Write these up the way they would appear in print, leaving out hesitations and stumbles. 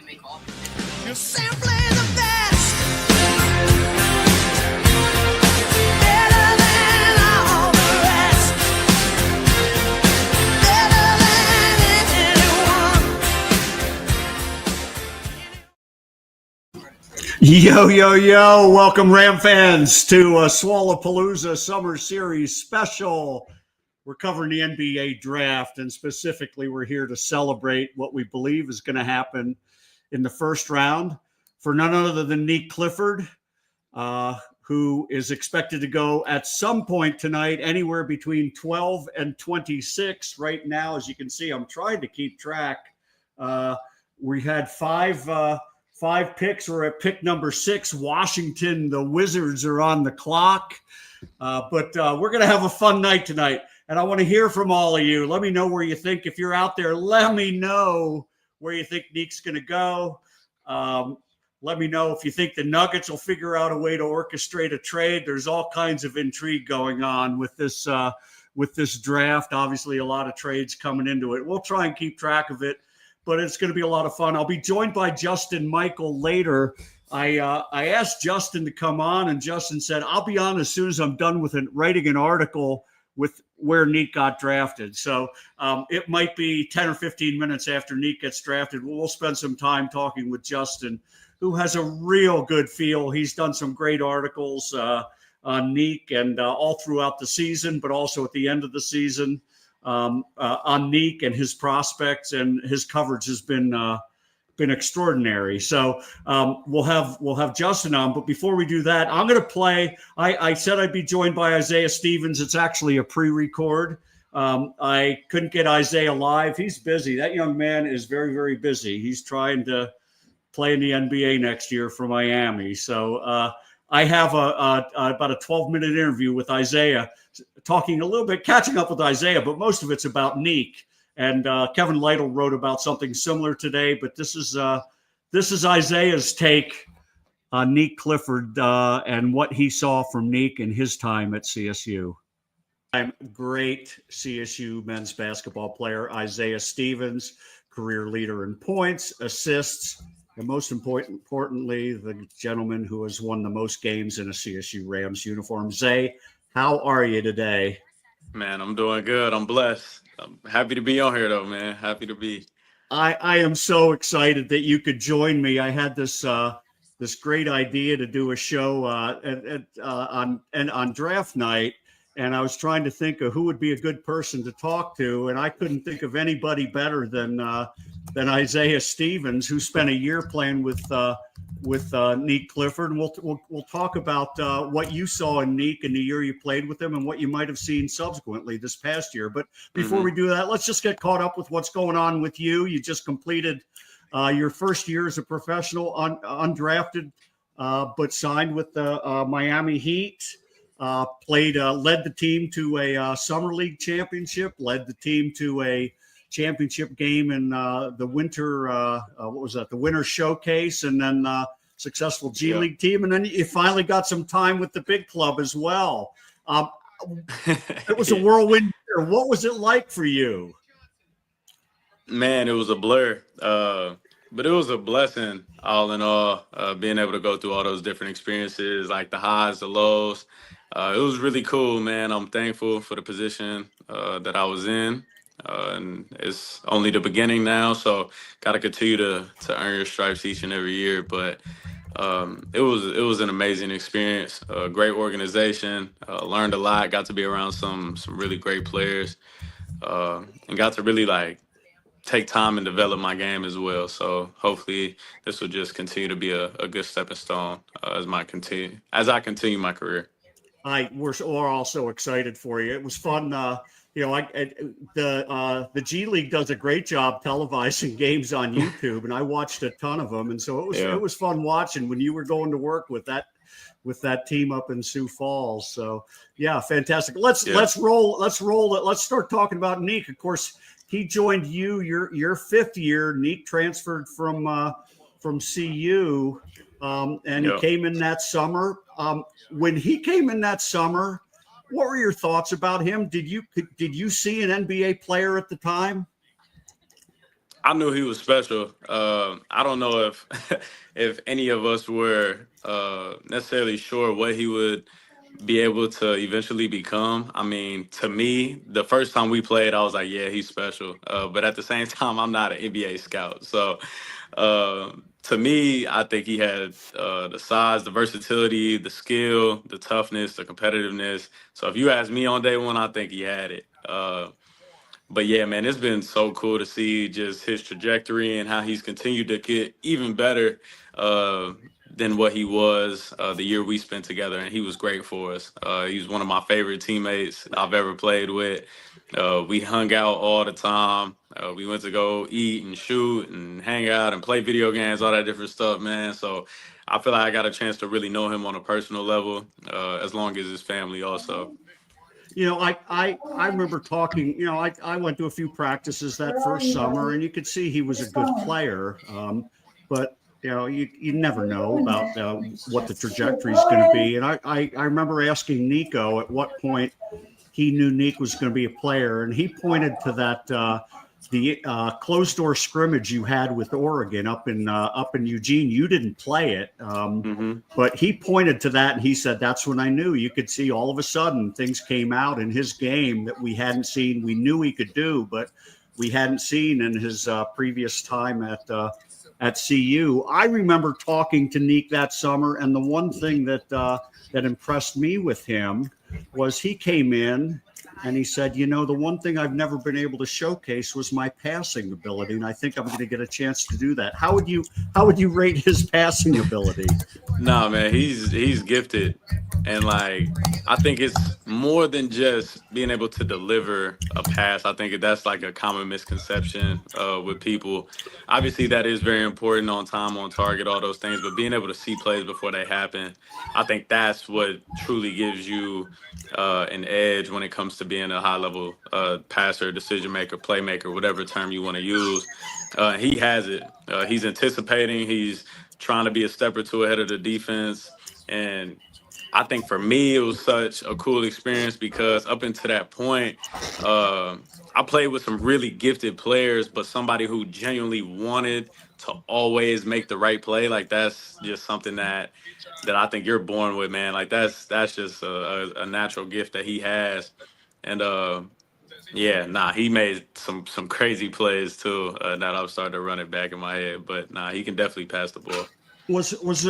You're simply the best. Better than all the rest. Better than anyone. Yo. Welcome, Ram fans, to Swallowpalooza Summer Series Special. We're covering the NBA draft, and specifically, we're here to celebrate what we believe is going to happen in the first round for none other than Nique Clifford, who is expected to go at some point tonight, anywhere between 12 and 26. Right now, as you can see, I'm trying to keep track. We had five picks. We're at pick number 6. Washington, the Wizards, are on the clock. But we're going to have a fun night tonight. And I want to hear from all of you. Let me know where you think. If you're out there, let me know where you think Nique's going to go. Let me know if you think the Nuggets will figure out a way to orchestrate a trade. There's all kinds of intrigue going on with this draft. Obviously, a lot of trades coming into it. We'll try and keep track of it, but it's going to be a lot of fun. I'll be joined by Justin Michael later. I asked Justin to come on, and Justin said, I'll be on as soon as I'm done with writing an article with where Nique got drafted. So it might be 10 or 15 minutes after Nique gets drafted. We'll spend some time talking with Justin, who has a real good feel. He's done some great articles on Nique and all throughout the season, but also at the end of the season on Nique and his prospects, and his coverage has been extraordinary. So we'll have Justin on. But before we do that, I'm going to play. I said I'd be joined by Isaiah Stevens. It's actually a pre-record. I couldn't get Isaiah live. He's busy. That young man is very, very busy. He's trying to play in the NBA next year for Miami. So I have about a 12-minute interview with Isaiah, talking a little bit, catching up with Isaiah, but most of it's about Nique. And Kevin Lytle wrote about something similar today, but this is Isaiah's take on Nique Clifford and what he saw from Nique in his time at CSU. I'm great CSU men's basketball player Isaiah Stevens, career leader in points, assists, and most importantly, the gentleman who has won the most games in a CSU Rams uniform. Zay, how are you today? Man, I'm doing good. I'm blessed. I'm happy to be on here, though, man. Happy to be. I am so excited that you could join me. I had this great idea to do a show on draft night, and I was trying to think of who would be a good person to talk to, and I couldn't think of anybody better than Isaiah Stevens, who spent a year playing with Nique Clifford. And we'll talk about what you saw in Nique in the year you played with him and what you might have seen subsequently this past year. But before we do that, let's just get caught up with what's going on with you. You just completed your first year as a professional, undrafted, but signed with the Miami Heat. Led the team to a summer league championship, led the team to a championship game in the winter, the winter showcase, and then successful G League team. And then you finally got some time with the big club as well. It was a whirlwind year. What was it like for you? Man, it was a blur, but it was a blessing all in all, being able to go through all those different experiences, like the highs, the lows. It was really cool, man. I'm thankful for the position that I was in. And it's only the beginning now, so got to continue to earn your stripes each and every year. But it was an amazing experience, great organization, learned a lot, got to be around some really great players, and got to really take time and develop my game as well. So hopefully this will just continue to be a good stepping stone as I continue my career. We're all so excited for you. It was fun. The G League does a great job televising games on YouTube, and I watched a ton of them. And so it was fun watching when you were going to work with that team up in Sioux Falls. So yeah, fantastic. Let's roll it. Let's start talking about Nique. Of course, he joined you your fifth year. Nique transferred from CU, and he came in that summer. When he came in that summer, what were your thoughts about him? Did you see an NBA player at the time? I knew he was special. I don't know if if any of us were necessarily sure what he would be able to eventually become. I mean, to me, the first time we played, I was like, yeah, he's special. But at the same time, I'm not an NBA scout. So to me, I think he had the size, the versatility, the skill, the toughness, the competitiveness. So if you ask me on day one, I think he had it. But yeah, man, it's been so cool to see just his trajectory and how he's continued to get even better uh, than what he was the year we spent together. And he was great for us. He was one of my favorite teammates I've ever played with. We hung out all the time. We went to go eat and shoot and hang out and play video games, all that different stuff, man. So I feel like I got a chance to really know him on a personal level, as long as his family also. I remember talking. I went to a few practices that first summer, and you could see he was a good player. But you never know about what the trajectory is going to be. And I remember asking Nico at what point he knew Nique was going to be a player, and he pointed to that the closed door scrimmage you had with Oregon up in Eugene. You didn't play it, Hmm. but he pointed to that and he said that's when I knew. You could see all of a sudden things came out in his game that we hadn't seen. We knew he could do, but we hadn't seen in his previous time at CU. I remember talking to Nique that summer, and the one thing that impressed me with him was he came in and he said, the one thing I've never been able to showcase was my passing ability, and I think I'm going to get a chance to do that. How would you rate his passing ability? No, man, he's gifted, and like I think it's more than just being able to deliver a pass. I think that's like a common misconception with people. Obviously, that is very important, on time, on target, all those things. But being able to see plays before they happen, I think that's what truly gives you an edge when it comes to being a high level passer, decision maker, playmaker, whatever term you want to use. He has it. He's anticipating. He's trying to be a step or two ahead of the defense. And I think for me, it was such a cool experience because up until that point, uh, I played with some really gifted players, but somebody who genuinely wanted to always make the right play. Like that's just something that I think you're born with, man. Like that's just a natural gift that he has. And yeah, nah, he made some crazy plays too. That I've started to run it back in my head, but nah, he can definitely pass the ball. Was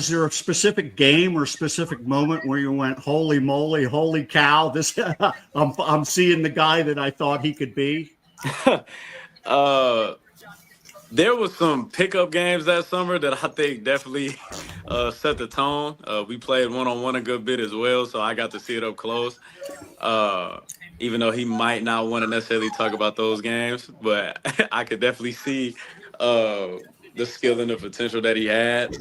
there a specific game or specific moment where you went, holy moly, holy cow, this I'm seeing the guy that I thought he could be? uh, there was some pickup games that summer that I think definitely set the tone. We played one on one a good bit as well, so I got to see it up close. Uh, Even though he might not want to necessarily talk about those games, but I could definitely see uh, the skill and the potential that he had.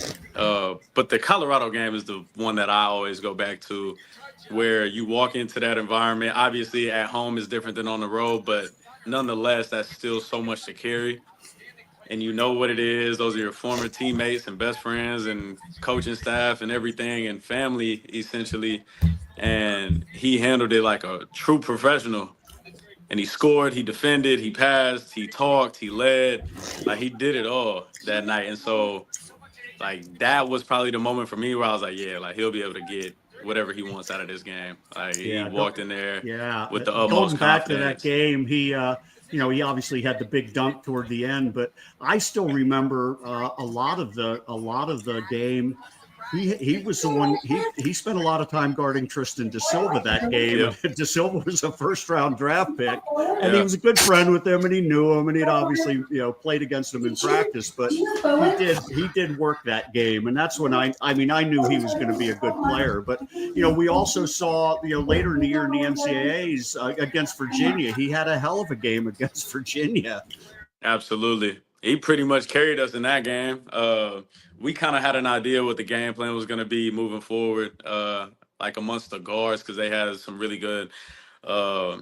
But the Colorado game is the one that I always go back to, where you walk into that environment. Obviously, at home is different than on the road, but nonetheless, that's still so much to carry. And you know what it is. Those are your former teammates and best friends and coaching staff and everything and family, essentially. And he handled it like a true professional. And he scored, he defended, he passed, he talked, he led. Like he did it all that night. And so, like, that was probably the moment for me where I was like, yeah, like he'll be able to get whatever he wants out of this game. Like he Yeah, walked in there yeah. with the utmost Going back to that confidence. game, he obviously had the big dunk toward the end, but I still remember a lot of the game. He was the one. He spent a lot of time guarding Tristan Da Silva that game, Yep. and Da Silva was a first round draft pick, and he Yeah. was a good friend with him, and he knew him, and he'd obviously played against him in practice, but he did work that game, and that's when I mean I knew he was going to be a good player, but we also saw later in the year in the NCAA's against Virginia, he had a hell of a game against Virginia. Absolutely. He pretty much carried us in that game. We kind of had an idea what the game plan was going to be moving forward, like amongst the guards, because they had some really good uh,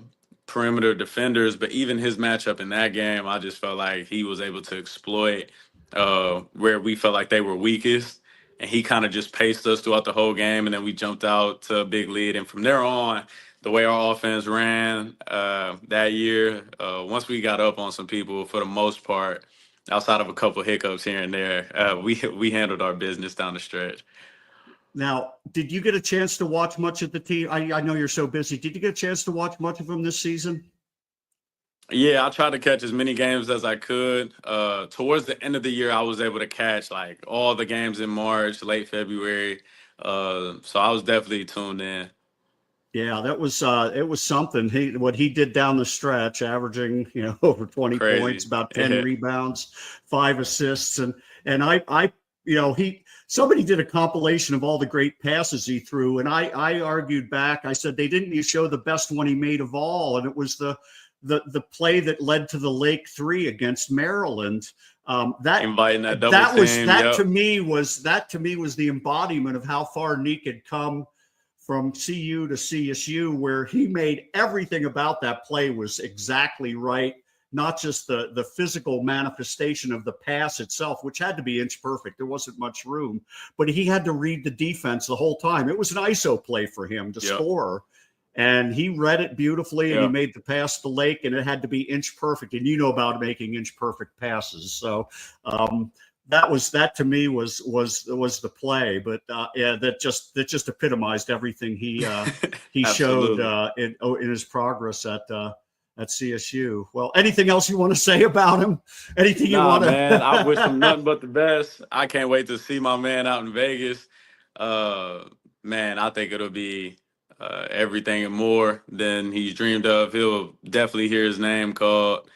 perimeter defenders. But even his matchup in that game, I just felt like he was able to exploit where we felt like they were weakest. And he kind of just paced us throughout the whole game. And then we jumped out to a big lead. And from there on, the way our offense ran that year. Once we got up on some people, for the most part, outside of a couple hiccups here and there, we handled our business down the stretch. Now, did you get a chance to watch much of the team? I know you're so busy. Did you get a chance to watch much of them this season? Yeah, I tried to catch as many games as I could. Towards the end of the year, I was able to catch like all the games in March, late February. So I was definitely tuned in. Yeah, that was it was something. What he did down the stretch, averaging, over 20 points, Crazy. about 10 rebounds, 5 assists, and I he somebody did a compilation of all the great passes he threw, and I argued back. I said they didn't show the best one he made of all, and it was the play that led to the Lake Three against Maryland. That Inviting that double that was team. that Yep. to me was the embodiment of how far Nique had come from CU to CSU, where he made everything about that play was exactly right. Not just the physical manifestation of the pass itself, which had to be inch perfect. There wasn't much room, but he had to read the defense the whole time. It was an ISO play for him to score. And he read it beautifully, and he made the pass to Lake, and it had to be inch perfect. And you know about making inch perfect passes. So that to me was the play. But yeah, that just epitomized everything he showed in his progress at CSU. Well, anything else you want to say about him? Anything you want to? Man, I wish him nothing but the best. I can't wait to see my man out in Vegas. Man, I think it'll be everything and more than he's dreamed of. He'll definitely hear his name called.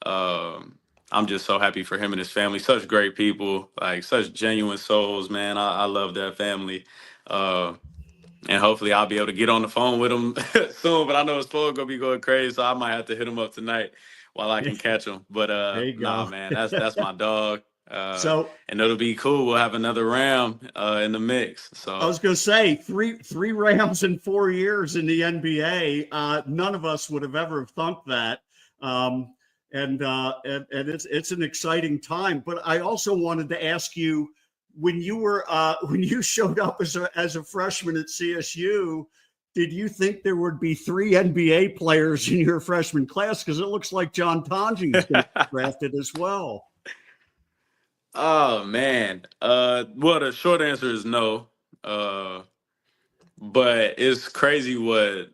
I'm just so happy for him and his family. Such great people, like such genuine souls, man. I love that family. And hopefully I'll be able to get on the phone with him soon. But I know his phone gonna be going crazy, so I might have to hit him up tonight while I can catch him. But There you nah, go. man, that's my dog. So And it'll be cool. We'll have another Ram in the mix. I So was going to say three Rams in 4 years in the NBA. None of us would have ever thunk that. And it's an exciting time. But I also wanted to ask you, when you showed up as a freshman at CSU, did you think there would be 3 NBA players in your freshman class? Because it looks like John Tonji is going to be drafted as well. oh man. Well, the short answer is no. But it's crazy what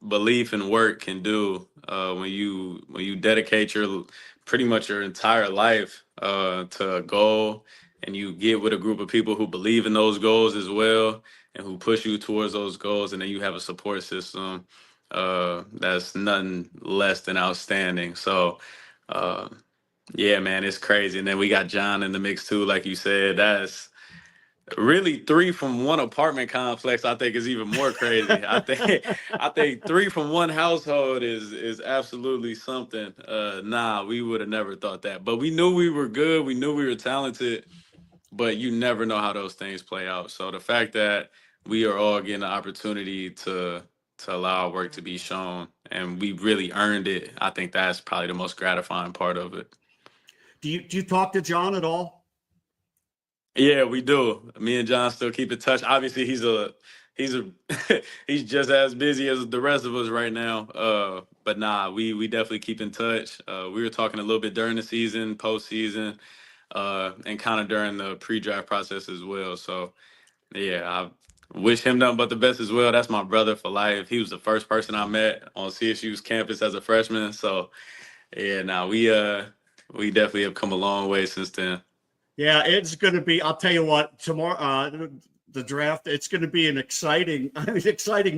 belief and work can do when you dedicate your pretty much your entire life to a goal, and you get with a group of people who believe in those goals as well and who push you towards those goals, and then you have a support system that's nothing less than outstanding. So uh, yeah, man, it's crazy. And then we got John in the mix too, like you said. That's really 3 from one apartment complex. I think is even more crazy. I think 3 from one household is absolutely something. Nah, we would have never thought that. But we knew we were good. We knew we were talented. But you never know how those things play out. So the fact that we are all getting the opportunity to allow our work to be shown, and we really earned it, I think that's probably the most gratifying part of it. Do you talk to John at all? Yeah, we do. Me and John still keep in touch. Obviously, he's he's just as busy as the rest of us right now. But nah, we definitely keep in touch. We were talking a little bit during the season, postseason, and kind of during the pre-draft process as well. So yeah, I wish him nothing but the best as well. That's my brother for life. He was the first person I met on CSU's campus as a freshman. So yeah, now we definitely have come a long way since then. Yeah, it's going to be. I'll tell you what. Tomorrow, the draft. It's going to be an exciting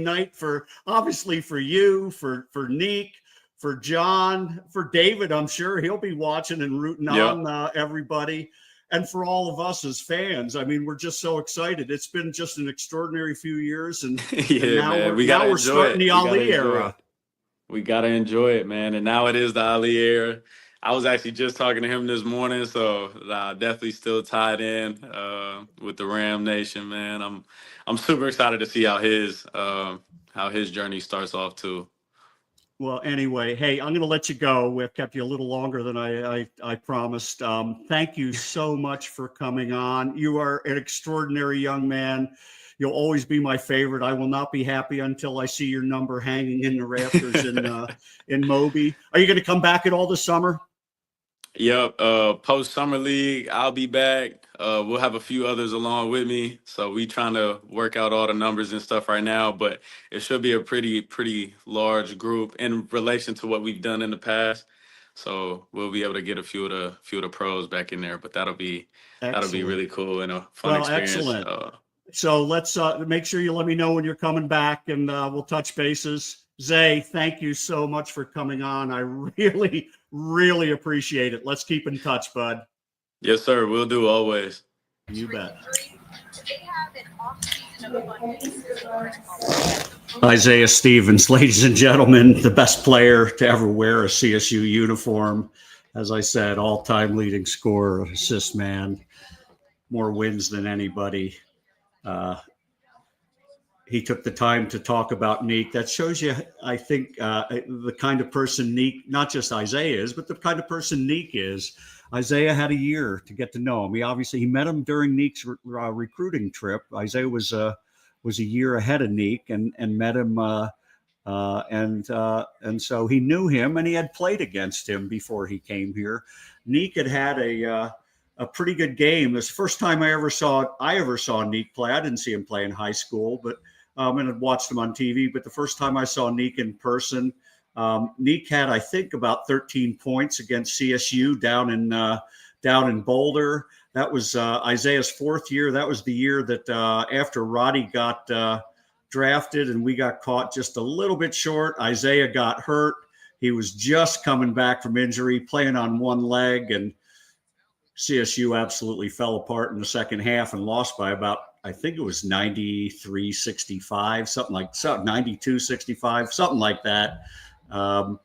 night for obviously for you, for Nique, for John, for David. I'm sure he'll be watching and rooting Yep. on everybody, and for all of us as fans. I mean, we're just so excited. It's been just an extraordinary few years, and Yeah, now man. we're starting the Ali era. We gotta enjoy it, man. And now it is the Ali era. I was actually just talking to him this morning, so definitely still tied in with the Ram Nation, man. I'm super excited to see how his journey starts off too. Well, anyway, hey, I'm going to let you go. We've kept you a little longer than I promised. Thank you so much for coming on. You are an extraordinary young man. You'll always be my favorite. I will not be happy until I see your number hanging in the rafters in Moby. Are you going to come back at all this summer? Yep. Post summer league, I'll be back. We'll have a few others along with me. So we trying to work out all the numbers and stuff right now, but it should be a pretty large group in relation to what we've done in the past. So we'll be able to get a few of the pros back in there, but that'll be Excellent. really cool and a fun Well, experience. excellent. So let's make sure you let me know when you're coming back, and we'll touch bases. Zay, thank you so much for coming on. I really, really appreciate it. Let's keep in touch, bud. Yes, sir. We'll do always. You bet. Isaiah Stevens, ladies and gentlemen, the best player to ever wear a CSU uniform. As I said, all-time leading scorer, assist man, more wins than anybody. He took the time to talk about Nique. That shows you, I think, the kind of person Nique, not just Isaiah is, but the kind of person Nique is. Isaiah had a year to get to know him. He met him during Nique's recruiting trip. Isaiah was a year ahead of Nique and met him, and so he knew him, and he had played against him before he came here. Nique had a pretty good game. It was the first time I ever saw Nique play. I didn't see him play in high school, but and I'd watched him on TV. But the first time I saw Nique in person, Nique had, I think, about 13 points against CSU down in Boulder. That was Isaiah's fourth year. That was the year that after Roddy got drafted and we got caught just a little bit short, Isaiah got hurt. He was just coming back from injury, playing on one leg, and CSU absolutely fell apart in the second half and lost by about, I think it was 93-65, something like 92-65, something like that. And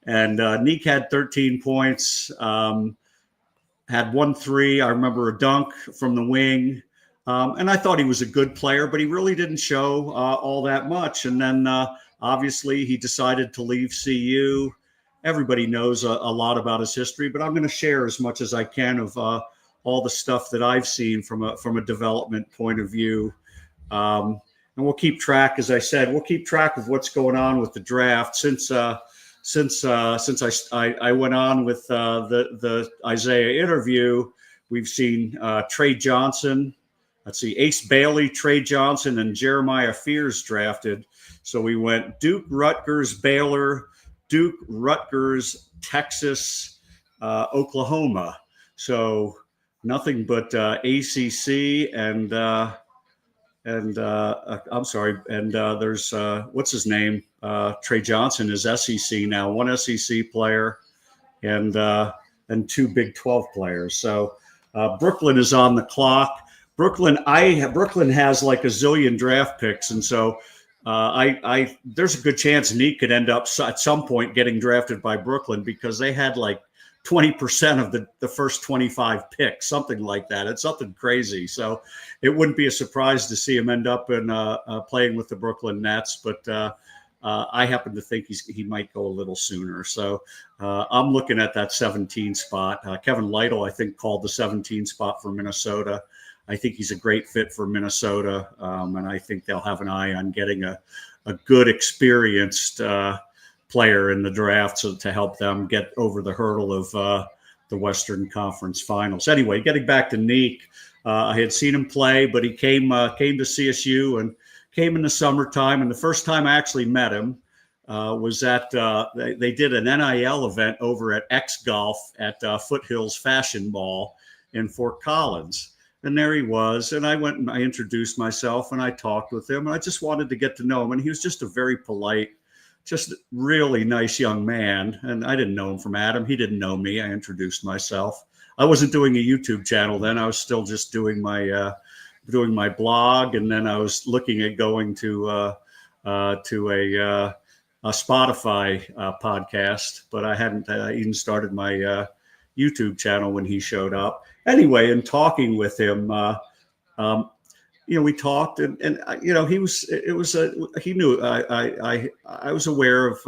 Nique had 13 points, had 1 3. I remember a dunk from the wing. And I thought he was a good player, but he really didn't show all that much. And then obviously he decided to leave CU. Everybody knows a lot about his history, but I'm going to share as much as I can of all the stuff that I've seen from a development point of view. And we'll keep track, as I said, we'll keep track of what's going on with the draft since I went on with the Isaiah interview. We've seen Trey Johnson. Let's see, Ace Bailey, Trey Johnson, and Jeremiah Fears drafted. So we went Duke, Rutgers, Baylor, Duke, Rutgers, Texas, Oklahoma. So nothing but ACC and I'm sorry, and there's what's his name? Trey Johnson is SEC now, one SEC player, and 2 Big 12 players. So Brooklyn is on the clock. Brooklyn has like a zillion draft picks, and so there's a good chance Nique could end up at some point getting drafted by Brooklyn because they had like 20% of the first 25 picks, something like that. It's something crazy. So it wouldn't be a surprise to see him end up in playing with the Brooklyn Nets, but I happen to think he might go a little sooner. So I'm looking at that 17 spot. Kevin Lytle, I think, called the 17 spot for Minnesota. I think he's a great fit for Minnesota, and I think they'll have an eye on getting a good, experienced player in the draft to help them get over the hurdle of the Western Conference Finals. Anyway, getting back to Nique, I had seen him play, but he came to CSU and came in the summertime. And the first time I actually met him was at they did an NIL event over at X Golf at Foothills Fashion Mall in Fort Collins. And there he was. And I went and I introduced myself and I talked with him. And I just wanted to get to know him. And he was just a very polite, just really nice young man. And I didn't know him from Adam. He didn't know me. I introduced myself. I wasn't doing a YouTube channel then. I was still just doing my blog. And then I was looking at going to a Spotify podcast. But I hadn't even started my YouTube channel when he showed up. Anyway, in talking with him, we talked, and he was, he knew I was aware of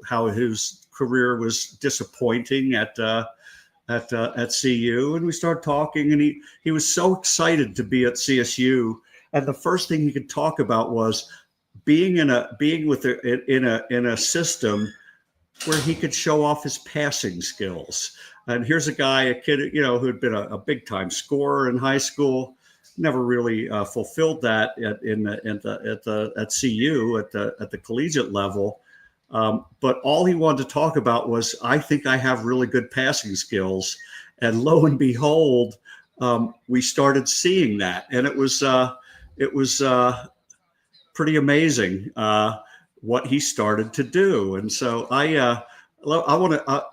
how his career was disappointing at CU, and we started talking, and he was so excited to be at CSU, and the first thing he could talk about was being in a system where he could show off his passing skills. And here's a kid, who had been a big time scorer in high school, never really fulfilled that at CU at the collegiate level. But all he wanted to talk about was, I think I have really good passing skills. And lo and behold, we started seeing that, and it was pretty amazing what he started to do. And so I want to,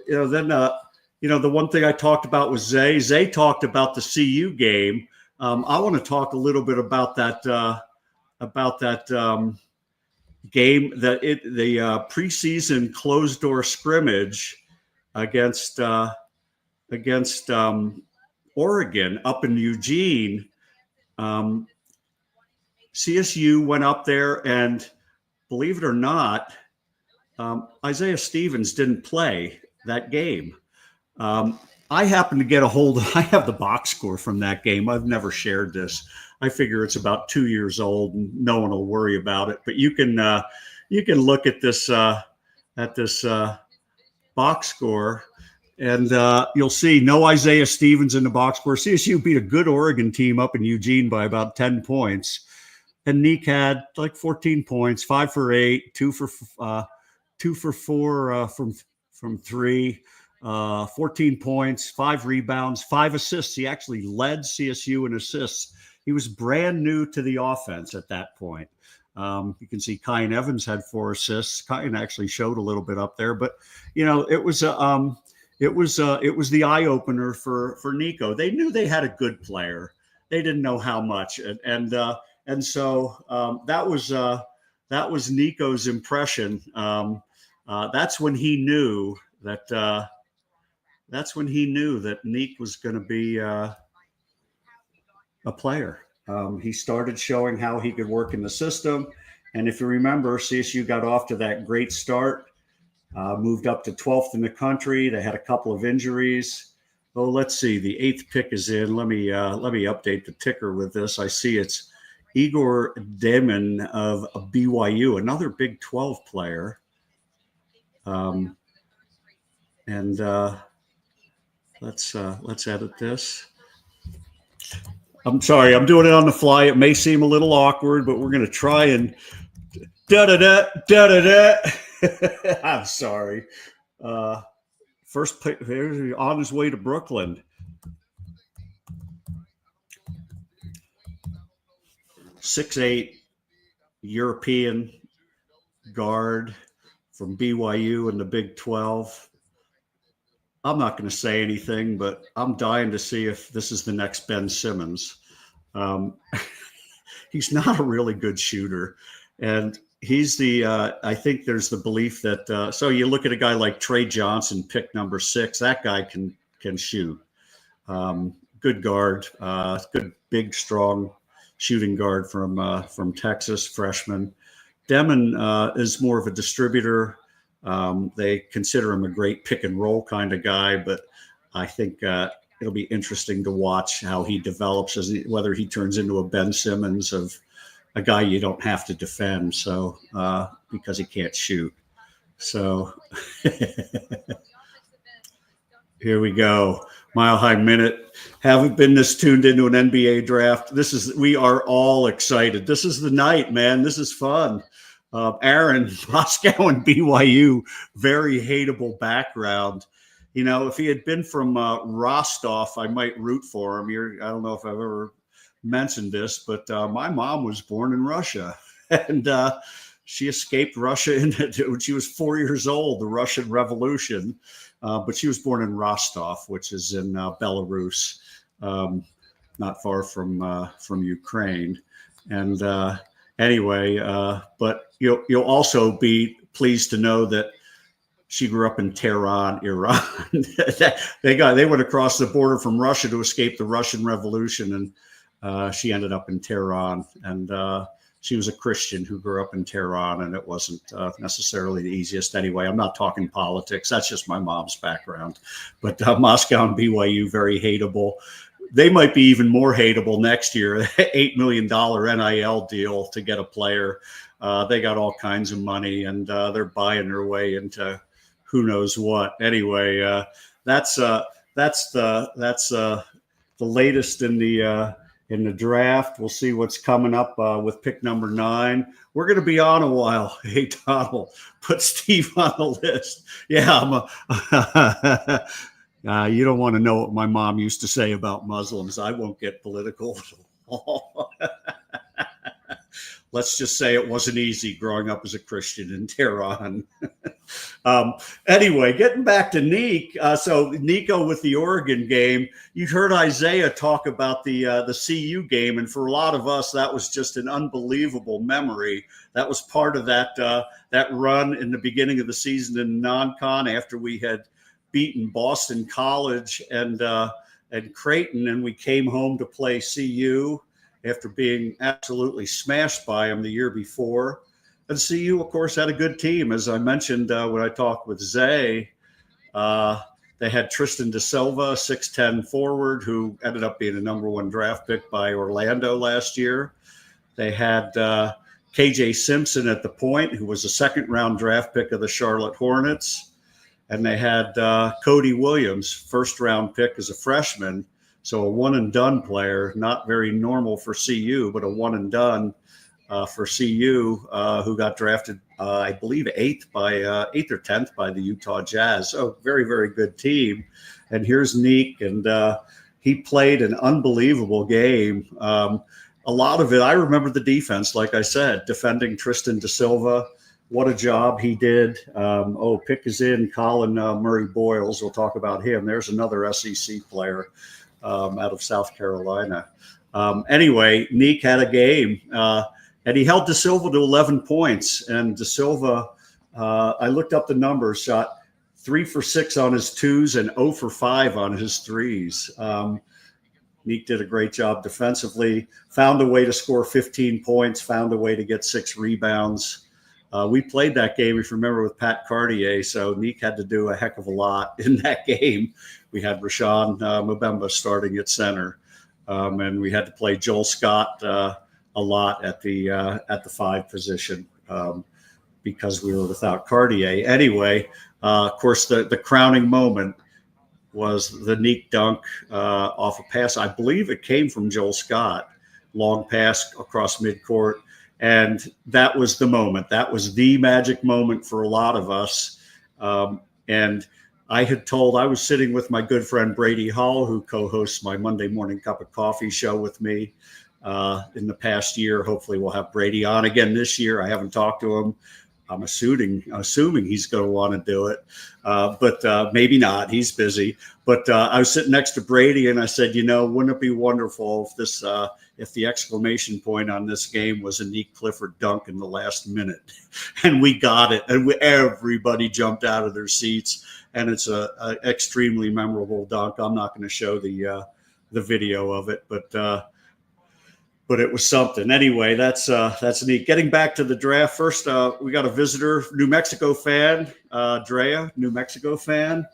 then the one thing I talked about was Zay. Zay talked about the CU game. I want to talk a little bit about that game, the preseason closed door scrimmage against Oregon up in Eugene. CSU went up there, and believe it or not, Isaiah Stevens didn't play that game. I happen to get a hold of, I have the box score from that game. I've never shared this. I figure it's about 2 years old and no one will worry about it, but you can look at this box score, and you'll see no Isaiah Stevens in the box score. CSU beat a good Oregon team up in Eugene by about 10 points. And Nique had like 14 points, 5 for 8, 2 for 4 from 3, 14 points, 5 rebounds, 5 assists. He actually led CSU in assists. He was brand new to the offense at that point. You can see Kyan Evans had 4 assists. Kyan actually showed a little bit up there, but it was the eye opener for Nico. They knew they had a good player. They didn't know how much, and so that was Nico's impression. That's when he knew that. That's when he knew that Nique was going to be a player. He started showing how he could work in the system, and if you remember, CSU got off to that great start, moved up to 12th in the country. They had a couple of injuries. Oh, let's see. The 8th pick is in. Let me update the ticker with this. I see it's Igor Demon of BYU, another Big 12 player. Let's edit this. I'm sorry, I'm doing it on the fly. It may seem a little awkward, but we're going to try and da-da-da. I'm sorry. First pick, on his way to Brooklyn. 6'8", European guard from BYU in the Big 12. I'm not going to say anything, but I'm dying to see if this is the next Ben Simmons. He's not a really good shooter, and he's I think there's the belief that, so you look at a guy like Trey Johnson, pick number 6, that guy can shoot. Good guard, good, big, strong shooting guard from Texas, freshman. Demon is more of a distributor. They consider him a great pick and roll kind of guy, but I think it'll be interesting to watch how he develops, whether he turns into a Ben Simmons of a guy you don't have to defend. So because he can't shoot. So here we go. Mile High Minute. Haven't been this tuned into an NBA draft. We are all excited. This is the night, man. This is fun. Aaron, Moscow and BYU, very hateable background. If he had been from Rostov, I might root for him. I don't know if I've ever mentioned this, but my mom was born in Russia, and she escaped Russia when she was 4 years old, the Russian Revolution. But she was born in Rostov, which is in Belarus, not far from Ukraine. And anyway, but you'll also be pleased to know that she grew up in Tehran, Iran. They went across the border from Russia to escape the Russian Revolution, and She ended up in Tehran, and she was a Christian who grew up in Tehran, and it wasn't necessarily the easiest anyway. I'm not talking politics. That's just my mom's background. But Moscow and BYU, very hateable. They might be even more hateable next year. $8 million NIL deal to get a player. They got all kinds of money, and they're buying their way into who knows what. Anyway, that's the latest in the draft. We'll see what's coming up with pick number 9. We're going to be on a while. Hey, Donald, put Steve on the list. Yeah, you don't want to know what my mom used to say about Muslims. I won't get political. Let's just say it wasn't easy growing up as a Christian in Tehran. Anyway, getting back to Nique. So Nico with the Oregon game, you heard Isaiah talk about the CU game, and for a lot of us, that was just an unbelievable memory. That was part of that run in the beginning of the season in non-con after we had beaten Boston College and Creighton, and we came home to play CU after being absolutely smashed by them the year before. And CU, of course, had a good team. As I mentioned when I talked with Zay, they had Tristan Da Silva, 6'10 forward, who ended up being a number 1 draft pick by Orlando last year. They had KJ Simpson at the point, who was a second-round draft pick of the Charlotte Hornets. And they had Cody Williams, first-round pick as a freshman. So a one-and-done player, not very normal for CU, but a one-and-done for CU, who got drafted, I believe, 8th or 10th by the Utah Jazz. So very, very good team. And here's Nique, and he played an unbelievable game. A lot of it, I remember the defense, like I said, defending Tristan Da Silva. What a job he did. Pick is in, Colin Murray Boyles. We'll talk about him. There's another SEC player out of South Carolina. Anyway, Nique had a game, and he held Da Silva to 11 points. And Da Silva, I looked up the numbers, shot 3 for 6 on his twos and 0 for 5 on his threes. Nique did a great job defensively, found a way to score 15 points, found a way to get 6 rebounds. We played that game, if you remember, with Pat Cartier, so Nique had to do a heck of a lot in that game. We had Rashawn Mbemba starting at center, and we had to play Joel Scott a lot at the 5 position because we were without Cartier. Anyway, of course, the crowning moment was the Nique dunk off a pass. I believe it came from Joel Scott, long pass across midcourt. And that was the moment. That was the magic moment for a lot of us. And I was sitting with my good friend Brady Hall, who co-hosts my Monday Morning Cup of Coffee show with me in the past year. Hopefully we'll have Brady on again this year. I haven't talked to him. I'm assuming he's going to want to do it, but maybe not. He's busy. But I was sitting next to Brady, and I said, wouldn't it be wonderful if the exclamation point on this game was a Nique Clifford dunk in the last minute? And we got it, and everybody jumped out of their seats. And it's a extremely memorable dunk. I'm not going to show the video of it, but it was something. Anyway, that's neat. Getting back to the draft, first we got a visitor, New Mexico fan, Drea, New Mexico fan.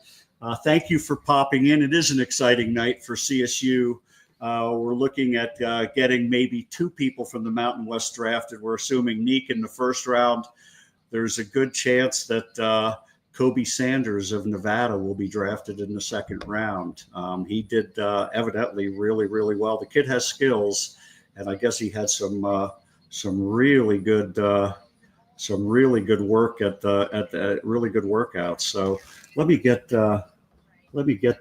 Thank you for popping in. It is an exciting night for CSU. We're looking at getting maybe 2 people from the Mountain West drafted. We're assuming Nique in the first round. There's a good chance that Kobe Sanders of Nevada will be drafted in the second round. He did evidently really, really well. The kid has skills. And I guess he had some really good work at the really good workouts. So let me get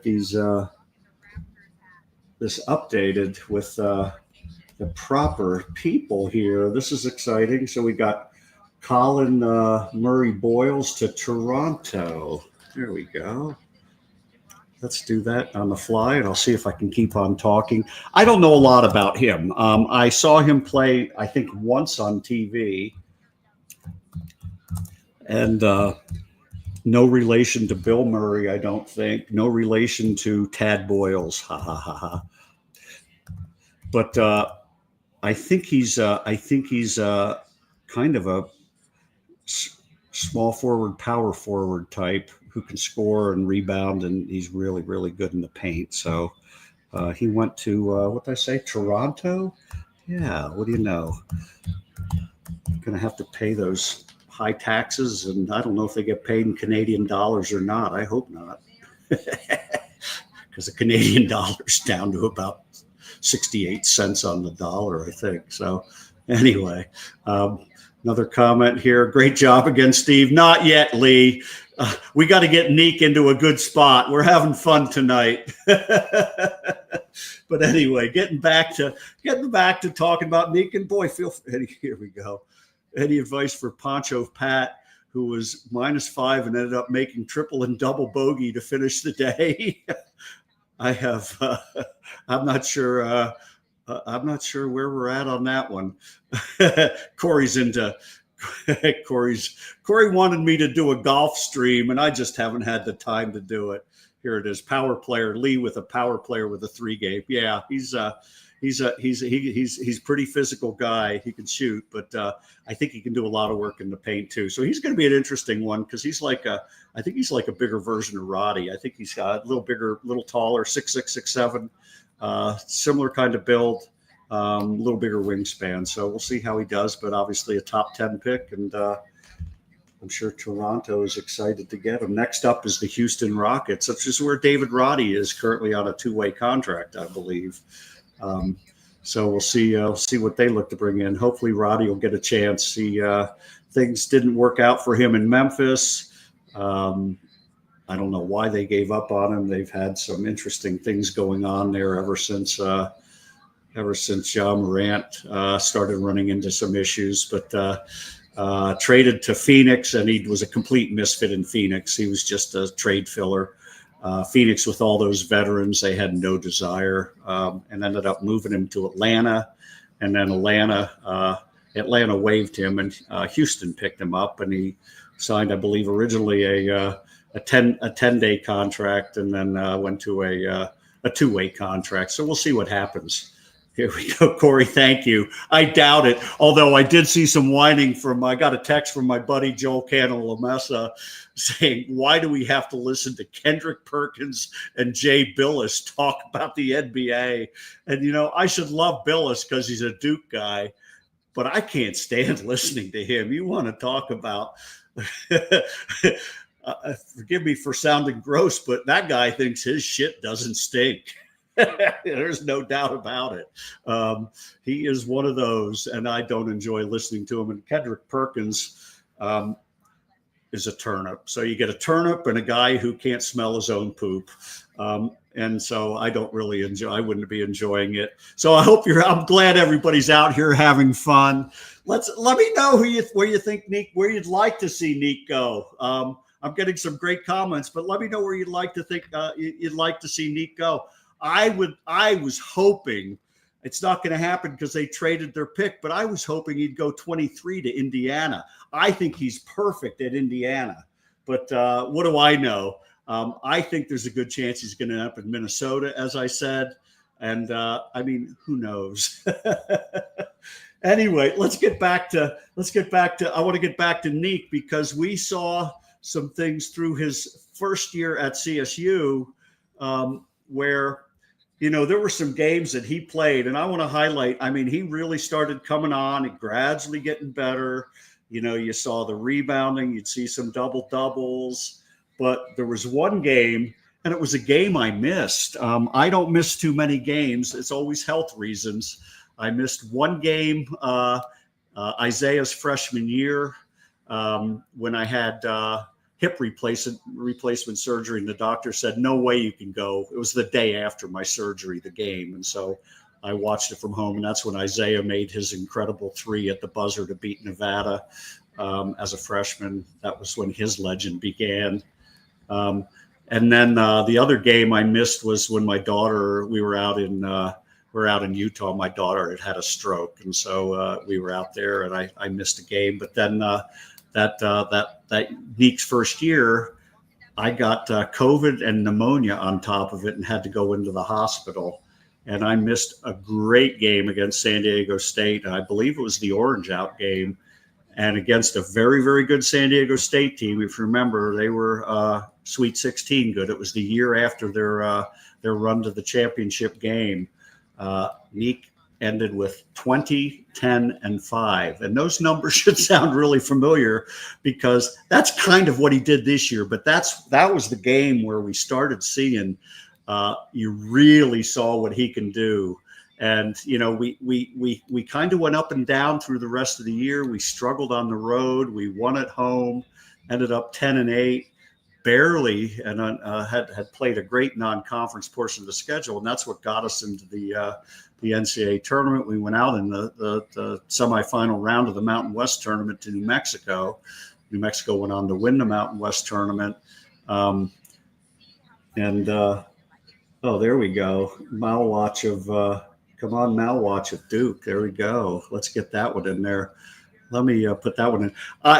these this updated with the proper people here. This is exciting. So we got Colin Murray Boyles to Toronto. There we go. Let's do that on the fly, and I'll see if I can keep on talking. I don't know a lot about him. I saw him play, I think, once on TV, and no relation to Bill Murray, I don't think. No relation to Tad Boyles. Ha, ha, ha, ha. but I think he's kind of a small forward, power forward type who can score and rebound, and he's really, really good in the paint. So he went to what did I say? Toronto. Yeah. What do you know? Going to have to pay those high taxes, and I don't know if they get paid in Canadian dollars or not. I hope not, because the Canadian dollar's down to about 68 cents on the dollar, I think. So anyway, another comment here. Great job again, Steve. Not yet, Lee. We got to get Nique into a good spot. We're having fun tonight. But anyway, getting back to talking about Nique, and boy, here we go. Any advice for Poncho Pat, who was -5 and ended up making triple and double bogey to finish the day? I have. I'm not sure. I'm not sure where we're at on that one. Corey's into. Corey wanted me to do a golf stream, and I just haven't had the time to do it. Here it is. Power player Lee with a power player with a 3-game. Yeah, he's pretty physical guy. He can shoot, but I think he can do a lot of work in the paint too. So he's going to be an interesting one because I think he's like a bigger version of Roddy. I think he's got a little bigger, little taller, 6'6", 6'7", similar kind of build, a little bigger wingspan. So we'll see how he does, but obviously a top 10 pick, and I'm sure Toronto is excited to get him. Next up is the Houston Rockets, which is where David Roddy is currently on a 2-way contract, I believe. So we'll see what they look to bring in. Hopefully Roddy will get a chance. Things didn't work out for him in Memphis. I don't know why they gave up on him. They've had some interesting things going on there ever since Ja Morant started running into some issues, but traded to Phoenix, and he was a complete misfit in Phoenix. He was just a trade filler. Phoenix, with all those veterans, they had no desire, and ended up moving him to Atlanta. And then Atlanta waived him, and Houston picked him up, and he signed, I believe, originally a 10-day contract, and then went to a 2-way contract. So we'll see what happens. Here we go, Corey. Thank you. I doubt it. Although I did see some whining I got a text from my buddy Joel Cantalamessa saying, why do we have to listen to Kendrick Perkins and Jay Billis talk about the NBA? And, I should love Billis because he's a Duke guy, but I can't stand listening to him. You want to talk about forgive me for sounding gross, but that guy thinks his shit doesn't stink. There's no doubt about it. He is one of those, and I don't enjoy listening to him. And Kendrick Perkins is a turnip. So you get a turnip and a guy who can't smell his own poop. And so I wouldn't be enjoying it. So I'm glad everybody's out here having fun. Let me know where you think Nique, where you'd like to see Nique go. I'm getting some great comments, but let me know where you'd like to see Nique go. I was hoping, it's not going to happen because they traded their pick, but I was hoping he'd go 23 to Indiana. I think he's perfect at Indiana, but what do I know? I think there's a good chance he's going to end up in Minnesota, as I said. And who knows? Anyway, let's get back to, I want to get back to Nique because we saw some things through his first year at CSU where, there were some games that he played, and I want to highlight, he really started coming on and gradually getting better. You saw the rebounding, you'd see some double-doubles, but there was one game, and it was a game I missed. I don't miss too many games. It's always health reasons. I missed one game, Isaiah's freshman year, when I had hip replacement surgery, and the doctor said, no way you can go. It was the day after my surgery, the game. And so I watched it from home, and that's when Isaiah made his incredible 3 at the buzzer to beat Nevada as a freshman. That was when his legend began. And then the other game I missed was when my daughter, we were out in Utah. My daughter had a stroke, and so we were out there, and I missed a game. But then that Nique's first year, I got COVID and pneumonia on top of it and had to go into the hospital. and I missed a great game against San Diego State. I believe it was the Orange Out game, and against a very, very good San Diego State team. If you remember, they were Sweet 16 good. It was the year after their run to the championship game. Nique ended with 20, 10, and 5. And those numbers should sound really familiar because that's kind of what he did this year. But that was the game where we started seeing you really saw what he can do. And, you know, we kind of went up and down through the rest of the year. We struggled on the road. We won at home, ended up 10-8. Barely, and had played a great non-conference portion of the schedule, and that's what got us into the NCAA tournament. We went out in the semifinal round of the Mountain West tournament to New Mexico. New Mexico went on to win the Mountain West tournament, oh, there we go. Malwatch of Duke. There we go. Let's get that one in there. Let me put that one in.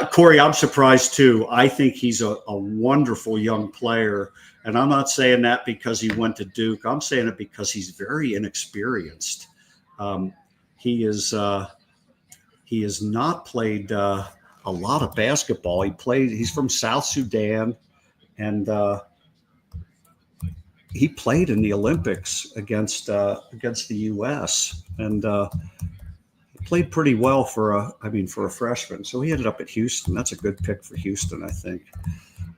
Corey, I'm surprised too. I think he's a wonderful young player. And I'm not saying that because he went to Duke. I'm saying it because he's very inexperienced. He has not played a lot of basketball. He's from South Sudan, and he played in the Olympics against the U.S. and played pretty well for a freshman. So he ended up at Houston. That's a good pick for Houston, I think.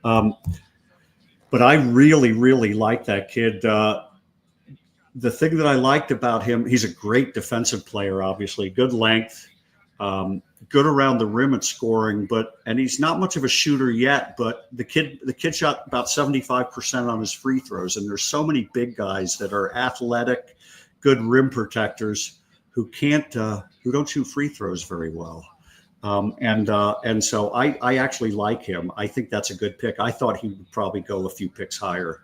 But I really, really like that kid. The thing that I liked about him, he's a great defensive player, obviously, good length, good around the rim at scoring, and he's not much of a shooter yet, but the kid shot about 75% on his free throws. And there's so many big guys that are athletic, good rim protectors who don't shoot free throws very well. And so I actually like him. I think that's a good pick. I thought he would probably go a few picks higher,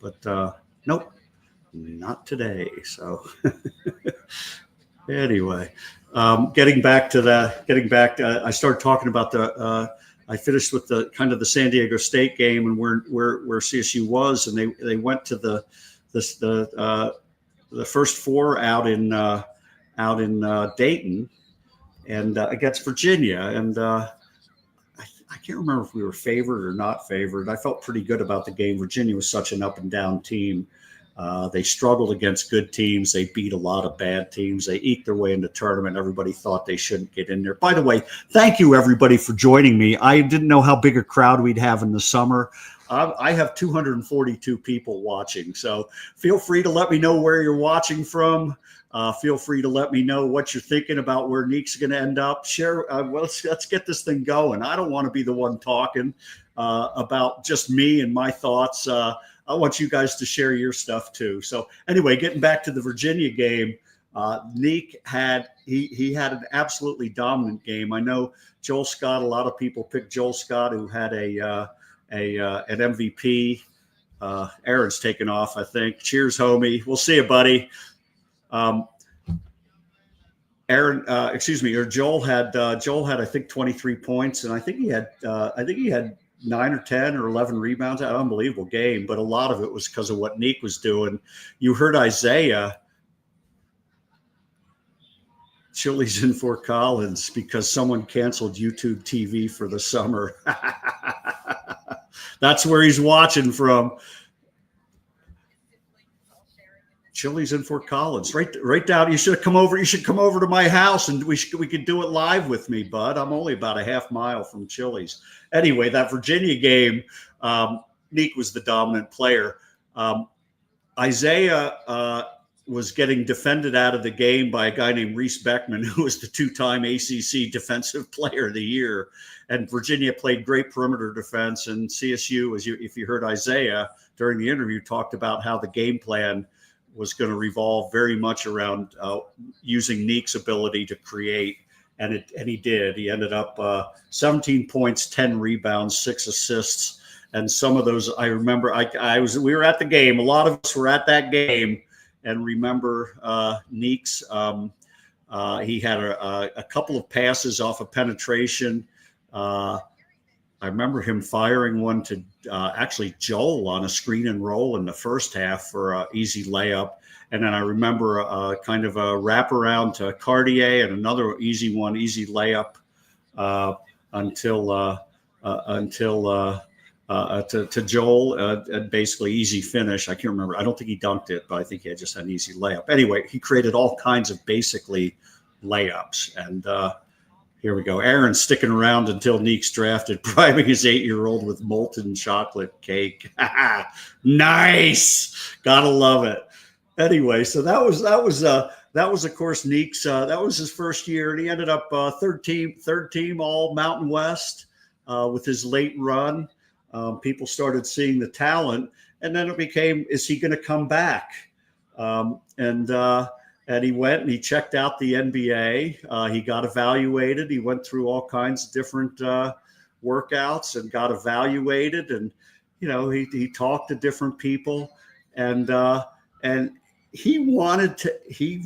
but nope, not today. So anyway, getting back, I started talking about I finished with the kind of the San Diego State game and where CSU was, and they went to the first four out in Dayton and against Virginia. And I can't remember if we were favored or not favored. I felt pretty good about the game. Virginia was such an up and down team. They struggled against good teams. They beat a lot of bad teams. They eked their way in the tournament. Everybody thought they shouldn't get in there. By the way, thank you everybody for joining me. I didn't know how big a crowd we'd have in the summer. I have 242 people watching. So feel free to let me know where you're watching from. Feel free to let me know what you're thinking about where Nique's going to end up. Share. Let's get this thing going. I don't want to be the one talking about just me and my thoughts. I want you guys to share your stuff too. So anyway, getting back to the Virginia game, Nique had an absolutely dominant game. I know Joel Scott. A lot of people picked Joel Scott, who had an MVP. Aaron's taken off, I think. Cheers, homie. We'll see you, buddy. Joel had I think 23 points, and I think he had 9 or 10 or 11 rebounds. An unbelievable game, but a lot of it was because of what Nique was doing. You heard Isaiah. Chili's in Fort Collins because someone canceled YouTube TV for the summer. That's where he's watching from. Chili's in Fort Collins, right down. You should come over to my house and we could do it live with me, bud. I'm only about a half mile from Chili's. Anyway, that Virginia game, Nique was the dominant player. Isaiah was getting defended out of the game by a guy named Reese Beckman, who was the two-time ACC Defensive Player of the Year. And Virginia played great perimeter defense. And CSU, if you heard Isaiah during the interview, talked about how the game plan was going to revolve very much around using Nique's ability to create, and he did. He ended up 17 points, 10 rebounds, 6 assists, and some of those I remember. We were at the game. A lot of us were at that game, and remember Nique's. He had a couple of passes off of penetration. I remember him firing one to actually Joel on a screen and roll in the first half for an easy layup. And then I remember kind of a wraparound to Cartier and another easy one, easy layup until to Joel, and basically easy finish. I can't remember. I don't think he dunked it, but I think he had just an easy layup. Anyway, he created all kinds of basically layups. And here we go. Aaron's sticking around until Nique's drafted, bribing his 8-year-old with molten chocolate cake. Nice. Gotta love it. Anyway, so that was of course Nique's. That was his first year, and he ended up third team All Mountain West with his late run. People started seeing the talent, and then it became, is he going to come back? And he went and he checked out the NBA. He got evaluated. He went through all kinds of different workouts and got evaluated. And he talked to different people, and he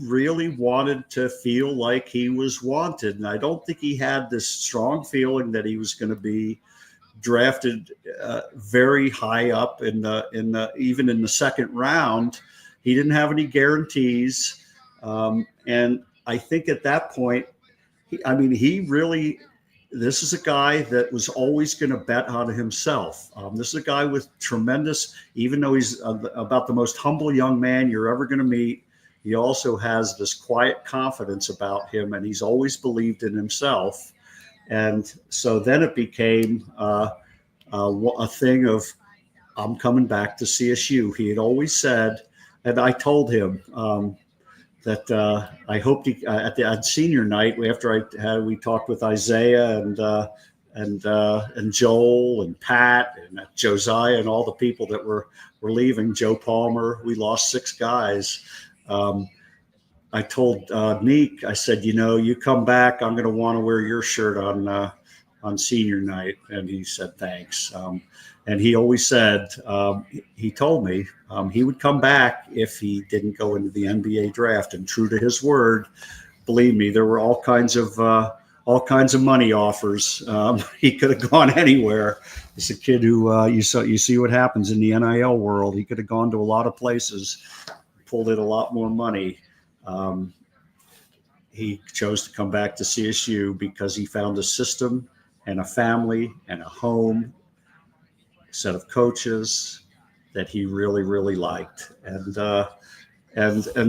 really wanted to feel like he was wanted. And I don't think he had this strong feeling that he was going to be drafted very high up even in the second round. He didn't have any guarantees. And I think at that point, this is a guy that was always going to bet on himself. This is a guy with tremendous, even though he's about the most humble young man you're ever going to meet, he also has this quiet confidence about him, and he's always believed in himself. And so then it became a thing of, I'm coming back to CSU. He had always said, and I told him, that I hoped at senior night, after we talked with Isaiah and Joel and Pat and Josiah and all the people that were leaving, Joe Palmer, we lost 6 guys. I told Nique, I said, you come back, I'm going to want to wear your shirt on senior night. And he said, thanks. And he always said, he told me he would come back if he didn't go into the NBA draft. And true to his word, believe me, there were all kinds of money offers. He could have gone anywhere. It's a kid who you see what happens in the NIL world. He could have gone to a lot of places, pulled in a lot more money. He chose to come back to CSU because he found a system and a family and a home, set of coaches that he really, really liked. And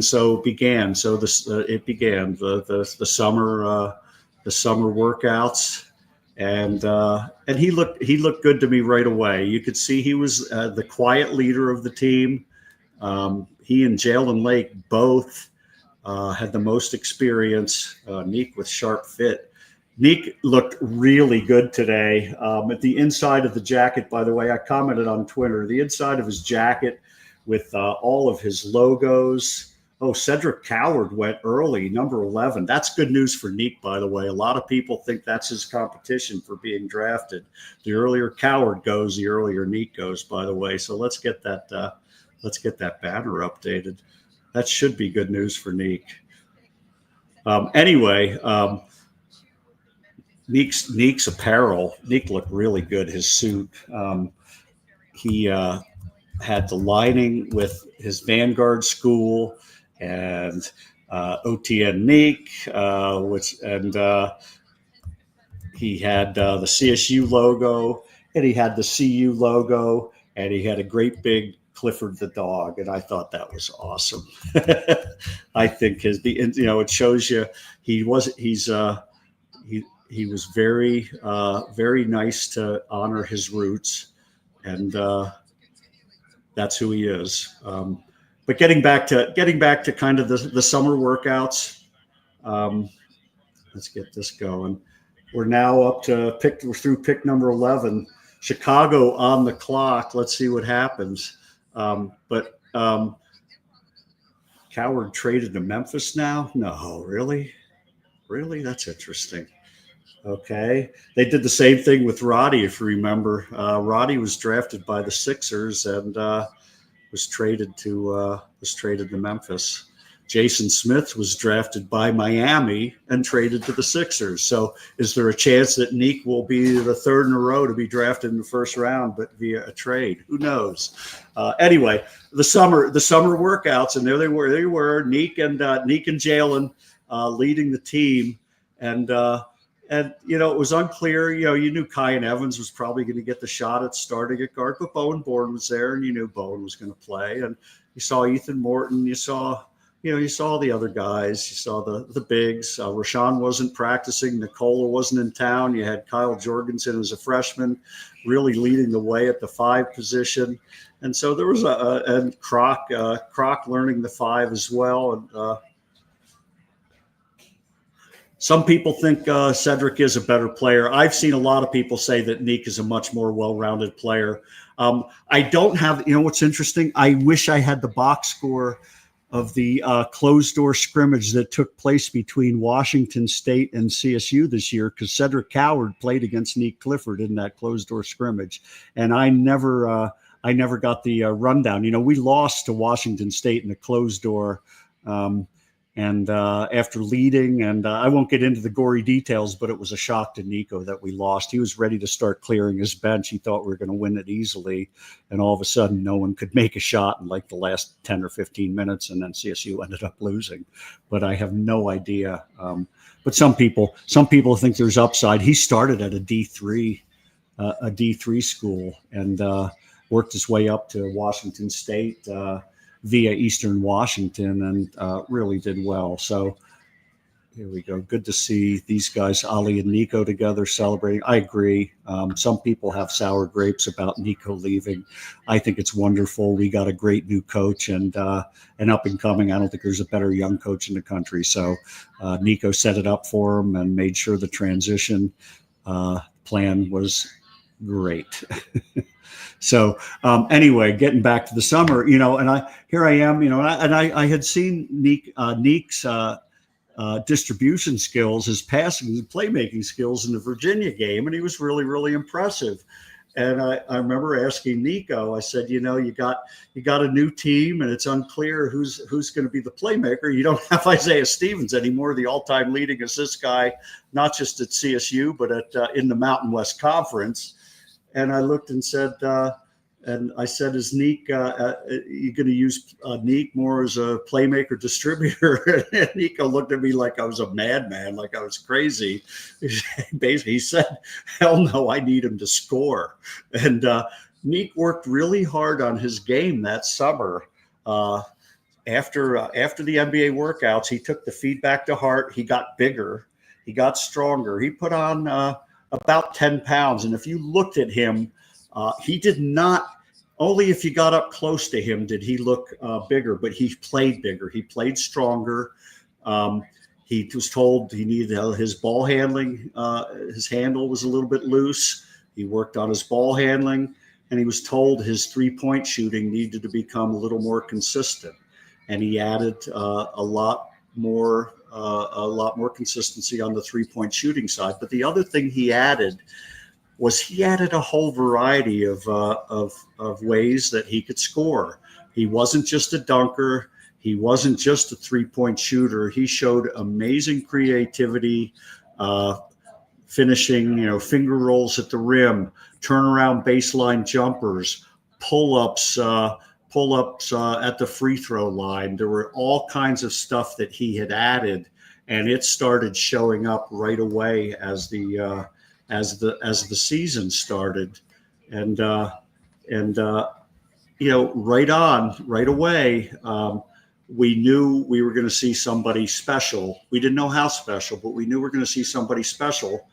so it began. So it began the summer workouts, and he looked good to me right away. You could see he was the quiet leader of the team. He and Jalen Lake both had the most experience. Nique with sharp fit. Nique looked really good today. At the inside of the jacket, by the way, I commented on Twitter, the inside of his jacket with all of his logos. Oh, Cedric Coward went early, number 11. That's good news for Nique, by the way. A lot of people think that's his competition for being drafted. The earlier Coward goes, the earlier Nique goes, by the way. So let's get that banner updated. That should be good news for Nique. Anyway, Nique's apparel. Nique looked really good. His suit. He had the lining with his Vanguard school and OTN Nique, he had the CSU logo, and he had the CU logo, and he had a great big Clifford the dog, and I thought that was awesome. I think it shows you he was very very nice to honor his roots, and that's who he is. But getting back to kind of the summer workouts, let's get this going. We're now up to we're through pick number 11. Chicago on the clock. Let's see what happens. But Coward traded to Memphis now? No, really? That's interesting. Okay. They did the same thing with Roddy, if you remember. Roddy was drafted by the Sixers and was traded to Memphis. Jason Smith was drafted by Miami and traded to the Sixers. So is there a chance that Nique will be the third in a row to be drafted in the first round, but via a trade? Who knows? Anyway, the summer workouts, and there they were, Nique and Jalen leading the team. And it was unclear. You knew Kyan Evans was probably going to get the shot at starting at guard, but Bowen Bourne was there, and you knew Bowen was going to play. And you saw Ethan Morton. You saw the other guys. You saw the bigs. Rashawn wasn't practicing. Nicola wasn't in town. You had Kyle Jorgensen as a freshman, really leading the way at the 5 position. And so there was and Croc learning the 5 as well. And some people think Cedric is a better player. I've seen a lot of people say that Nique is a much more well-rounded player. I don't have, what's interesting? I wish I had the box score of the closed-door scrimmage that took place between Washington State and CSU this year, because Cedric Coward played against Nique Clifford in that closed-door scrimmage. And I never got the rundown. We lost to Washington State in the closed door. And after leading, and I won't get into the gory details, but it was a shock to Nico that we lost. He was ready to start clearing his bench. He thought we were going to win it easily. And all of a sudden, no one could make a shot in like the last 10 or 15 minutes. And then CSU ended up losing. But I have no idea. But some people think there's upside. He started at a D3 school and worked his way up to Washington State via Eastern Washington, and really did well. So here we go. Good to see these guys, Ali and Nico, together celebrating. I agree. Some people have sour grapes about Nico leaving. I think it's wonderful. We got a great new coach and an up and coming. I don't think there's a better young coach in the country. So Nico set it up for him and made sure the transition plan was great. So anyway, getting back to the summer, and here I am, and I had seen Nique's distribution skills, his passing and playmaking skills in the Virginia game, and he was really, really impressive. And I remember asking Nico, I said, you got a new team, and it's unclear who's going to be the playmaker. You don't have Isaiah Stevens anymore, the all-time leading assist guy, not just at CSU, but in the Mountain West Conference. And I looked and said, is Nique, you going to use Nique more as a playmaker distributor? And Nico looked at me like I was a madman, like I was crazy. Basically, he said, hell no, I need him to score. And Nique worked really hard on his game that summer. After the NBA workouts, he took the feedback to heart. He got bigger. He got stronger. He put on about 10 pounds. And if you looked at him, he did not, only if you got up close to him did he look bigger, but he played bigger. He played stronger. He was told he needed his ball handling. His handle was a little bit loose. He worked on his ball handling, and he was told his 3-point shooting needed to become a little more consistent. And he added a lot more consistency on the 3-point shooting side. But the other thing he added a whole variety of ways that he could score. He wasn't just a dunker. He wasn't just a 3-point shooter. He showed amazing creativity, finishing, finger rolls at the rim, turnaround baseline jumpers, pull-ups at the free throw line. There were all kinds of stuff that he had added, and it started showing up right away as the season started, and right away, we knew we were going to see somebody special. We didn't know how special, but we knew we were going to see somebody special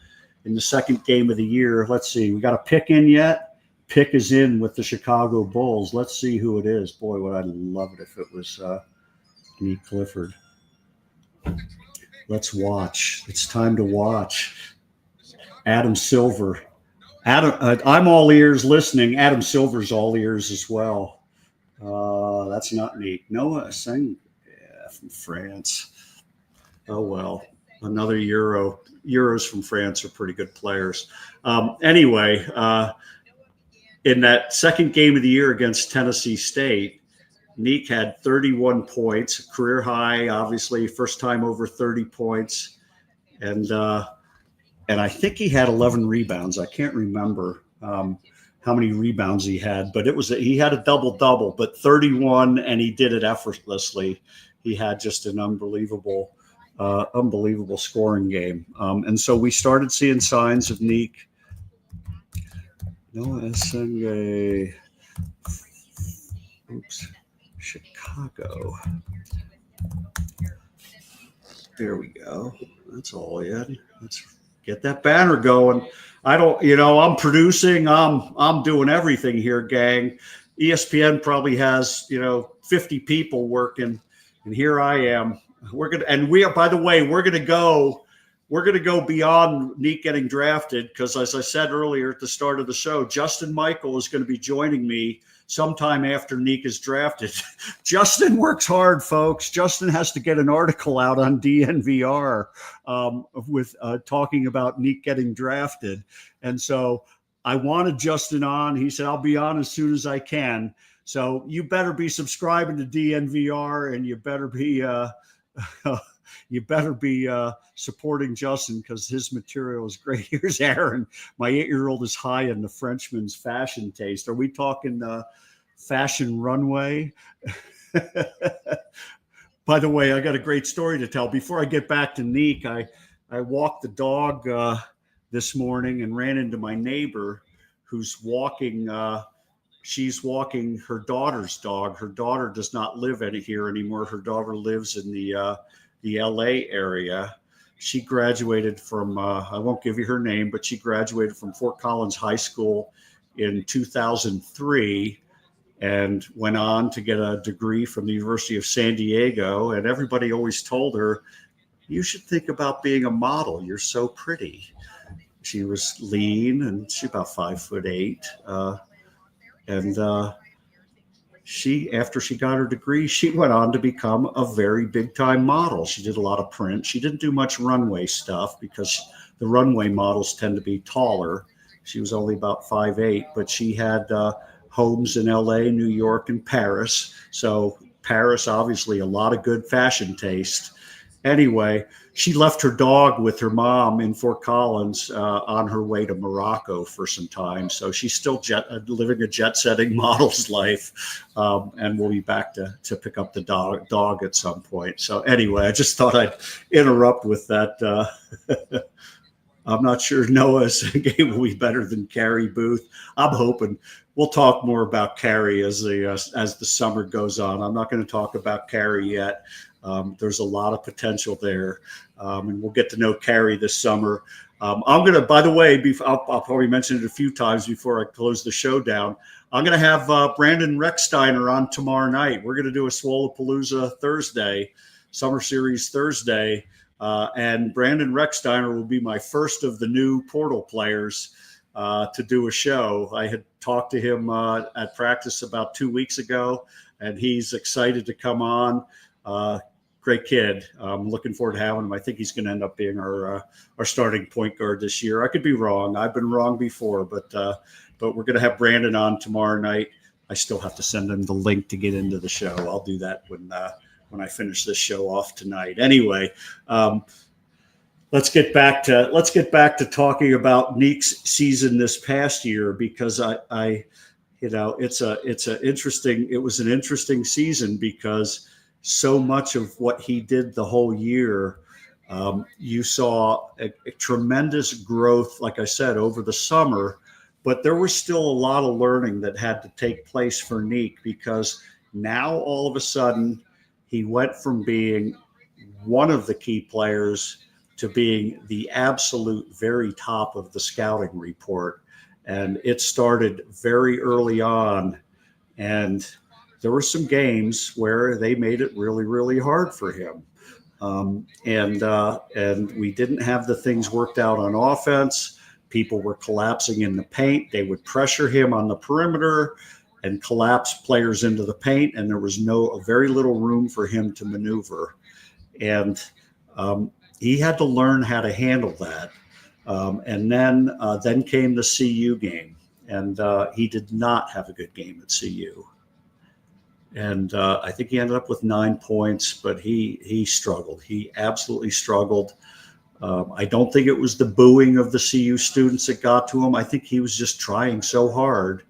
in the second game of the year. Let's see, we got a pick in yet? Pick is in with the Chicago Bulls. Let's see who it is. Boy, would I love it if it was Nique Clifford. Let's watch. It's time to watch. Adam Silver. I'm all ears listening. Adam Silver's all ears as well. That's not Nique. Noah Seng from France. Oh, well, another Euro. Euros from France are pretty good players. Anyway, in that second game of the year against Tennessee State, Nique had 31 points, career high, obviously, first time over 30 points. And I think he had 11 rebounds. I can't remember how many rebounds he had, but he had a double-double, but 31, and he did it effortlessly. He had just an unbelievable scoring game. And so we started seeing signs of Nique. Noah Senge. Oops. Chicago. There we go. That's all he had. Let's get that banner going. I'm producing. I'm doing everything here, gang. ESPN probably has 50 people working, and here I am. By the way, we're gonna go beyond Nique getting drafted, because as I said earlier at the start of the show, Justin Michael is going to be joining me sometime after Nique is drafted. Justin works hard, folks. Justin has to get an article out on DNVR with talking about Nique getting drafted. And so I wanted Justin on. He said, I'll be on as soon as I can. So you better be subscribing to DNVR, and you better be supporting Justin, because his material is great. Here's Aaron. My 8-year-old is high in the Frenchman's fashion taste. Are we talking fashion runway? By the way, I got a great story to tell. Before I get back to Nique, I walked the dog this morning and ran into my neighbor who's walking. She's walking her daughter's dog. Her daughter does not live here anymore. Her daughter lives in the LA area. She graduated from, I won't give you her name, but she graduated from Fort Collins High School in 2003 and went on to get a degree from the University of San Diego. And everybody always told her, you should think about being a model. You're so pretty. She was lean, and she's about 5'8". After she got her degree, she went on to become a very big time model. She did a lot of print. She didn't do much runway stuff because the runway models tend to be taller. She was only about 5'8", but she had homes in LA, New York, and Paris. So Paris, obviously a lot of good fashion taste. Anyway, she left her dog with her mom in Fort Collins on her way to Morocco for some time. So she's still living a jet-setting model's life, and we'll be back to pick up the dog at some point. So anyway, I just thought I'd interrupt with that. I'm not sure Noah's game will be better than Carrie Booth. I'm hoping. We'll talk more about Carrie as the summer goes on. I'm not going to talk about Carrie yet. There's a lot of potential there, and we'll get to know Carrie this summer. I'm going to, by the way, I'll probably mention it a few times before I close the show down. I'm going to have Brandon Recksteiner on tomorrow night. We're going to do a Swolapalooza Thursday, Summer Series Thursday, and Brandon Recksteiner will be my first of the new Portal players to do a show. I had talked to him at practice about 2 weeks ago, and he's excited to come on. Great kid. I'm looking forward to having him. I think he's going to end up being our starting point guard this year. I could be wrong. I've been wrong before, but we're going to have Brandon on tomorrow night. I still have to send him the link to get into the show. I'll do that when I finish this show off tonight. Anyway, let's get back to talking about Nique's season this past year, because it was an interesting season because so much of what he did the whole year, you saw a tremendous growth, like I said, over the summer, but there was still a lot of learning that had to take place for Nique, because now all of a sudden he went from being one of the key players to being the absolute very top of the scouting report. And it started very early on. And there were some games where they made it really, really hard for him. And we didn't have the things worked out on offense. People were collapsing in the paint. They would pressure him on the perimeter and collapse players into the paint. And there was very little room for him to maneuver. And he had to learn how to handle that. And then came the CU game. And he did not have a good game at CU. And I think he ended up with 9 points, but he struggled. He absolutely struggled. I don't think it was the booing of the CU students that got to him. I think he was just trying so hard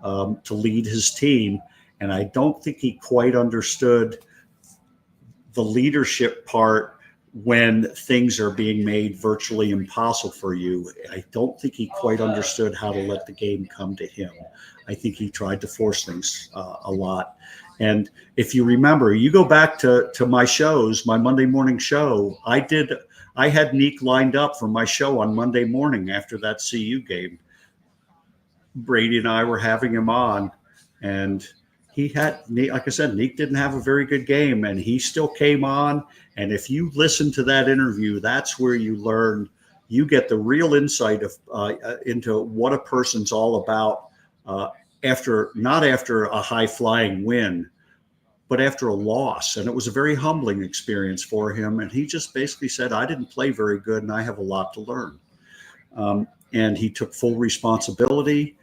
to lead his team. And I don't think he quite understood the leadership part when things are being made virtually impossible for you. I don't think he quite understood how to let the game come to him. I think he tried to force things a lot. And if you remember, you go back to my shows, my Monday morning show, I had Nique lined up for my show on Monday morning after that CU game. Brady and I were having him on, and he had, like I said, Nique didn't have a very good game, and he still came on. And if you listen to that interview, that's where you learn, you get the real insight of into what a person's all about not after a high flying win, but after a loss. And it was a very humbling experience for him. And he just basically said, I didn't play very good and I have a lot to learn. And he took full responsibility.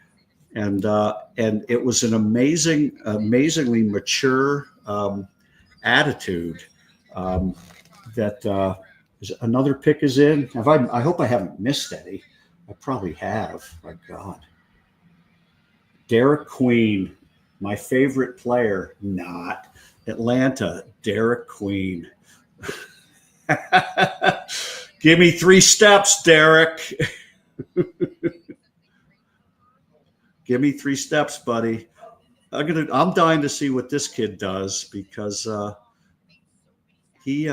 And it was an amazingly mature attitude that another pick is in. I hope I haven't missed any. I probably have. My God. Derek Queen, my favorite player, not Atlanta, Derek Queen. Give me 3 steps, Derek. Give me 3 steps, buddy. I'm dying to see what this kid does because he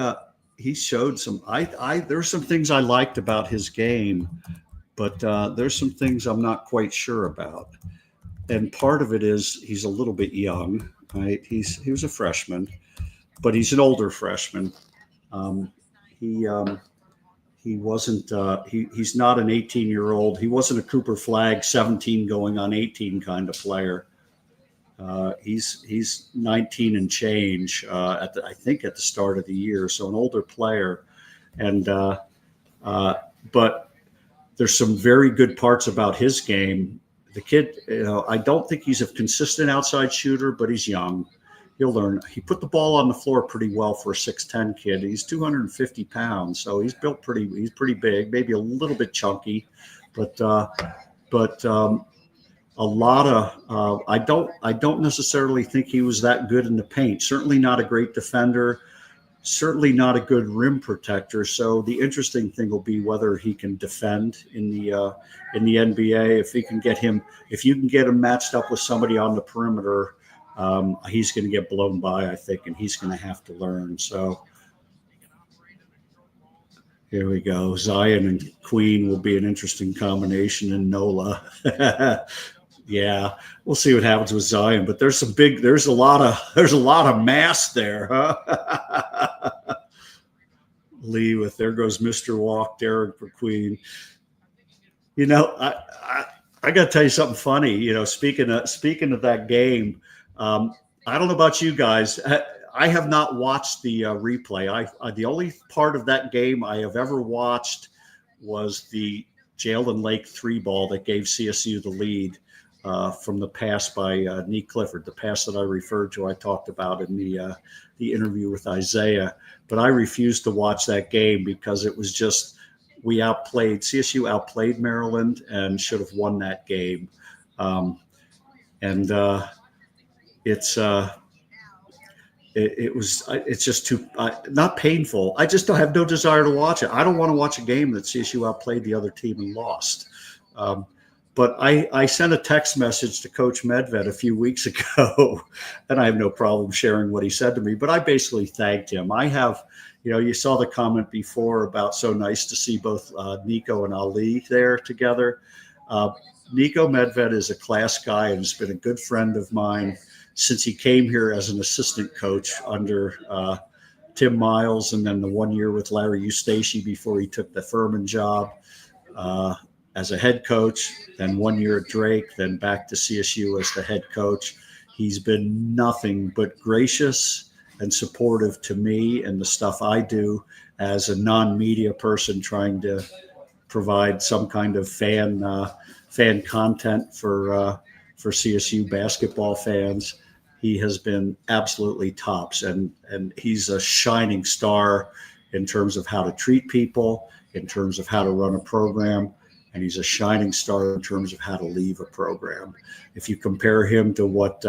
showed some. There's some things I liked about his game, but there's some things I'm not quite sure about. And part of it is he's a little bit young, right? He was a freshman, but he's an older freshman. He wasn't. He's not an 18-year-old. He wasn't a Cooper Flagg 17 going on 18 kind of player. He's 19 and change I think at the start of the year, so an older player, and but there's some very good parts about his game. The kid, I don't think he's a consistent outside shooter, but he's young. He'll learn. He put the ball on the floor pretty well for a 6'10" kid. He's 250 pounds, so he's built he's pretty big, maybe a little bit chunky, but a lot of I don't necessarily think he was that good in the paint. Certainly not a great defender. Certainly not a good rim protector. So the interesting thing will be whether he can defend in the NBA. If you can get him matched up with somebody on the perimeter, he's going to get blown by, I think, and he's going to have to learn. So here we go. Zion and Queen will be an interesting combination in NOLA. Yeah, we'll see what happens with Zion, but there's a lot of mass there, huh? Lee with there goes Mr. Walk, Derek for Queen. I got to tell you something funny. Speaking of that game, I don't know about you guys. I have not watched the replay. The only part of that game I have ever watched was the Jalen Lake 3-ball that gave CSU the lead. From the pass by Nique Clifford, the pass that I referred to, I talked about in the interview with Isaiah. But I refused to watch that game because it was just CSU outplayed Maryland and should have won that game. It's just too not painful. I just don't have no desire to watch it. I don't want to watch a game that CSU outplayed the other team and lost. But I sent a text message to Coach Medved a few weeks ago, and I have no problem sharing what he said to me, but I basically thanked him. You saw the comment before about so nice to see both Nico and Ali there together. Nico Medved is a class guy and has been a good friend of mine since he came here as an assistant coach under Tim Miles, and then the 1 year with Larry Eustace before he took the Furman job. As a head coach, then 1 year at Drake, then back to CSU as the head coach. He's been nothing but gracious and supportive to me and the stuff I do as a non-media person trying to provide some kind of fan content for CSU basketball fans. he has been absolutely tops, and he's a shining star in terms of how to treat people, in terms of how to run a program, and he's a shining star in terms of how to leave a program. If you compare him to what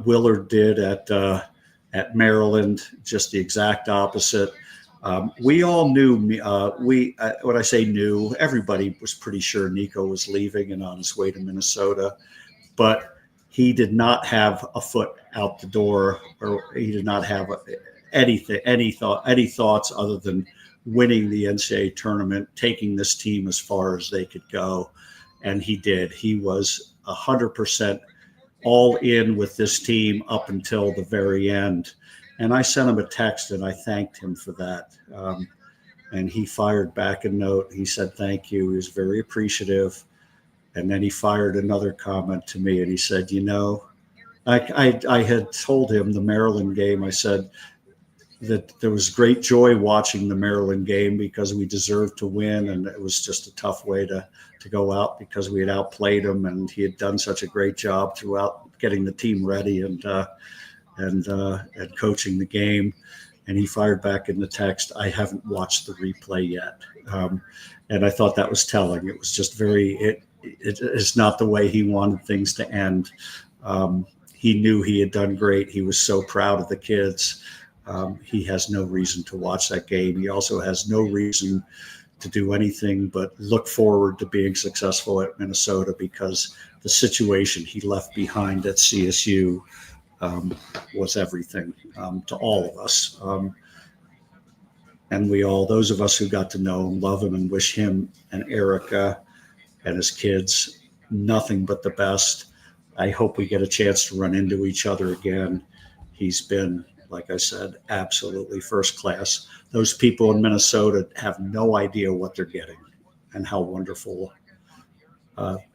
Willard did at Maryland, just the exact opposite. We all knew, when I say knew, everybody was pretty sure Nico was leaving and on his way to Minnesota, but he did not have a foot out the door, or he did not have any thoughts other than winning the NCAA tournament, taking this team as far as they could go. And he did. He was 100% all in with this team up until the very end. And I sent him a text and I thanked him for that. And he fired back a note. He said, thank you. He was very appreciative. And then he fired another comment to me and he said, I had told him the Maryland game, I said that there was great joy watching the Maryland game because we deserved to win. And it was just a tough way to go out because we had outplayed him and he had done such a great job throughout getting the team ready and coaching the game. And he fired back in the text, I haven't watched the replay yet. And I thought that was telling. It was just it's not the way he wanted things to end. He knew he had done great. He was so proud of the kids. He has no reason to watch that game. He also has no reason to do anything but look forward to being successful at Minnesota because the situation he left behind at CSU was everything to all of us. And those of us who got to know him, love him, and wish him and Erica and his kids nothing but the best. I hope we get a chance to run into each other again. He's been, like I said, absolutely first class. Those people in Minnesota have no idea what they're getting and how wonderful,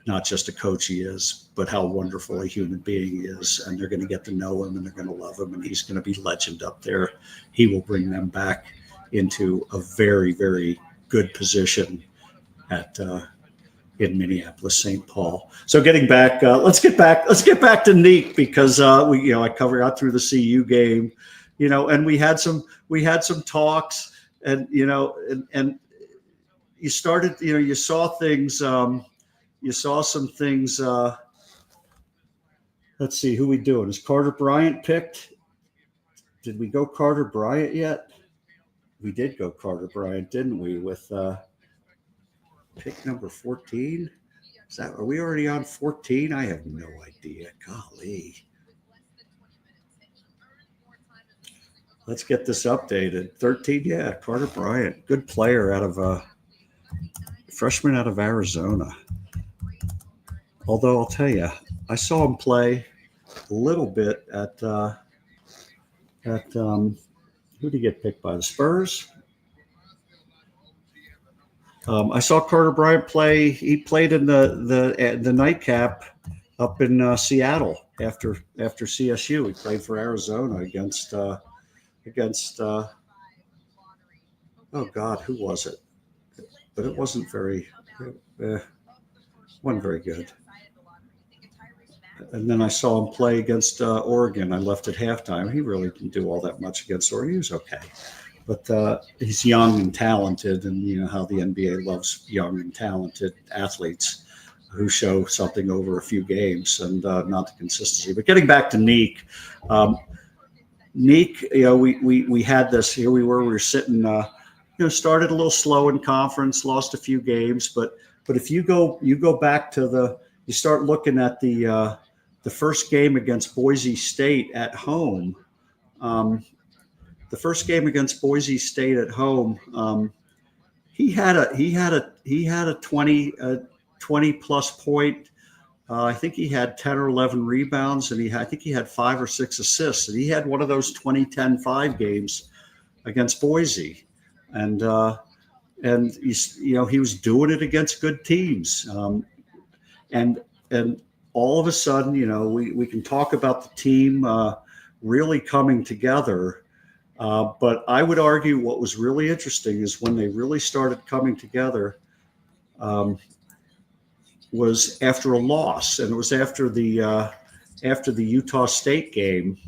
not just a coach he is, but how wonderful a human being he is. And they're going to get to know him and they're going to love him and he's going to be legend up there. He will bring them back into a very, very good position in Minneapolis, St. Paul. So getting back, let's get back to Nique because I covered out through the CU game, and we had some talks, and and you started, you saw things, you saw some things. Let's see, who we doing? Is Carter Bryant picked? Did we go Carter Bryant yet? We did go Carter Bryant, didn't we? With pick number 14. Are we already on 14? I have no idea. Golly. Let's get this updated. 13, yeah, Carter Bryant. Good player freshman out of Arizona. Although I'll tell you, I saw him play a little bit at who did he get picked by? The Spurs? I saw Carter Bryant play. He played in the nightcap up in Seattle after CSU. He played for Arizona against oh God, who was it? But it wasn't very good. And then I saw him play against Oregon. I left at halftime. He really didn't do all that much against Oregon. He was okay. But he's young and talented, and you know how the NBA loves young and talented athletes who show something over a few games and not the consistency. But getting back to Nique, Nique, we had this. Here we were sitting. Started a little slow in conference, lost a few games, but if you go back to you start looking at the first game against Boise State at home. The first game against Boise State at home, he had a 20 plus point. I think he had 10 or 11 rebounds, and I think he had 5 or 6 assists. And he had one of those 20-10-5 games against Boise, and he was doing it against good teams. And all of a sudden, we can talk about the team really coming together. But I would argue what was really interesting is when they really started coming together was after a loss, and it was after the after the Utah State game,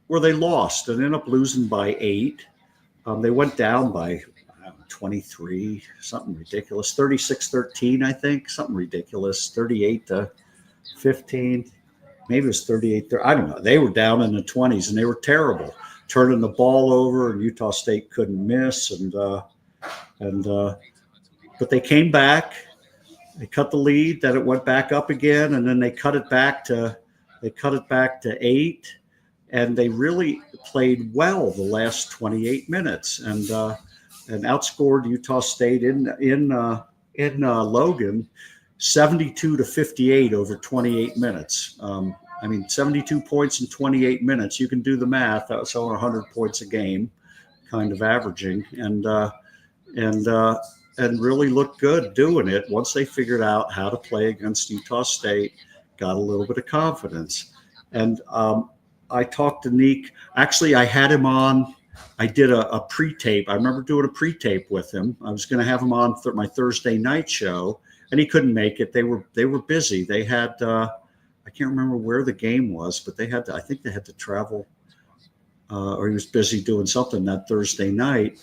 where they lost and ended up losing by 8. They went down by 23, something ridiculous, 36-13, I think, something ridiculous, 38-15. Maybe it was 38. I don't know. They were down in the 20s and they were terrible, turning the ball over, and Utah State couldn't miss. But they came back. They cut the lead. Then it went back up again, and then they cut it back to 8. And they really played well the last 28 minutes and outscored Utah State in Logan 72-58 over 28 minutes. 72 points in 28 minutes. You can do the math. That's over 100 points a game, kind of averaging, and really looked good doing it. Once they figured out how to play against Utah State, got a little bit of confidence. And I talked to Nique. Actually, I had him on. I did a pre-tape. I remember doing a pre-tape with him. I was going to have him on for my Thursday night show, and he couldn't make it. They were busy. They had I can't remember where the game was, but I think they had to travel, or he was busy doing something that Thursday night.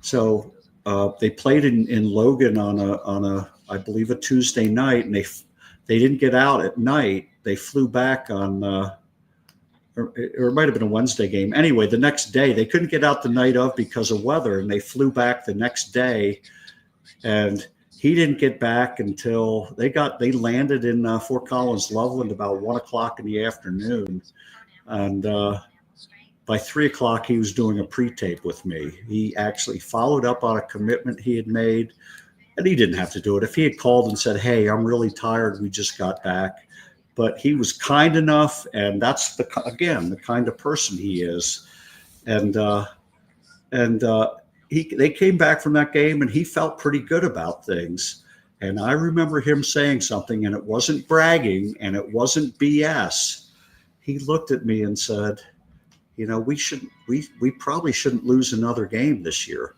So they played in Logan on a I believe a Tuesday night, and they didn't get out at night. They flew back on. Or it might have been a Wednesday game. Anyway, the next day, they couldn't get out the night of because of weather, and they flew back the next day. And he didn't get back until they landed in Fort Collins, Loveland about 1:00 in the afternoon. And by 3:00, he was doing a pre-tape with me. He actually followed up on a commitment he had made, and he didn't have to do it. If he had called and said, "Hey, I'm really tired, we just got back," but he was kind enough, and that's the kind of person he is. They came back from that game, and he felt pretty good about things. And I remember him saying something, and it wasn't bragging, and it wasn't BS. He looked at me and said, we probably shouldn't lose another game this year.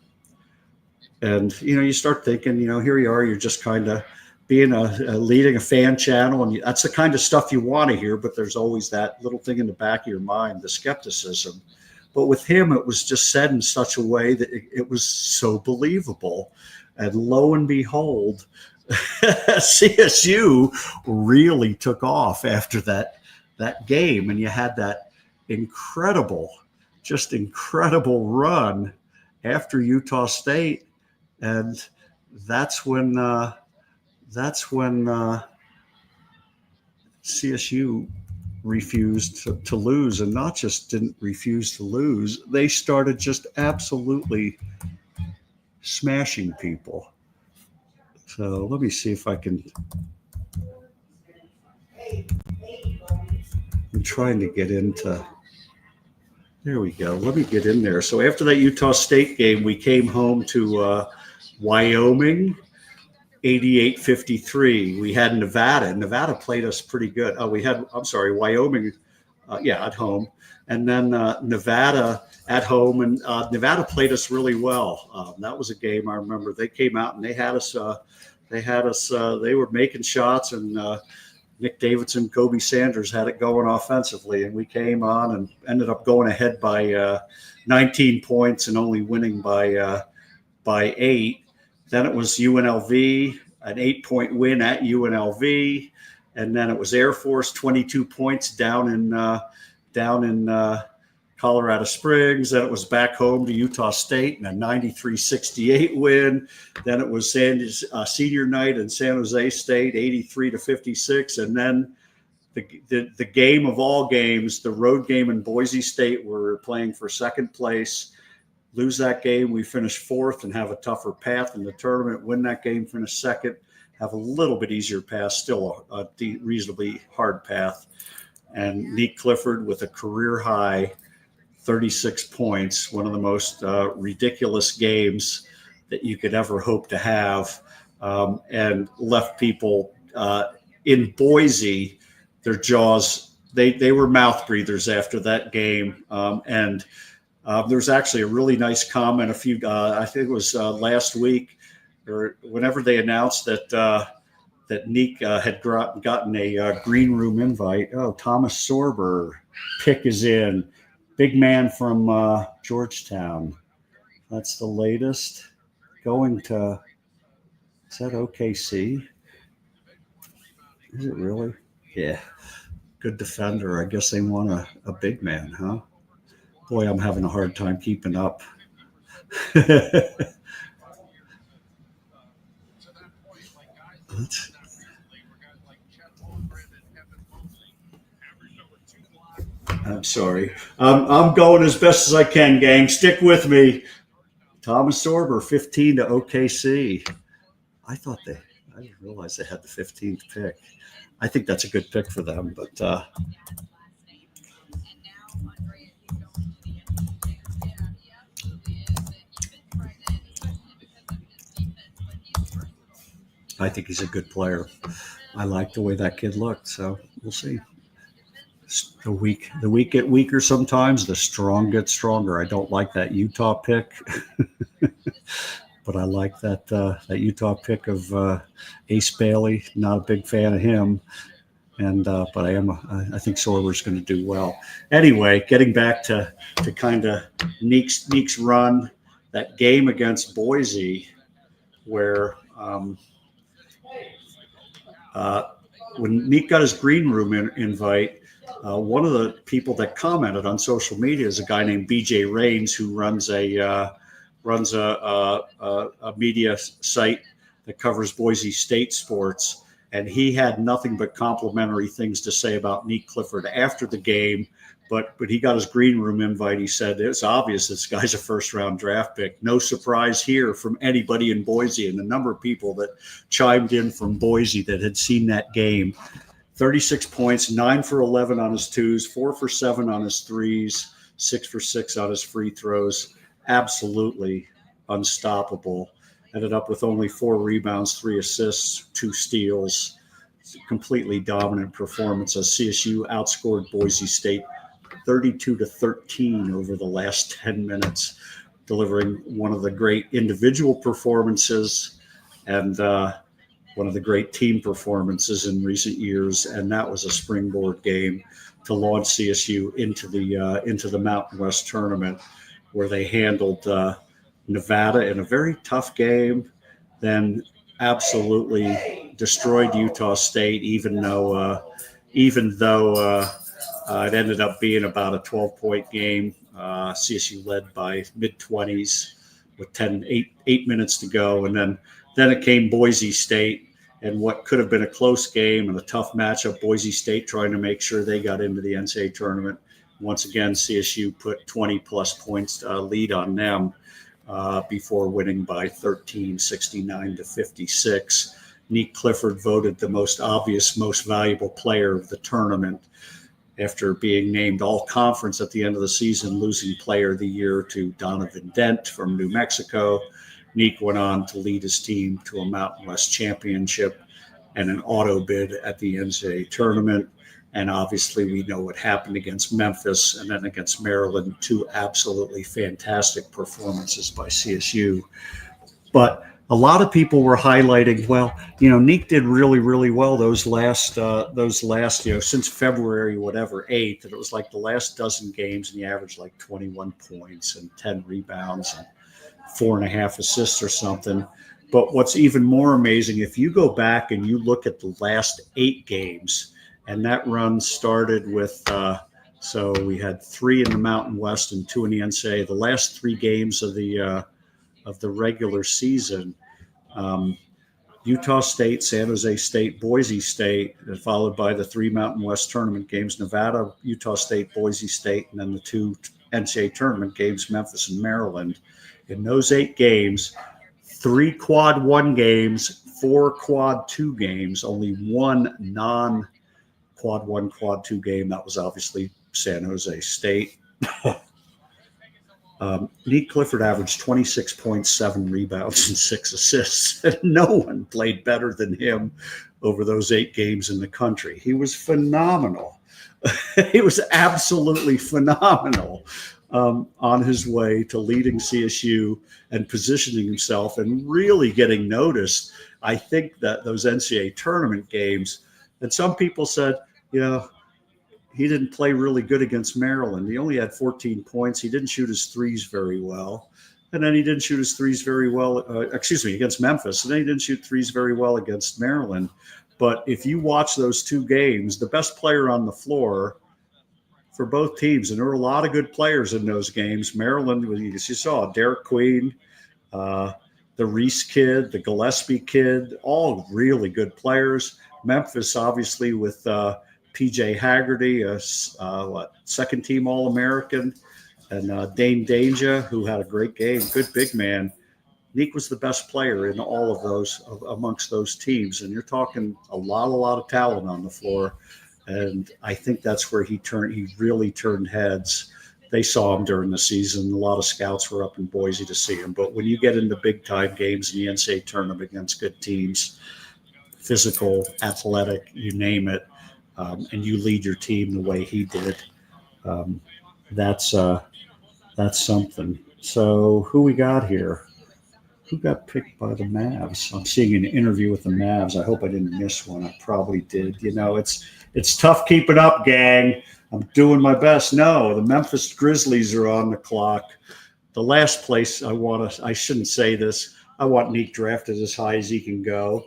And you start thinking, here you are, you're just kind of being leading a fan channel, and that's the kind of stuff you want to hear, but there's always that little thing in the back of your mind, the skepticism. But with him, it was just said in such a way that it was so believable. And lo and behold, CSU really took off after that game, and you had that incredible run after Utah State, and that's when CSU refused to lose, and not just didn't refuse to lose, they started just absolutely smashing people. So let me see if I can. I'm trying to get into. There we go. Let me get in there. So after that Utah State game, we came home to Wyoming. 88-53. We had Nevada. Nevada played us pretty good. Wyoming, at home. And then Nevada at home. And Nevada played us really well. That was a game I remember. They came out and they had us. They were making shots, and Nick Davidson, Kobe Sanders had it going offensively. And we came on and ended up going ahead by 19 points and only winning by 8. Then it was UNLV, an 8-point win at UNLV, and then it was Air Force, 22 points down in Colorado Springs. Then it was back home to Utah State and a 93-68 win. Then it was senior night in San Jose State, 83-56, and then the game of all games, the road game in Boise State, where we were playing for second place. Lose that game, we finish 4th and have a tougher path in the tournament. Win that game, finish 2nd, have a little bit easier path, still a reasonably hard path. And Nique Clifford with a career high 36 points, one of the most ridiculous games that you could ever hope to have, and left people in Boise, their jaws, they were mouth breathers after that game. There was actually a really nice comment I think it was last week, or whenever they announced that that Nique had gotten a green room invite. Oh, Thomas Sorber pick is in. Big man from Georgetown. That's the latest. Going to, is that OKC? Is it really? Yeah. Good defender. I guess they want a big man, huh? Boy, I'm having a hard time keeping up. I'm sorry. I'm going as best as I can, gang. Stick with me. Thomas Sorber, 15 to OKC. I didn't realize they had the 15th pick. I think that's a good pick for them, but I think he's a good player. I like the way that kid looked, so we'll see. The weak get weaker sometimes. The strong get stronger. I don't like that Utah pick, but I like that Utah pick of Ace Bailey. Not a big fan of him, and but I think Sorber's going to do well. Anyway, getting back to kind of Nique's run, that game against Boise, where when Nique got his green room invite. One of the people that commented on social media is a guy named BJ Rains, who runs a media site that covers Boise State sports, and he had nothing but complimentary things to say about Nique Clifford after the game. But he got his green room invite. He said it's obvious this guy's a first-round draft pick. No surprise here from anybody in Boise, and the number of people that chimed in from Boise that had seen that game. 36 points, 9 for 11 on his twos, 4 for 7 on his threes, 6 for 6 on his free throws. Absolutely unstoppable. Ended up with only 4 rebounds, 3 assists, 2 steals. Completely dominant performance as CSU outscored Boise State 32-13 over the last 10 minutes, delivering one of the great individual performances and one of the great team performances in recent years, and that was a springboard game to launch CSU into the Mountain West tournament, where they handled Nevada in a very tough game, then absolutely destroyed Utah State, even though it ended up being about a 12-point game. CSU led by mid-20s with 8 minutes to go, and then it came Boise State. And what could have been a close game and a tough matchup, Boise State trying to make sure they got into the NCAA tournament. Once again, CSU put 20-plus points lead on them before winning by 13, 69-56. Nique Clifford voted the most obvious, most valuable player of the tournament after being named all-conference at the end of the season, losing player of the year to Donovan Dent from New Mexico. Nique went on to lead his team to a Mountain West championship and an auto bid at the NCAA tournament. And obviously, we know what happened against Memphis and then against Maryland, 2 absolutely fantastic performances by CSU. But a lot of people were highlighting, well, Nique did really, really well those last, since February, 8th, and it was like the last dozen games, and he averaged like 21 points and 10 rebounds and 4.5 assists or something. But what's even more amazing, if you go back and you look at the last 8 games, and that run started with, so we had 3 in the Mountain West and 2 in the NCAA. The last 3 games of the regular season, Utah State, San Jose State, Boise State, followed by the 3 Mountain West tournament games, Nevada, Utah State, Boise State, and then the 2 NCAA tournament games, Memphis and Maryland. In those 8 games, 3 quad 1 games, 4 quad 2 games, only 1 non-quad 1, quad 2 game. That was obviously San Jose State. Nique Clifford averaged 26.7 rebounds and 6 assists. No one played better than him over those 8 games in the country. He was phenomenal. He was absolutely phenomenal. on his way to leading CSU and positioning himself and really getting noticed. I think that those NCAA tournament games, and some people said, you know, he didn't play really good against Maryland. He only had 14 points. He didn't shoot his threes very well. And then he didn't shoot his threes very well, against Memphis. And then he didn't shoot threes very well against Maryland. But if you watch those two games, the best player on the floor for both teams, and there were a lot of good players in those games. Maryland, you saw Derek Queen, the Reese kid, the Gillespie kid, all really good players. Memphis, obviously, with PJ Haggerty, second team All American, and Dane Danger, who had a great game, good big man. Nique was the best player in all of those amongst those teams, and you're talking a lot of talent on the floor. And I think that's where he really turned heads. They saw him during the season. A lot of scouts were up in Boise to see him. But when you get into big time games in the NCAA tournament against good teams, physical, athletic, you name it, and you lead your team the way he did, that's something. So who we got here? Who got picked by the Mavs? I'm seeing an interview with the Mavs. I hope I didn't miss one. I probably did. You know, it's tough keeping up, gang. I'm doing my best. No, the Memphis Grizzlies are on the clock. The last place I shouldn't say this. I want Nique drafted as high as he can go.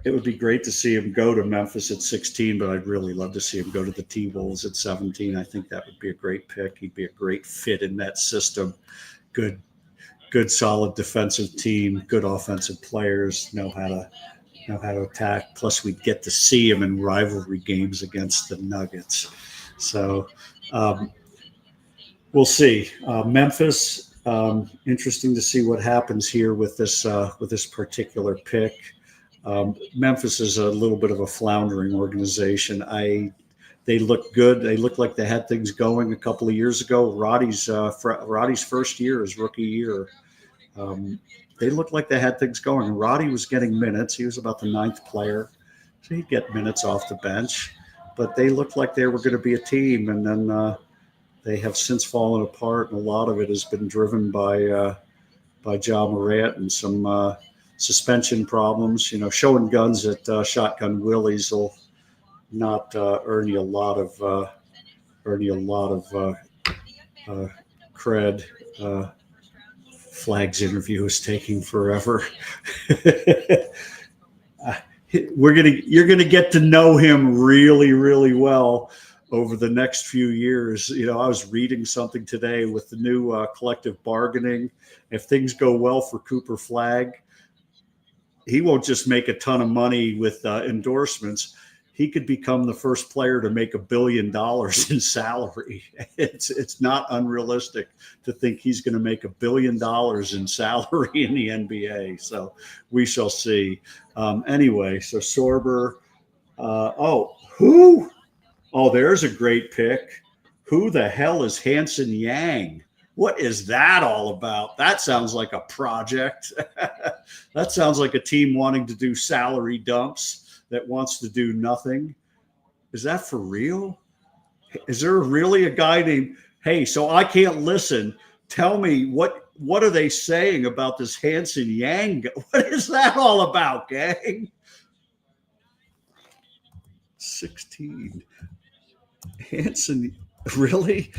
It would be great to see him go to Memphis at 16, but I'd really love to see him go to the T-Wolves at 17. I think that would be a great pick. He'd be a great fit in that system. Good, solid defensive team, good offensive players, know how to attack. Plus, we'd get to see him in rivalry games against the Nuggets. So we'll see. Memphis, interesting to see what happens here with this particular pick. Memphis is a little bit of a floundering organization. They look good. They look like they had things going a couple of years ago. Roddy's first year, his rookie year, they looked like they had things going. Roddy was getting minutes. He was about the 9th player, so he'd get minutes off the bench. But they looked like they were going to be a team, and then they have since fallen apart. And a lot of it has been driven by Ja Morant and some suspension problems. You know, showing guns at Shotgun Willie's will not earn you a lot of cred. Flag's interview is taking forever. You're gonna get to know him really, really well over the next few years. You know, I was reading something today with the new collective bargaining. If things go well for Cooper Flagg, he won't just make a ton of money with endorsements. He could become the first player to make $1 billion in salary. It's not unrealistic to think he's going to make $1 billion in salary in the NBA. So we shall see. Anyway, so Sorber. Who? Oh, there's a great pick. Who the hell is Hanson Yang? What is that all about? That sounds like a project. That sounds like a team wanting to do salary dumps that wants to do nothing. Is that for real? Is there really a guy named, hey, so I can't listen. Tell me, what are they saying about this Hanson Yang? What is that all about, gang? 16. Hanson, really?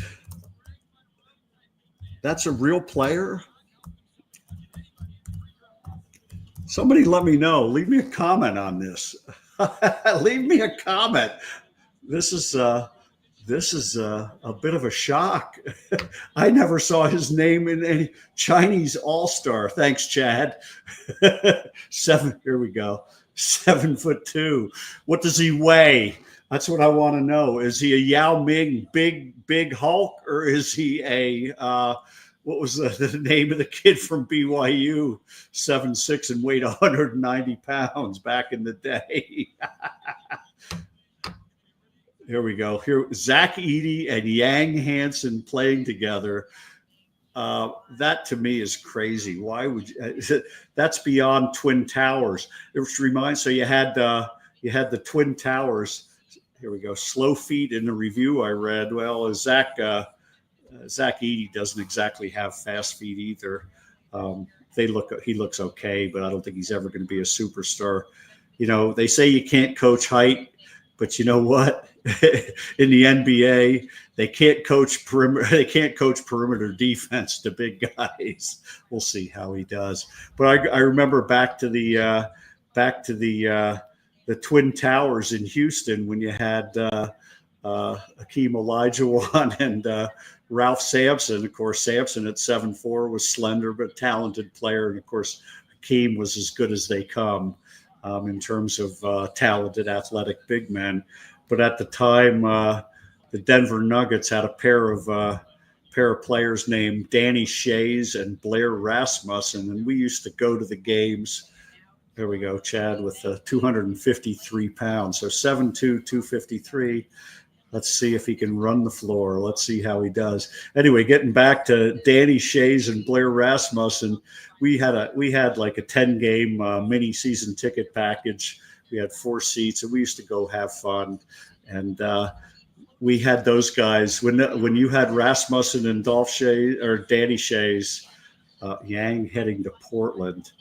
That's a real player? Somebody let me know. Leave me a comment on this. Leave me a comment. This is a bit of a shock. I never saw his name in any Chinese all-star. Thanks, Chad. Here we go. 7'2". What does he weigh? That's what I want to know. Is he a Yao Ming big Hulk, or is he a what was the name of the kid from BYU, 7'6" and weighed 190 pounds back in the day? Here we go. Here, Zach Edey and Yang Hansen playing together. That to me is crazy. Why would you? That's beyond Twin Towers. It reminds. So you had the Twin Towers. here we go. Slow feet in the review I read. Well, Zach Edey doesn't exactly have fast feet either. He looks okay, but I don't think he's ever going to be a superstar. You know, they say you can't coach height, but you know what? In the NBA, they can't coach perimeter. They can't coach perimeter defense to big guys. We'll see how he does. But I remember back to the Twin Towers in Houston when you had Hakeem Olajuwon and Ralph Sampson. Of course, Sampson at 7'4" was slender but talented player, and of course, Hakeem was as good as they come in terms of talented, athletic big men. But at the time, the Denver Nuggets had a pair of players named Danny Shays and Blair Rasmussen, and we used to go to the games. There we go, Chad, with 253 pounds. So 7'2", 253. Let's see if he can run the floor. Let's see how he does. Anyway, getting back to Danny Shays and Blair Rasmussen, we had like a 10-game mini season ticket package. We had 4 seats, and we used to go have fun. And we had those guys when you had Rasmussen and Dolph Shays or Danny Shays, Yang heading to Portland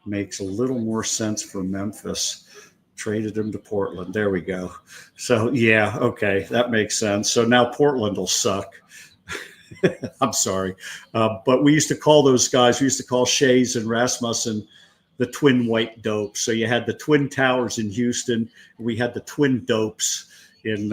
makes a little more sense for Memphis. Traded him to Portland. There we go. So yeah, okay, that makes sense. So now Portland will suck. I'm sorry, but we used to call those guys. We used to call Shays and Rasmussen the Twin White Dopes. So you had the Twin Towers in Houston. We had the Twin Dopes in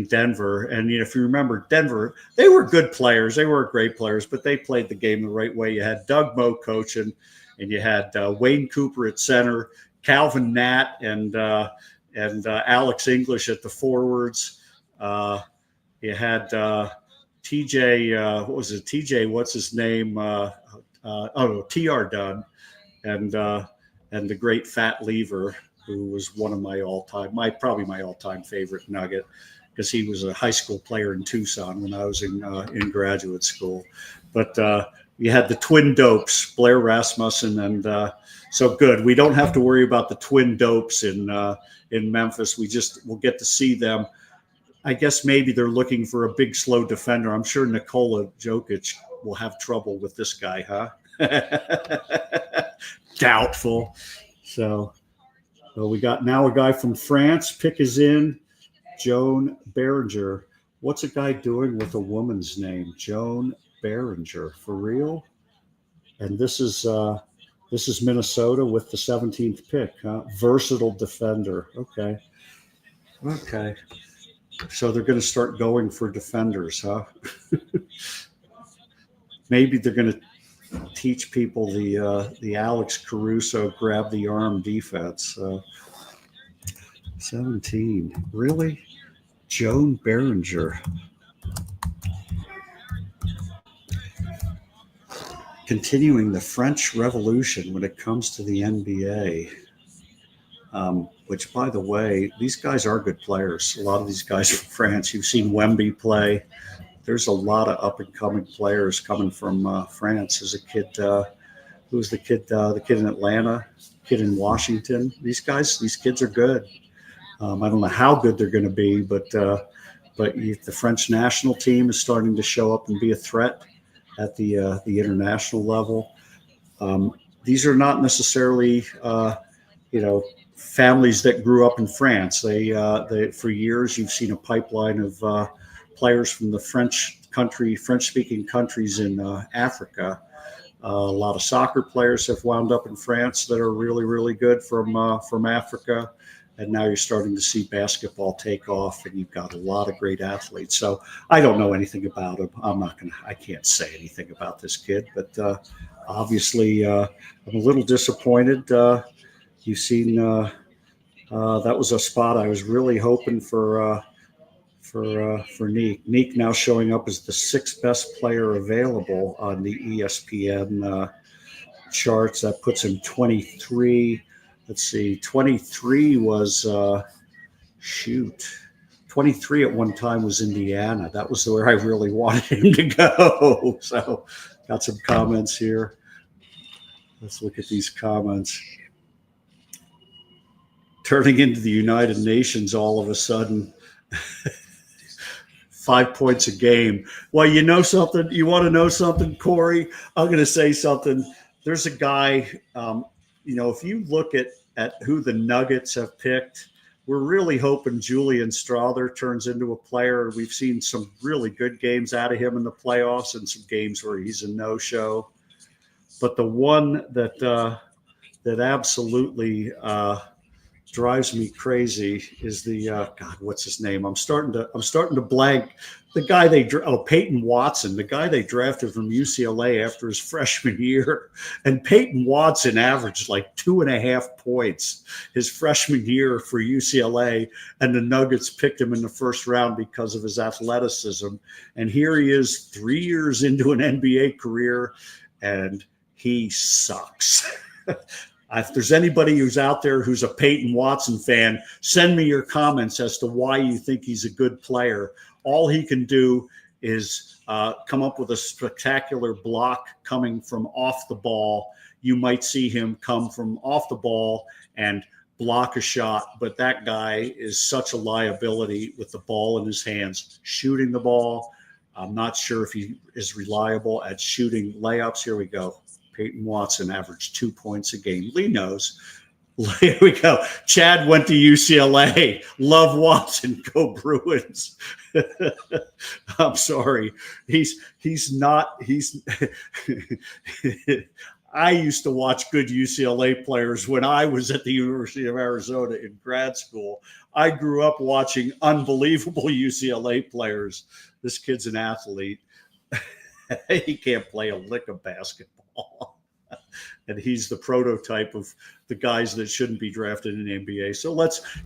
Denver. And if you remember, Denver, they were good players. They were great players, but they played the game the right way. You had Doug Moe coaching, and you had Wayne Cooper at center, Calvin Nat and Alex English at the forwards. You had TJ. What was it? TJ. What's his name? TR Dunn, and the great Fat Lever, who was one of my probably my all-time favorite Nugget, because he was a high school player in Tucson when I was in graduate school. But you had the Twin Dopes, Blair Rasmussen, and so good. We don't have to worry about the Twin Dopes in Memphis. We'll get to see them. I guess maybe they're looking for a big, slow defender. I'm sure Nikola Jokic will have trouble with this guy, huh? Doubtful. So we got now a guy from France. Pick is in. Joan Behringer. What's a guy doing with a woman's name? Joan Behringer. For real? And this is Minnesota with the 17th pick, huh? Versatile defender. Okay. So they're going to start going for defenders, huh? Maybe they're going to teach people the Alex Caruso grab the arm defense. 17. Really? Joan Behringer. Continuing the French Revolution when it comes to the NBA, which, by the way, these guys are good players. A lot of these guys from France. You've seen Wemby play. There's a lot of up-and-coming players coming from France. As a kid, who's the kid? The kid in Atlanta, kid in Washington. These kids are good. I don't know how good they're going to be, but the French national team is starting to show up and be a threat at the international level. These are not necessarily, families that grew up in France. They for years you've seen a pipeline of players from the French-speaking countries in Africa. A lot of soccer players have wound up in France that are really, really good from Africa. And now you're starting to see basketball take off, and you've got a lot of great athletes. So I don't know anything about him. I can't say anything about this kid, but obviously I'm a little disappointed. You've seen that was a spot I was really hoping for Nique. Nique now showing up as the 6th best player available on the ESPN charts. That puts him 23. Let's see, 23 was 23 at one time was Indiana. That was where I really wanted him to go. So got some comments here. Let's look at these comments. turning into the United Nations all of a sudden. 5 points a game. Well, you know something? You want to know something, Corey? I'm going to say something. There's a guy, if you look at who the Nuggets have picked, we're really hoping Julian Strother turns into a player. We've seen some really good games out of him in the playoffs and some games where he's a no-show. But the one that absolutely drives me crazy is the God, what's his name? I'm starting to blank. The guy Peyton Watson, the guy they drafted from UCLA after his freshman year, and Peyton Watson averaged like 2.5 points his freshman year for UCLA, and the Nuggets picked him in the first round because of his athleticism. And here he is, 3 years into an NBA career, and he sucks. If there's anybody who's out there who's a Peyton Watson fan, send me your comments as to why you think he's a good player. All he can do is come up with a spectacular block coming from off the ball. You might see him come from off the ball and block a shot, but that guy is such a liability with the ball in his hands, shooting the ball. I'm not sure if he is reliable at shooting layups. Here we go. Peyton Watson averaged 2 points a game. Lee knows. Here we go. Chad went to UCLA. Love Watson. Go Bruins. I'm sorry. He's not. I used to watch good UCLA players when I was at the University of Arizona in grad school. I grew up watching unbelievable UCLA players. This kid's an athlete. He can't play a lick of basketball. And he's the prototype of the guys that shouldn't be drafted in the NBA. So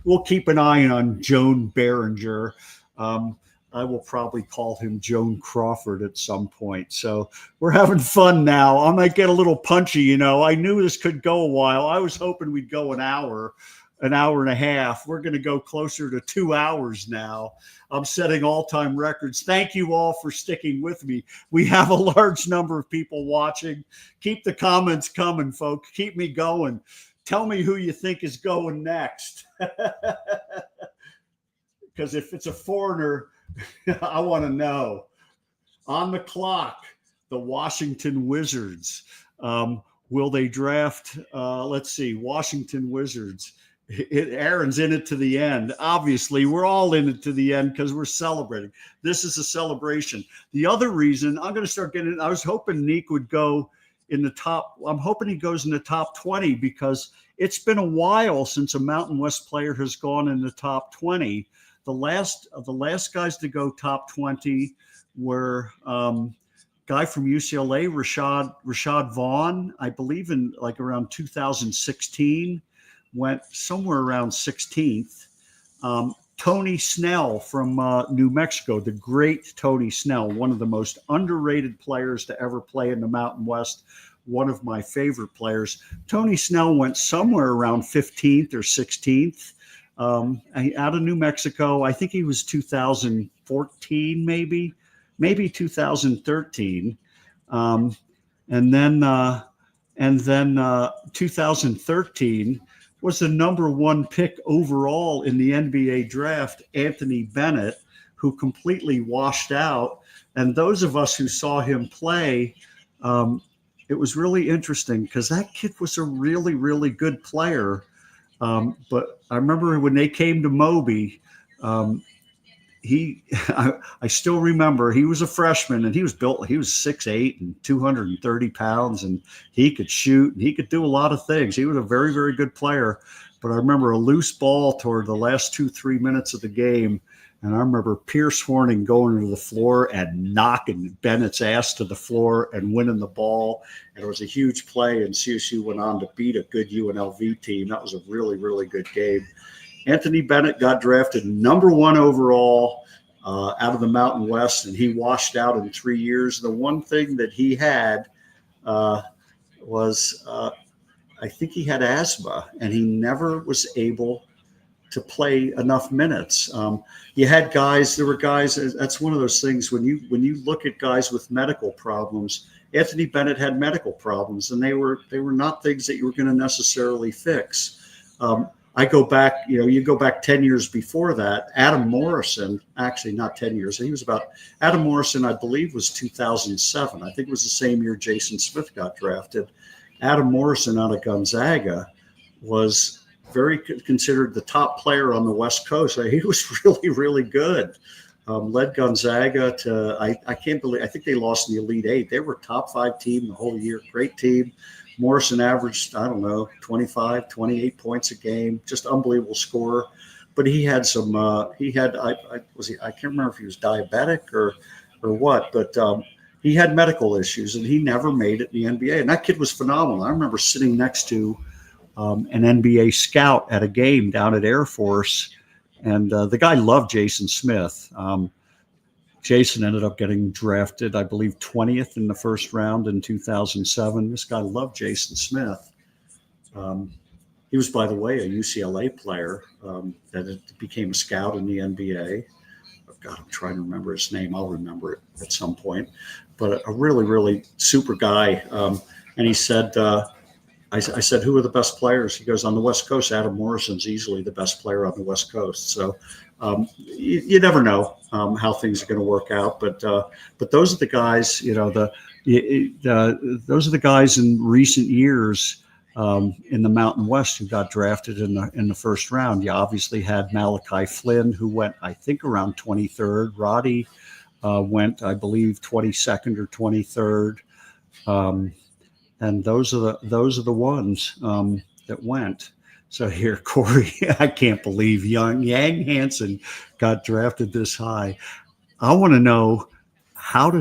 we'll keep an eye on Joan Behringer. I will probably call him Joan Crawford at some point. So we're having fun now. I might get a little punchy, I knew this could go a while. I was hoping we'd go an hour and a half. We're going to go closer to 2 hours now. I'm setting all-time records. Thank you all for sticking with me. We have a large number of people watching. Keep the comments coming, folks. Keep me going. Tell me who you think is going next. Because if it's a foreigner, I want to know. On the clock, the Washington Wizards. Will they draft? Let's see, Washington Wizards. Aaron's in it to the end. Obviously, we're all in it to the end because we're celebrating. This is a celebration. The other reason I'm going to start getting, I was hoping Nique would go in the top. I'm hoping he goes in the top 20 because it's been a while since a Mountain West player has gone in the top 20. The last guys to go top 20 were guy from UCLA, Rashad Vaughn, I believe in like around 2016. Went somewhere around 16th. Tony Snell from New Mexico, the great Tony Snell, one of the most underrated players to ever play in the Mountain West, one of my favorite players. Tony Snell went somewhere around 15th or 16th out of New Mexico. I think he was 2014, maybe 2013. And then 2013 was the number one pick overall in the NBA draft, Anthony Bennett, who completely washed out. And those of us who saw him play, it was really interesting because that kid was a really, really good player. But I remember when they came to Moby, I still remember he was a freshman and he was 6'8" and 230 pounds, and he could shoot and he could do a lot of things. He was a very, very good player. But I remember a loose ball toward the last 2-3 minutes of the game. And I remember Pierce Horning going to the floor and knocking Bennett's ass to the floor and winning the ball. And it was a huge play, and CSU went on to beat a good UNLV team. That was a really, really good game. Anthony Bennett got drafted number 1 overall out of the Mountain West, and he washed out in 3 years. The one thing that he had was I think he had asthma, and he never was able to play enough minutes. You had guys, there were guys, that's one of those things when you look at guys with medical problems. Anthony Bennett had medical problems, and they were not things that you were going to necessarily fix. I go back, you go back 10 years before that. Adam Morrison, actually not 10 years. Adam Morrison, I believe, was 2007. I think it was the same year Jason Smith got drafted. Adam Morrison out of Gonzaga was considered the top player on the West Coast. He was really, really good. Led Gonzaga to, I can't believe, I think they lost in the Elite Eight. They were a top 5 team the whole year. Great team. Morrison averaged, I don't know, 25, 28 points a game, just unbelievable scorer. But he had some, I can't remember if he was diabetic or what, but he had medical issues and he never made it in the NBA. And that kid was phenomenal. I remember sitting next to an NBA scout at a game down at Air Force, and the guy loved Jason Smith. Jason ended up getting drafted, I believe, 20th in the first round in 2007. This guy loved Jason Smith. He was, by the way, a UCLA player that became a scout in the NBA. God, I'm trying to remember his name. I'll remember it at some point. But a really, really super guy. And he said, I said, who are the best players? He goes, on the West Coast, Adam Morrison's easily the best player on the West Coast. So you never know how things are going to work out. But those are the guys, those are the guys in recent years in the Mountain West who got drafted in the first round. You obviously had Malachi Flynn, who went, I think, around 23rd. Roddy went, I believe, 22nd or 23rd. And those are the ones that went. So here, Corey, I can't believe Yang Hansen got drafted this high. I want to know, how do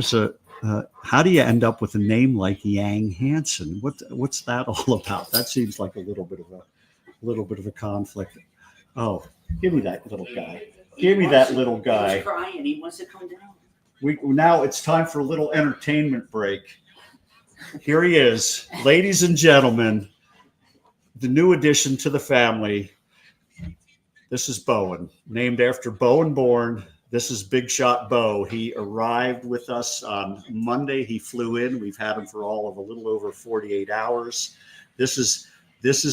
you end up with a name like Yang Hansen? What's that all about? That seems like a little bit of a conflict. Oh, give me that little guy. Give me that little guy. He's crying. He wants to come down. Now it's time for a little entertainment break. Here he is, ladies and gentlemen, the new addition to the family. This is Bowen, named after Bowen Bourne. This is Big Shot Bo. He arrived with us on Monday. He flew in. We've had him for all of a little over 48 hours. This is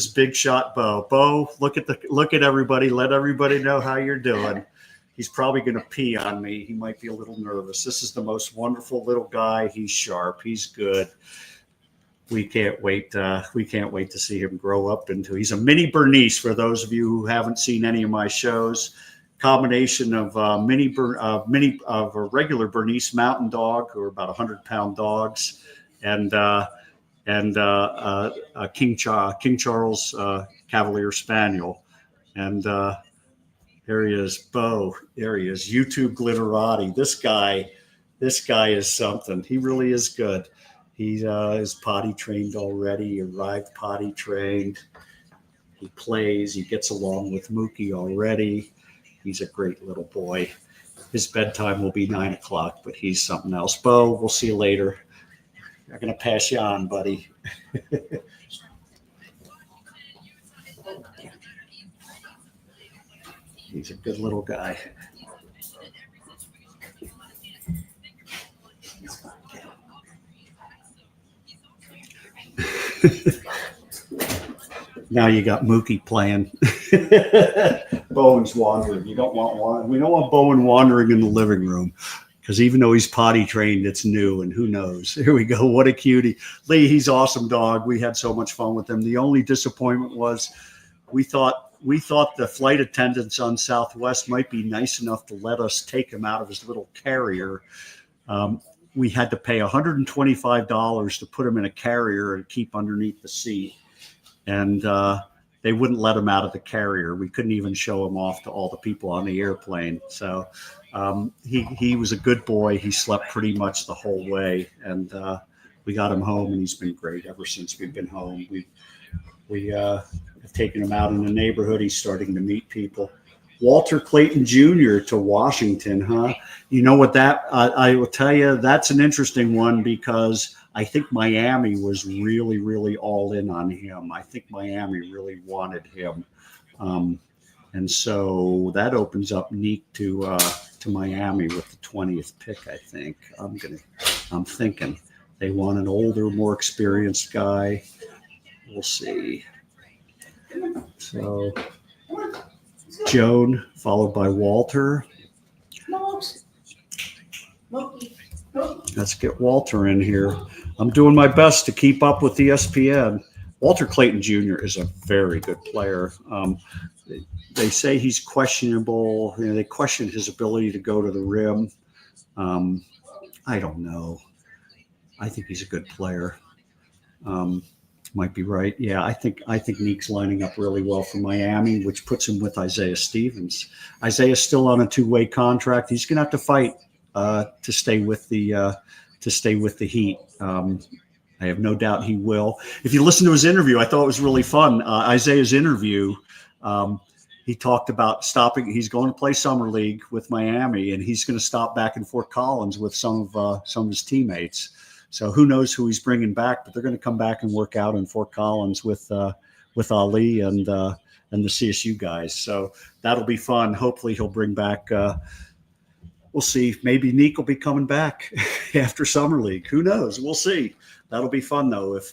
Big Shot Bo. Bo, look at everybody. Let everybody know how you're doing. He's probably going to pee on me. He might be a little nervous. This is the most wonderful little guy. He's sharp. He's good. We can't wait. We can't wait to see him grow up into. He's a mini Bernice. For those of you who haven't seen any of my shows, combination of a regular Bernese Mountain Dog, who are about 100-pound dogs, and King Charles Cavalier Spaniel, and. There he is, Bo. There he is, YouTube Glitterati. This guy is something. He really is good. He is potty trained already. He arrived potty trained. He plays. He gets along with Mookie already. He's a great little boy. His bedtime will be 9 o'clock, but he's something else. Bo, we'll see you later. I'm going to pass you on, buddy. He's a good little guy. Now you got Mookie playing. Bowen's wandering. We don't want Bowen wandering in the living room, because even though he's potty trained, it's new, and who knows? Here we go. What a cutie. Lee, he's awesome dog. We had so much fun with him. The only disappointment was we thought the flight attendants on Southwest might be nice enough to let us take him out of his little carrier. We had to pay $125 to put him in a carrier and keep underneath the seat. And they wouldn't let him out of the carrier. We couldn't even show him off to all the people on the airplane. So he was a good boy. He slept pretty much the whole way. And we got him home, and he's been great ever since we've been home. We have taken him out in the neighborhood. He's starting to meet people. Walter Clayton Jr. to Washington, huh? You know what I will tell you, that's an interesting one, because I think Miami was really, really all in on him. I think Miami really wanted him. And so that opens up Nique to Miami with the 20th pick, I think. I'm thinking they want an older, more experienced guy. We'll see. So Joan, followed by Walter. Let's get Walter in here. I'm doing my best to keep up with ESPN. Walter Clayton Jr. is a very good player. They say he's questionable. They question his ability to go to the rim. I don't know. I think he's a good player. Might be right. Yeah, I think Nique's lining up really well for Miami, which puts him with Isaiah Stevens. Isaiah's still on a 2-way contract. He's going to have to fight to stay with the Heat. I have no doubt he will. If you listen to his interview, I thought it was really fun. Isaiah's interview, he talked about stopping. He's going to play summer league with Miami, and he's going to stop back in Fort Collins with some of his teammates. So who knows who he's bringing back? But they're going to come back and work out in Fort Collins with Ali and the CSU guys. So that'll be fun. Hopefully he'll bring back. We'll see. Maybe Nique will be coming back after summer league. Who knows? We'll see. That'll be fun though if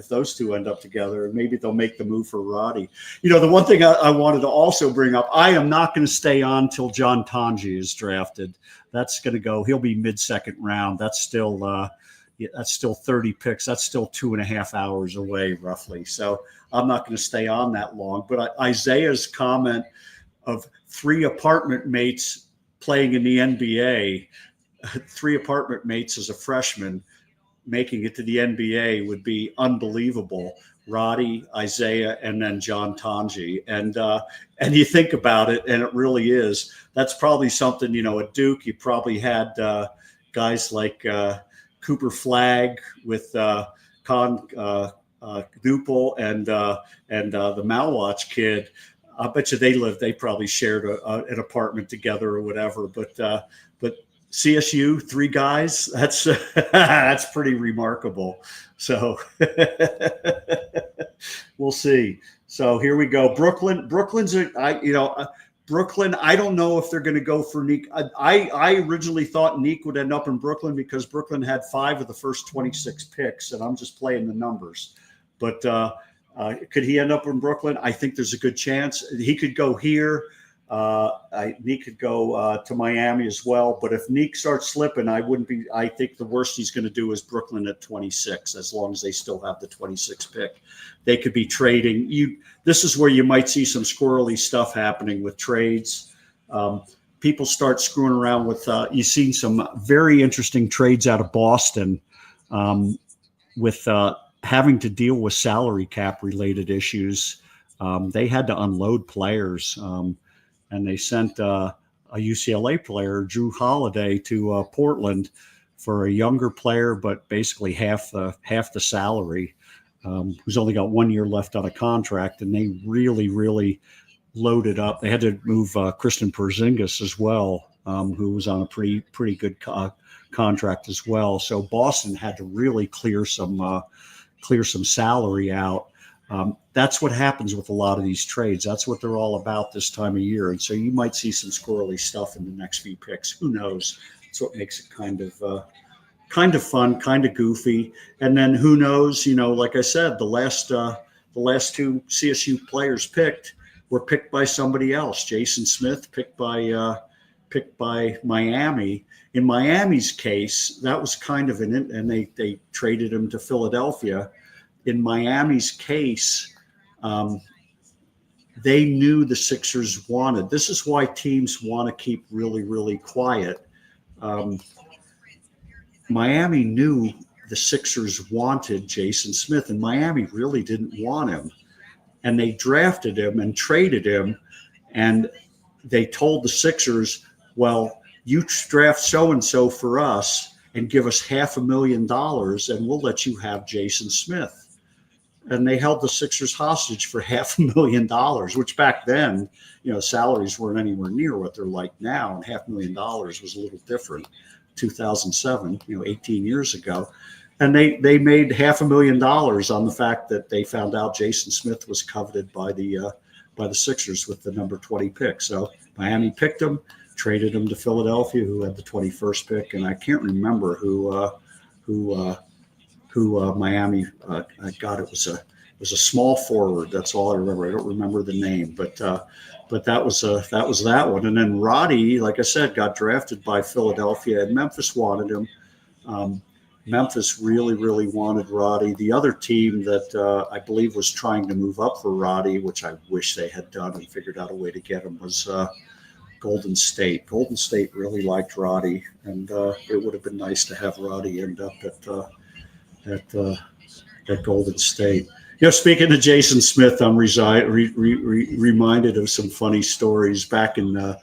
those two end up together, and maybe they'll make the move for Roddy. The one thing I wanted to also bring up, I am not going to stay on till John Tanji is drafted. That's going to go. He'll be mid-second round. That's still 30 picks. That's still 2.5 hours away, roughly. So I'm not going to stay on that long. But Isaiah's comment of 3 apartment mates playing in the NBA, 3 apartment mates as a freshman making it to the NBA would be unbelievable. Roddy, Isaiah, and then John Tanji. And you think about it, and it really is. That's probably something, at Duke, you probably had guys like Cooper Flagg with Con Duple and the Malwatch kid. I bet you they probably shared an apartment together or whatever. But CSU, 3 guys, that's pretty remarkable. So we'll see. So here we go. Brooklyn's Brooklyn. I don't know if they're going to go for Nique. I originally thought Nique would end up in Brooklyn because Brooklyn had 5 of the first 26 picks, and I'm just playing the numbers. But could he end up in Brooklyn? I think there's a good chance he could go here. Nique could go to Miami as well, but if Nique starts slipping, I think the worst he's going to do is Brooklyn at 26, as long as they still have the 26 pick. They could be trading. This is where you might see some squirrely stuff happening with trades. People start screwing around with, you've seen some very interesting trades out of Boston with having to deal with salary cap related issues. They had to unload players. And they sent a UCLA player, Drew Holiday, to Portland for a younger player, but basically half the salary, who's only got 1 year left on a contract. And they really, really loaded up. They had to move Kristen Porzingis as well, who was on a pretty good contract as well. So Boston had to really clear some salary out. That's what happens with a lot of these trades. That's what they're all about this time of year. And so you might see some squirrely stuff in the next few picks. Who knows? That's what makes it kind of fun, kind of goofy. And then who knows, like I said, the last 2 CSU players picked were picked by somebody else. Jason Smith picked by Miami. In Miami's case, that was kind of and they traded him to Philadelphia. In Miami's case, they knew the Sixers wanted. This is why teams want to keep really, really quiet. Miami knew the Sixers wanted Jason Smith, and Miami really didn't want him. And they drafted him and traded him, and they told the Sixers, well, you draft so-and-so for us and give us $500,000, and we'll let you have Jason Smith. And they held the Sixers hostage for $500,000, which back then, salaries weren't anywhere near what they're like now. And $500,000 was a little different. 2007, 18 years ago. And they made $500,000 on the fact that they found out Jason Smith was coveted by the Sixers with the number 20 pick. So Miami picked him, traded him to Philadelphia, who had the 21st pick. And I can't remember who Miami got. It was a small forward. That's all I remember. I don't remember the name, but but that was that one. And then Roddy, like I said, got drafted by Philadelphia, and Memphis wanted him. Memphis really, really wanted Roddy. The other team that I believe was trying to move up for Roddy, which I wish they had done and figured out a way to get him, was Golden State. Golden State really liked Roddy, and it would have been nice to have Roddy end up at Golden State. Speaking of Jason Smith, I'm reminded of some funny stories back in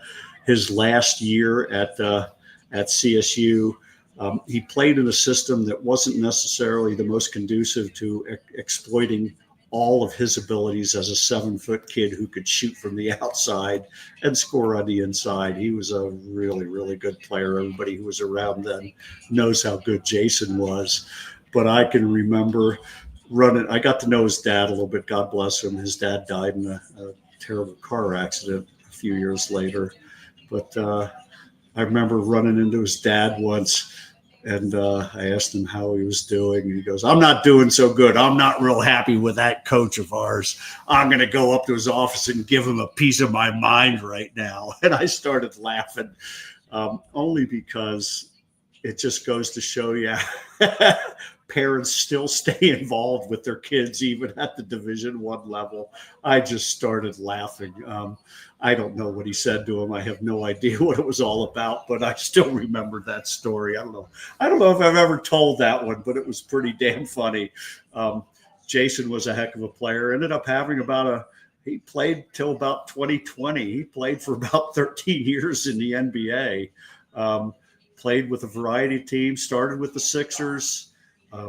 his last year at CSU. He played in a system that wasn't necessarily the most conducive to exploiting all of his abilities as a 7-foot kid who could shoot from the outside and score on the inside. He was a really, really good player. Everybody who was around then knows how good Jason was. But I can remember I got to know his dad a little bit. God bless him. His dad died in a terrible car accident a few years later. But I remember running into his dad once, and I asked him how he was doing. And he goes, "I'm not doing so good. I'm not real happy with that coach of ours. I'm going to go up to his office and give him a piece of my mind right now." And I started laughing, only because it just goes to show you parents still stay involved with their kids, even at the Division I level. I just started laughing. I don't know what he said to him. I have no idea what it was all about, but I still remember that story. I don't know if I've ever told that one, but it was pretty damn funny. Jason was a heck of a player. Ended up having he played till about 2020. He played for about 13 years in the NBA. Played with a variety of teams, started with the Sixers.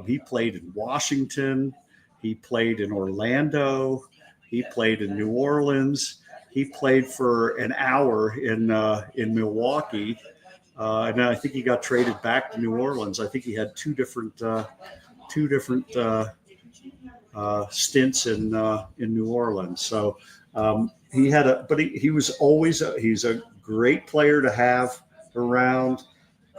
He played in Washington. He played in Orlando. He played in New Orleans. He played for an hour in Milwaukee, and I think he got traded back to New Orleans. I think he had two different stints in New Orleans. So he was always he's a great player to have around.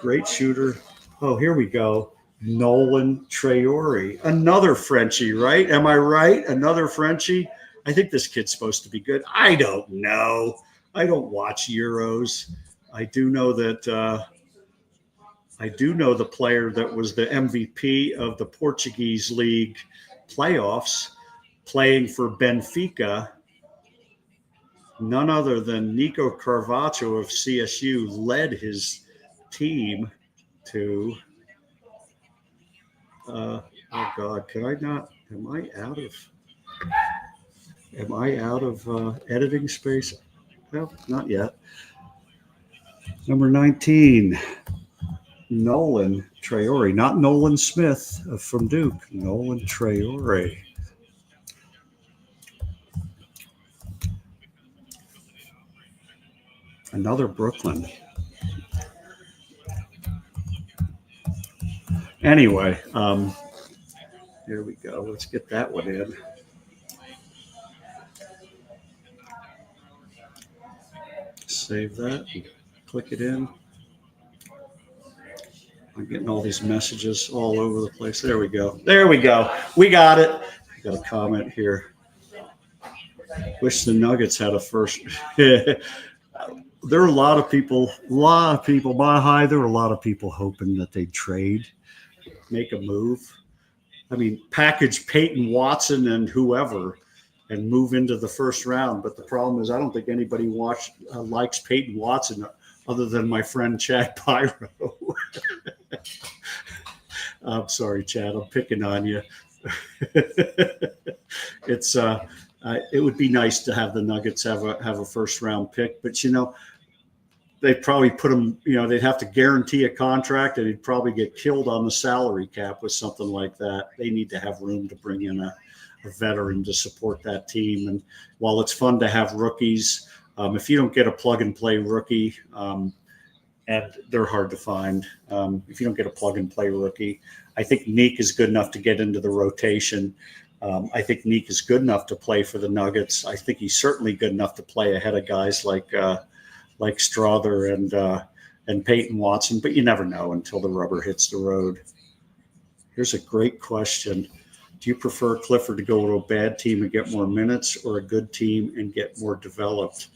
Great shooter. Oh, here we go. Nolan Traore, another Frenchie, right? Am I right? Another Frenchie. I think this kid's supposed to be good. I don't know. I don't watch Euros. I do know the player that was the MVP of the Portuguese League playoffs, playing for Benfica. None other than Nico Carvalho of CSU led his team to. Oh God, can I not? Am I out of editing space? No, not yet. Number 19, Nolan Traore, not Nolan Smith from Duke. Nolan Traore. Another Brooklyn. Anyway, here we go. Let's get that one in. Save that. Click it in. I'm getting all these messages all over the place. There we go. We got it. I got a comment here. Wish the Nuggets had a first. There are a lot of people, my high, there were a lot of people hoping that they'd trade, make a move. I mean, package Peyton Watson and whoever and move into the first round. But the problem is I don't think anybody likes Peyton Watson other than my friend Chad Pyro. I'm sorry, Chad. I'm picking on you. It would be nice to have the Nuggets have a first round pick, but they'd probably put him, they'd have to guarantee a contract and he'd probably get killed on the salary cap with something like that. They need to have room to bring in a veteran to support that team. And while it's fun to have rookies, if you don't get a plug and play rookie, and they're hard to find. If you don't get a plug and play rookie, I think Nique is good enough to get into the rotation. I think Nique is good enough to play for the Nuggets. I think he's certainly good enough to play ahead of guys like Strother and Peyton Watson, but you never know until the rubber hits the road. Here's a great question. Do you prefer Clifford to go to a bad team and get more minutes, or a good team and get more developed?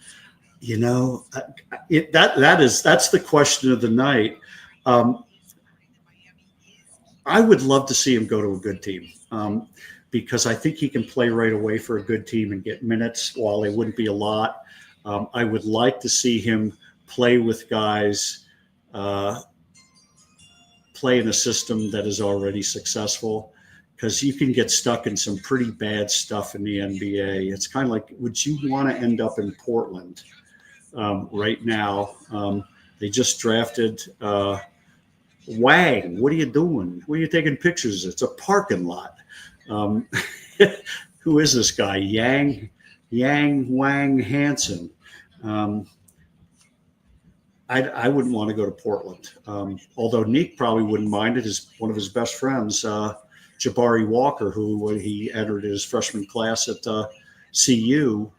You know, that's the question of the night. I would love to see him go to a good team, because I think he can play right away for a good team and get minutes, while they wouldn't be a lot. I would like to see him play with guys, play in a system that is already successful, because you can get stuck in some pretty bad stuff in the NBA. It's kind of like, would you want to end up in Portland right now? They just drafted Wang. What are you doing? What are you taking pictures? It's a parking lot. Who is this guy? Yang Wang Hansen. I wouldn't want to go to Portland. Although Nique probably wouldn't mind it. One of his best friends, Jabari Walker, who when he entered his freshman class at CU,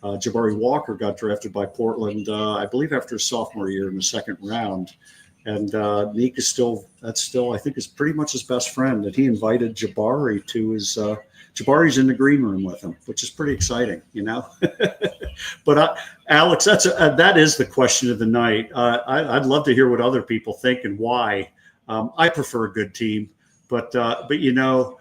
Jabari Walker got drafted by Portland, I believe, after his sophomore year in the second round. And Nique is still, I think, is pretty much his best friend. And he invited Jabari to his, Jabari's in the green room with him, which is pretty exciting, you know. But Alex, that is the question of the night. I'd love to hear what other people think and why. I prefer a good team, but you know,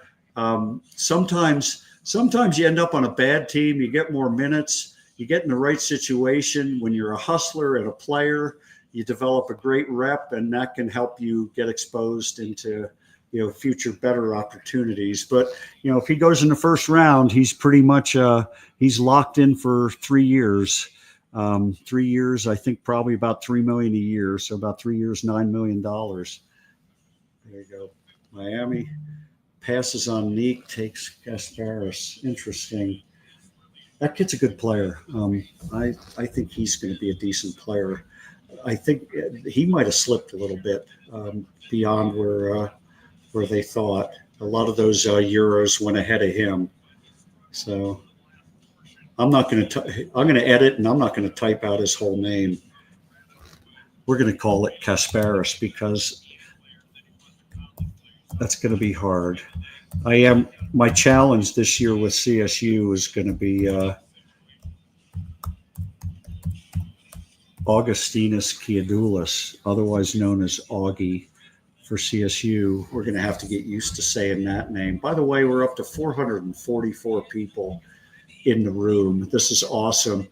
sometimes you end up on a bad team. You get more minutes. You get in the right situation when you're a hustler and a player. You develop a great rep, and that can help you get exposed into, you know, future better opportunities. But, you know, if he goes in the first round, he's pretty much he's locked in for 3 years. 3 years, I think probably about $3 million a year. So about 3 years, $9 million. There you go. Miami passes on Nique, takes Gasparis. Interesting. That kid's a good player. I think he's going to be a decent player. I think he might have slipped a little bit beyond where they thought. A lot of those Euros went ahead of him. So I'm going to edit, and I'm not going to type out his whole name. We're going to call it Kasparis, because that's going to be hard. My challenge this year with CSU is going to be Augustinus Kiadoulis, otherwise known as Augie, for CSU. We're going to have to get used to saying that name. By the way, we're up to 444 people in the room. This is awesome.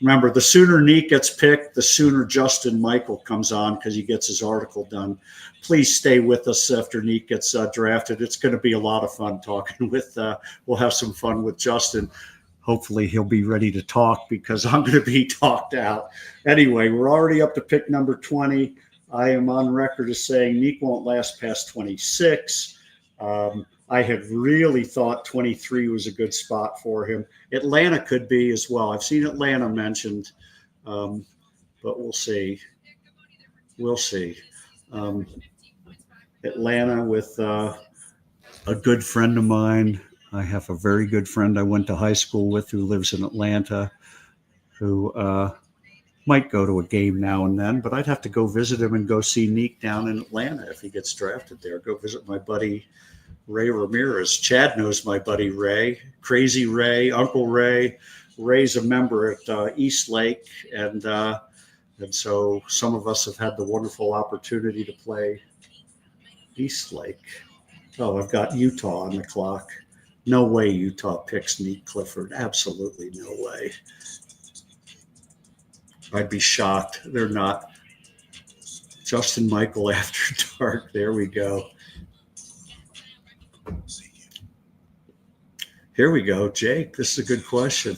Remember, the sooner Nique gets picked, the sooner Justin Michael comes on, because he gets his article done. Please stay with us after Nique gets drafted. It's going to be a lot of fun talking with, we'll have some fun with Justin. Hopefully he'll be ready to talk, because I'm going to be talked out. Anyway, we're already up to pick number 20. I am on record as saying Nique won't last past 26. I had really thought 23 was a good spot for him. Atlanta could be as well. I've seen Atlanta mentioned, but we'll see. We'll see. Atlanta with a good friend of mine. I have a very good friend I went to high school with who lives in Atlanta, who might go to a game now and then, but I'd have to go visit him and go see Nique down in Atlanta if he gets drafted there. Go visit my buddy Ray Ramirez. Chad knows my buddy Ray, Crazy Ray, Uncle Ray. Ray's a member at East Lake, and so some of us have had the wonderful opportunity to play East Lake. Oh, I've got Utah on the clock. No way Utah picks Nique Clifford. Absolutely no way. I'd be shocked. They're not. Justin Michael after dark. There we go. Here we go. Jake, this is a good question.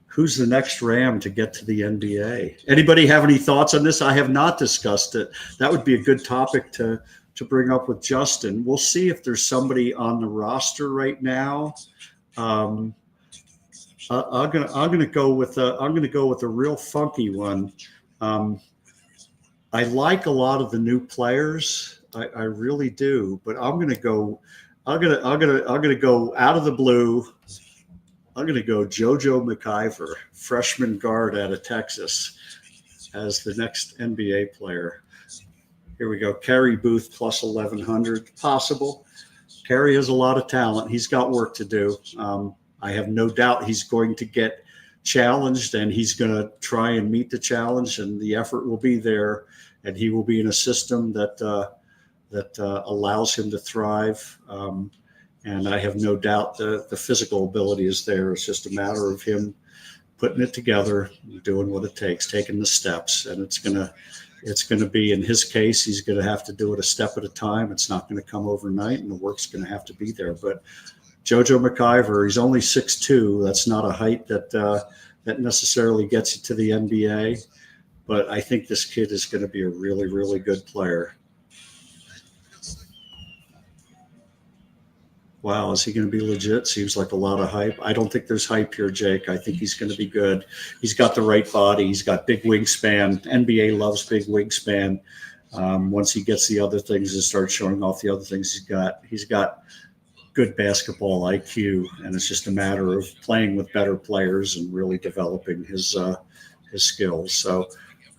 Who's the next Ram to get to the NBA? Anybody have any thoughts on this? I have not discussed it. That would be a good topic to bring up with Justin. We'll see if there's somebody on the roster right now. I'm gonna go with a real funky one. I like a lot of the new players. I really do, but I'm gonna go out of the blue. I'm gonna go JoJo McIver, freshman guard out of Texas, as the next NBA player. Here we go. Kerry Booth plus 1,100 possible. Harry has a lot of talent. He's got work to do. I have no doubt he's going to get challenged, and he's going to try and meet the challenge, and the effort will be there, and he will be in a system that allows him to thrive. And I have no doubt the physical ability is there. It's just a matter of him putting it together, doing what it takes, taking the steps, and it's gonna be, in his case, he's gonna have to do it a step at a time. It's not gonna come overnight, and the work's gonna have to be there. But JoJo McIver, he's only 6'2". That's not a height that necessarily gets you to the NBA, but I think this kid is going to be a really, really good player. Wow, is he going to be legit? Seems like a lot of hype. I don't think there's hype here, Jake. I think he's going to be good. He's got the right body. He's got big wingspan. NBA loves big wingspan. Once he gets the other things and starts showing off the other things he's got good basketball IQ, and it's just a matter of playing with better players and really developing his skills. So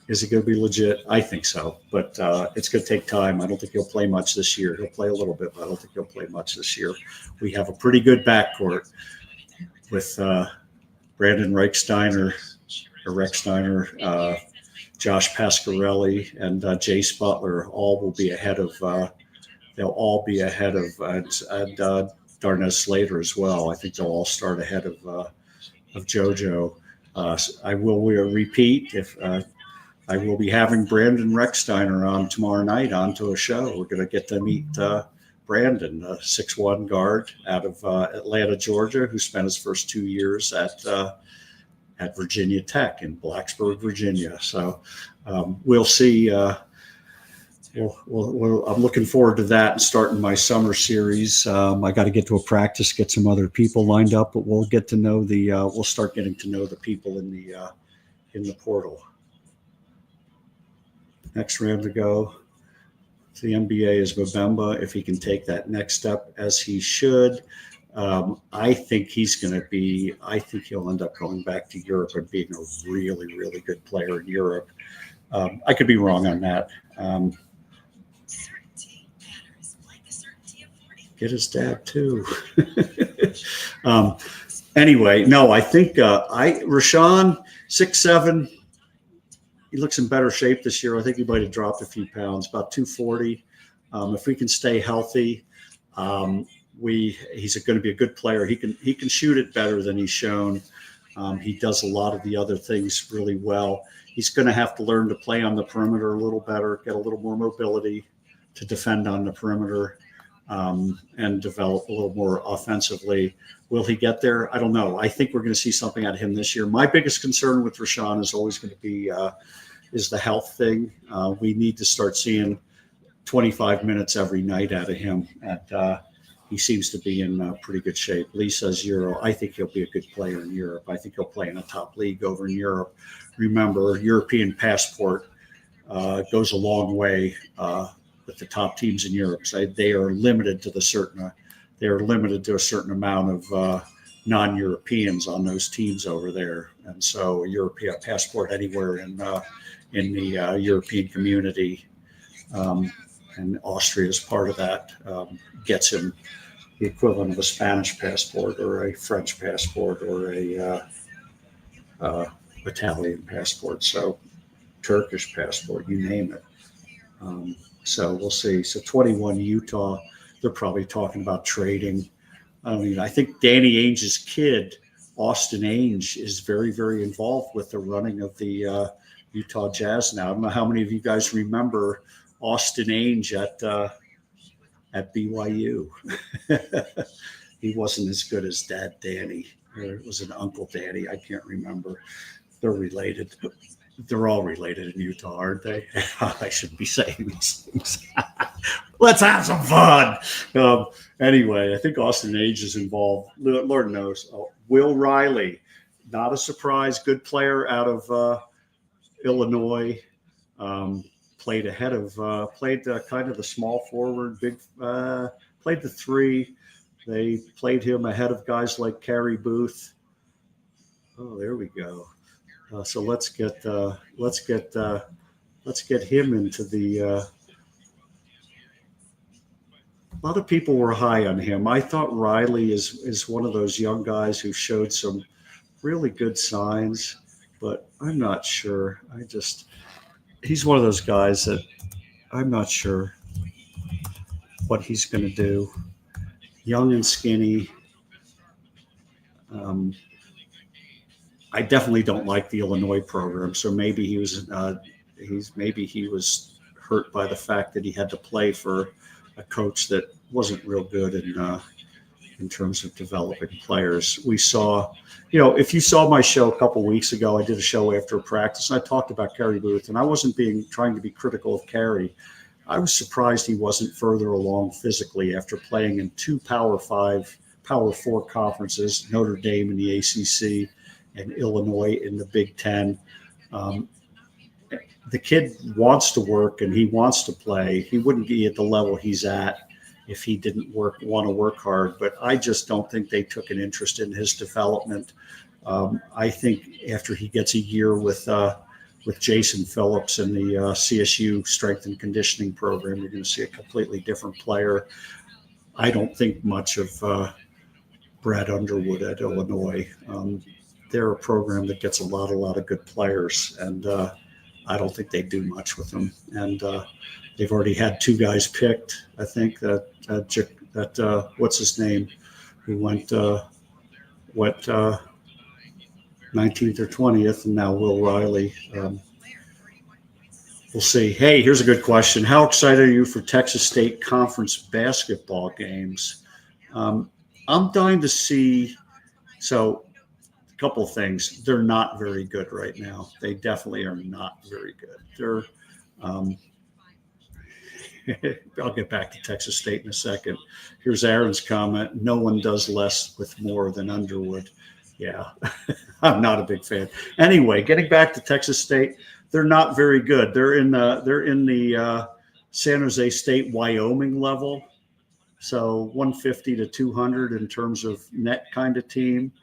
is he going to be legit? I think so, but it's going to take time. I don't think he'll play much this year. He'll play a little bit, but I don't think he'll play much this year. We have a pretty good backcourt with Brandon Rexsteiner, Josh Pasquarelli, and Jace Butler. All will be ahead of they'll all be ahead of Darnell Slater as well. I think they'll all start ahead of JoJo. I will repeat, if I will be having Brandon Rexsteiner on tomorrow night onto a show. We're going to get to meet Brandon, a 6'1" guard out of Atlanta, Georgia, who spent his first 2 years at Virginia Tech in Blacksburg, Virginia. So we'll see. I'm looking forward to that and starting my summer series. I got to get to a practice, get some other people lined up, but we'll get to know we'll start getting to know the people in the portal. Next round to go to the NBA is Mbemba. If he can take that next step, as he should, I think he'll end up going back to Europe and being a really, really good player in Europe. I could be wrong on that. Get his dad too. Anyway, no, I think Rashawn, 6'7". He looks in better shape this year. I think he might have dropped a few pounds, about 240. If we can stay healthy, he's going to be a good player. He can shoot it better than he's shown. He does a lot of the other things really well. He's going to have to learn to play on the perimeter a little better, get a little more mobility to defend on the perimeter, and develop a little more offensively. Will he get there? I don't know. I think we're going to see something out of him this year. My biggest concern with Rashawn is always going to be is the health thing. We need to start seeing 25 minutes every night out of him. He seems to be in pretty good shape. Lee says Euro. I think he'll be a good player in Europe. I think he'll play in a top league over in Europe. Remember, European passport goes a long way with the top teams in Europe. So they are limited to a certain amount of non-Europeans on those teams over there, and so a European passport anywhere in the European community, and Austria is part of that, gets him the equivalent of a Spanish passport or a French passport or a Italian passport, so Turkish passport, you name it. So we'll see. So 21 Utah, they're probably talking about trading. I mean, I think Danny Ainge's kid, Austin Ainge, is very, very involved with the running of the Utah Jazz now. I don't know how many of you guys remember Austin Ainge at BYU. He wasn't as good as Dad Danny. Or it was an Uncle Danny. I can't remember. They're related. They're all related in Utah, aren't they? I shouldn't be saying these things. Let's have some fun. Anyway, I think Austin Ainge is involved. Lord knows. Will Riley, not a surprise, good player out of Illinois. Played ahead of, kind of the small forward, played the three. They played him ahead of guys like Carey Booth. Oh, there we go. So let's get him into the a lot of people were high on him. I thought Riley is one of those young guys who showed some really good signs, but I'm not sure. He's one of those guys that I'm not sure what he's going to do. Young and skinny. I definitely don't like the Illinois program, so maybe he was hurt by the fact that he had to play for a coach that wasn't real good in terms of developing players. We saw, if you saw my show a couple weeks ago, I did a show after practice, and I talked about Kerry Booth, and I wasn't trying to be critical of Kerry. I was surprised he wasn't further along physically after playing in two Power 5, Power 4 conferences, Notre Dame in the ACC and Illinois in the Big Ten. The kid wants to work and he wants to play. He wouldn't be at the level he's at if he didn't want to work hard. But I just don't think they took an interest in his development. I think after he gets a year with Jason Phillips and the CSU strength and conditioning program, you're going to see a completely different player. I don't think much of Brad Underwood at Illinois. They're a program that gets a lot of good players, and I don't think they do much with them. And they've already had two guys picked. I think that what's his name, who went 19th or 20th, and now Will Riley. We'll see. Hey, here's a good question. How excited are you for Texas State Conference basketball games? I'm dying to see. So, a couple of things. They're not very good right now. They definitely are not very good. They're. I'll get back to Texas State in a second. Here's Aaron's comment. No one does less with more than Underwood. Yeah, I'm not a big fan. Anyway, getting back to Texas State, they're not very good. They're in the San Jose State, Wyoming level. So 150 to 200 in terms of net kind of team.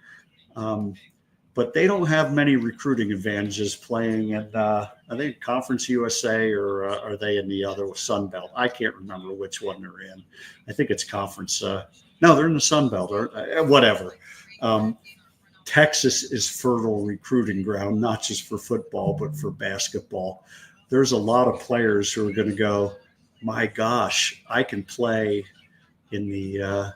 But they don't have many recruiting advantages playing in, I think, Conference USA, or are they in the other Sun Belt? I can't remember which one they're in. I think it's Conference. No, they're in the Sun Belt, or whatever. Texas is fertile recruiting ground, not just for football, but for basketball. There's a lot of players who are going to go, my gosh, I can play in the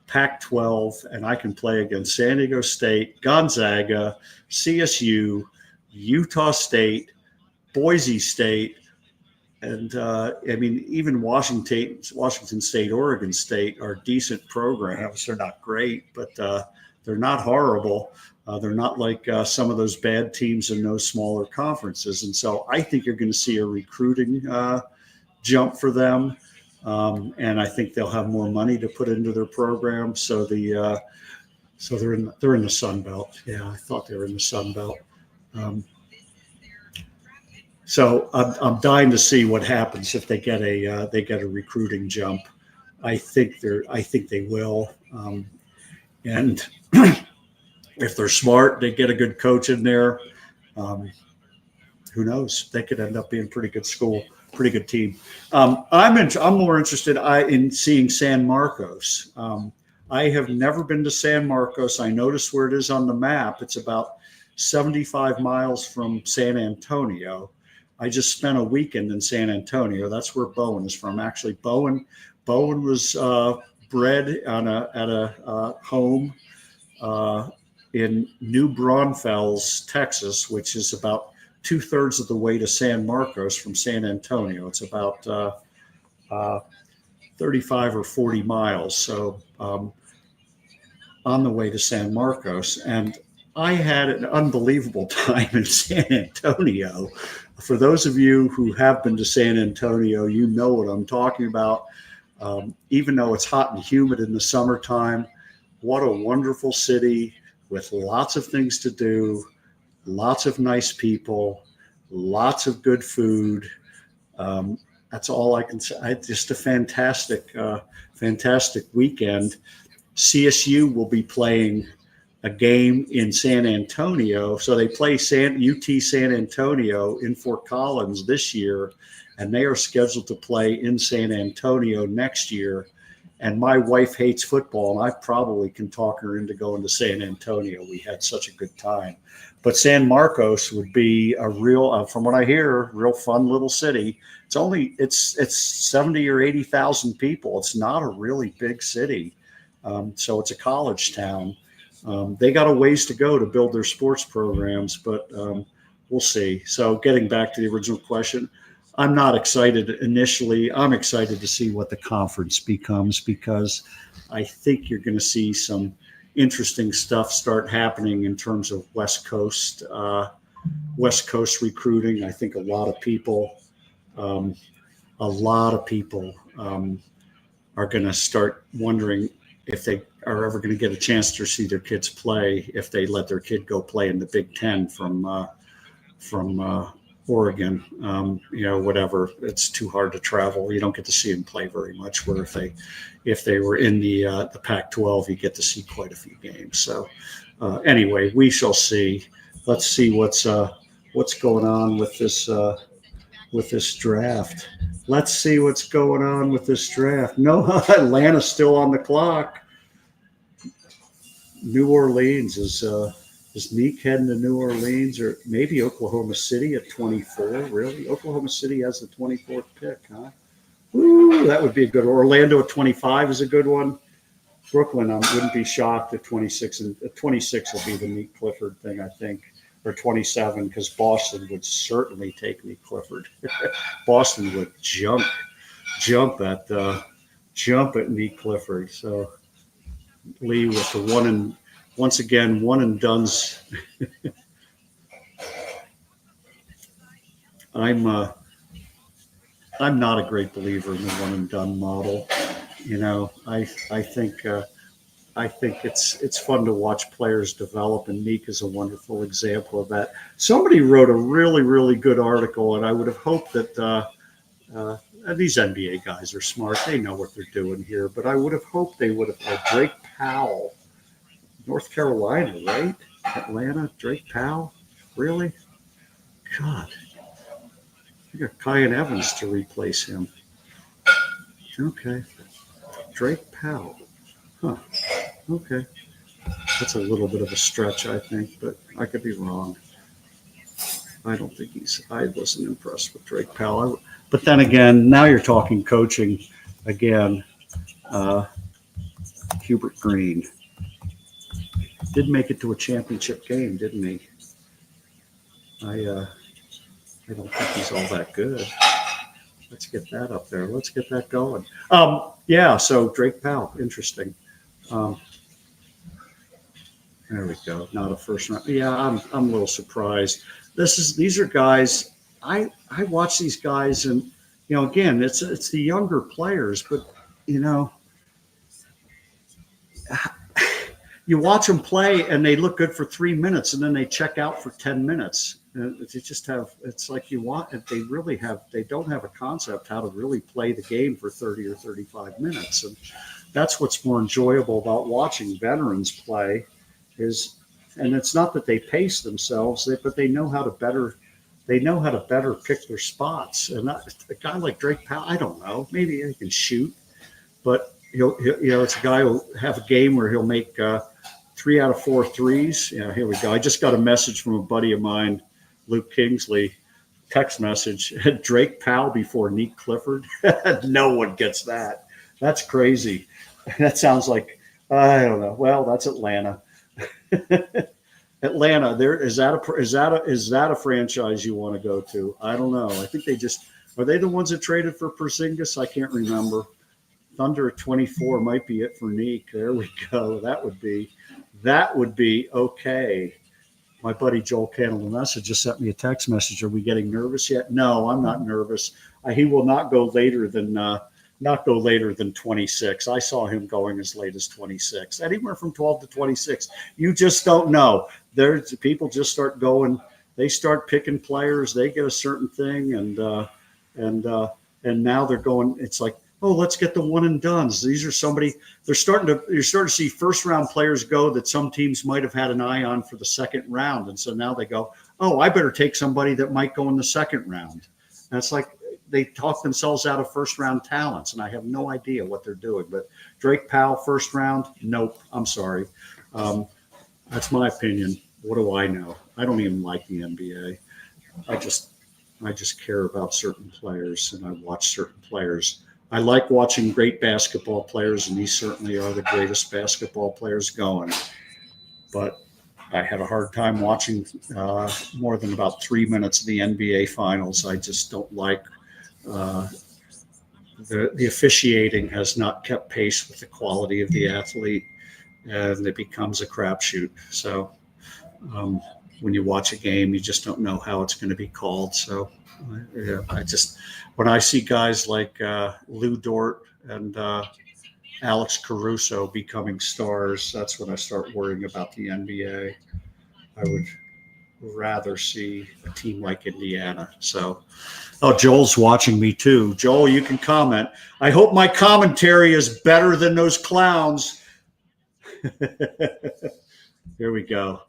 Pac-12, and I can play against San Diego State, Gonzaga, CSU, Utah State, Boise State, and even Washington State, Oregon State are decent programs. They're not great, but they're not horrible. They're not like some of those bad teams in those smaller conferences. And so I think you're going to see a recruiting jump for them. And I think they'll have more money to put into their program. So they're in the Sun Belt. Yeah, I thought they were in the Sun Belt. So I'm dying to see what happens if they get a recruiting jump. I think they will. And if they're smart, they get a good coach in there. Who knows? They could end up being a pretty good school. Pretty good team. I'm more interested in seeing San Marcos. I have never been to San Marcos. I noticed where it is on the map. It's about 75 miles from San Antonio. I just spent a weekend in San Antonio. That's where Bowen is from. Actually, Bowen was bred at a home in New Braunfels, Texas, which is about 2/3 of the way to San Marcos from San Antonio. It's about 35 or 40 miles. So on the way to San Marcos. And I had an unbelievable time in San Antonio. For those of you who have been to San Antonio, you know what I'm talking about. Even though it's hot and humid in the summertime, what a wonderful city with lots of things to do. Lots of nice people, lots of good food. That's all I can say. Just a fantastic weekend. CSU will be playing a game in San Antonio. So they play UT San Antonio in Fort Collins this year, and they are scheduled to play in San Antonio next year. And my wife hates football, and I probably can talk her into going to San Antonio. We had such a good time. But San Marcos would be a real, from what I hear, real fun little city. It's 70 or 80,000 people. It's not a really big city. So it's a college town. They got a ways to go to build their sports programs, but we'll see. So getting back to the original question, I'm not excited initially. I'm excited to see what the conference becomes, because I think you're going to see some interesting stuff start happening in terms of West Coast recruiting. I think a lot of people are going to start wondering if they are ever going to get a chance to see their kids play, if they let their kid go play in the Big Ten from Oregon. Whatever, it's too hard to travel. You don't get to see them play very much. Where if they were in the Pac-12, you get to see quite a few games. So anyway, we shall see. Let's see what's going on with this draft. Let's see what's going on with this draft. No, Atlanta's still on the clock. New Orleans is Nique heading to New Orleans, or maybe Oklahoma City at 24? Really? Oklahoma City has the 24th pick, huh? Ooh, that would be a good one. Orlando at 25 is a good one. Brooklyn, I wouldn't be shocked at 26. And 26 will be the Nique Clifford thing, I think, or 27, because Boston would certainly take Nique Clifford. Boston would jump at Nique Clifford. So Lee with the one and dones. I'm not a great believer in the one and done model. I think it's fun to watch players develop, and Nique is a wonderful example of that. Somebody wrote a really, really good article, and I would have hoped that these NBA guys are smart. They know what they're doing here, but I would have hoped they would have had Drake Powell, North Carolina, right? Atlanta, Drake Powell, really? God, you got Kyan Evans to replace him. Okay, Drake Powell, huh? Okay, that's a little bit of a stretch, I think, but I could be wrong. I don't think I wasn't impressed with Drake Powell. But then again, now you're talking coaching again. Hubert Green did make it to a championship game, didn't he? I don't think he's all that good. Let's get that up there. Let's get that going. Yeah, so Drake Powell, interesting. There we go. Not a first round. Yeah, I'm a little surprised. These are guys. I watch these guys, and again, it's the younger players, but you watch them play, and they look good for 3 minutes, and then they check out for 10 minutes. And it's like they don't have a concept how to really play the game for 30 or 35 minutes, and that's what's more enjoyable about watching veterans play. And it's not that they pace themselves, but they know how to better pick their spots. And a guy like Drake Powell, I don't know, maybe he can shoot, but it's a guy who'll have a game where he'll make 3 out of 4 threes. Yeah, here we go. I just got a message from a buddy of mine, Luke Kingsley, text message. Drake Powell before Nique Clifford. No one gets that. That's crazy. That sounds like, I don't know. Well, that's Atlanta. Atlanta, is that a franchise you want to go to? I don't know. I think are they the ones that traded for Porzingis? I can't remember. Thunder at 24 might be it for Nique. There we go. That would be okay. My buddy Joel Cantalamessa just sent me a text message. Are we getting nervous yet? No, I'm not nervous. He will not go later than 26. I saw him going as late as 26. Anywhere from 12 to 26. You just don't know. There's people just start going. They start picking players. They get a certain thing, and now they're going. It's like, oh, let's get the one and dones. These are you're starting to see first round players go that some teams might have had an eye on for the second round. And so now they go, oh, I better take somebody that might go in the second round. And it's like, they talk themselves out of first round talents, and I have no idea what they're doing. But Drake Powell, first round, nope. I'm sorry. That's my opinion. What do I know? I don't even like the NBA. I just care about certain players, and I watch certain players. I like watching great basketball players, and these certainly are the greatest basketball players going. But I have a hard time watching more than about 3 minutes of the NBA Finals. I just don't like the officiating has not kept pace with the quality of the athlete, and it becomes a crapshoot. So when you watch a game, you just don't know how it's going to be called. So yeah, when I see guys like Lou Dort and Alex Caruso becoming stars, that's when I start worrying about the NBA. I would rather see a team like Indiana. So, Joel's watching me too. Joel, you can comment. I hope my commentary is better than those clowns. Here we go.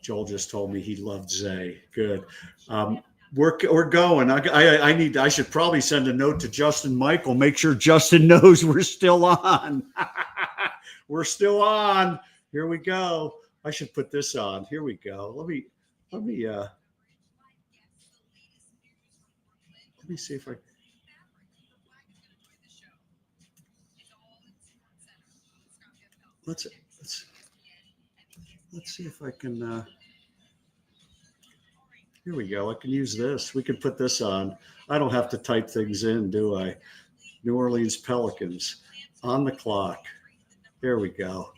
Joel just told me he loved Zay. Good. We're going. I should probably send a note to Justin Michael. Make sure Justin knows we're still on. We're still on. Here we go. I should put this on. Here we go. Let me see if I. Let's see if I can. Here we go. I can use this. We can put this on. I don't have to type things in, do I? New Orleans Pelicans on the clock. There we go.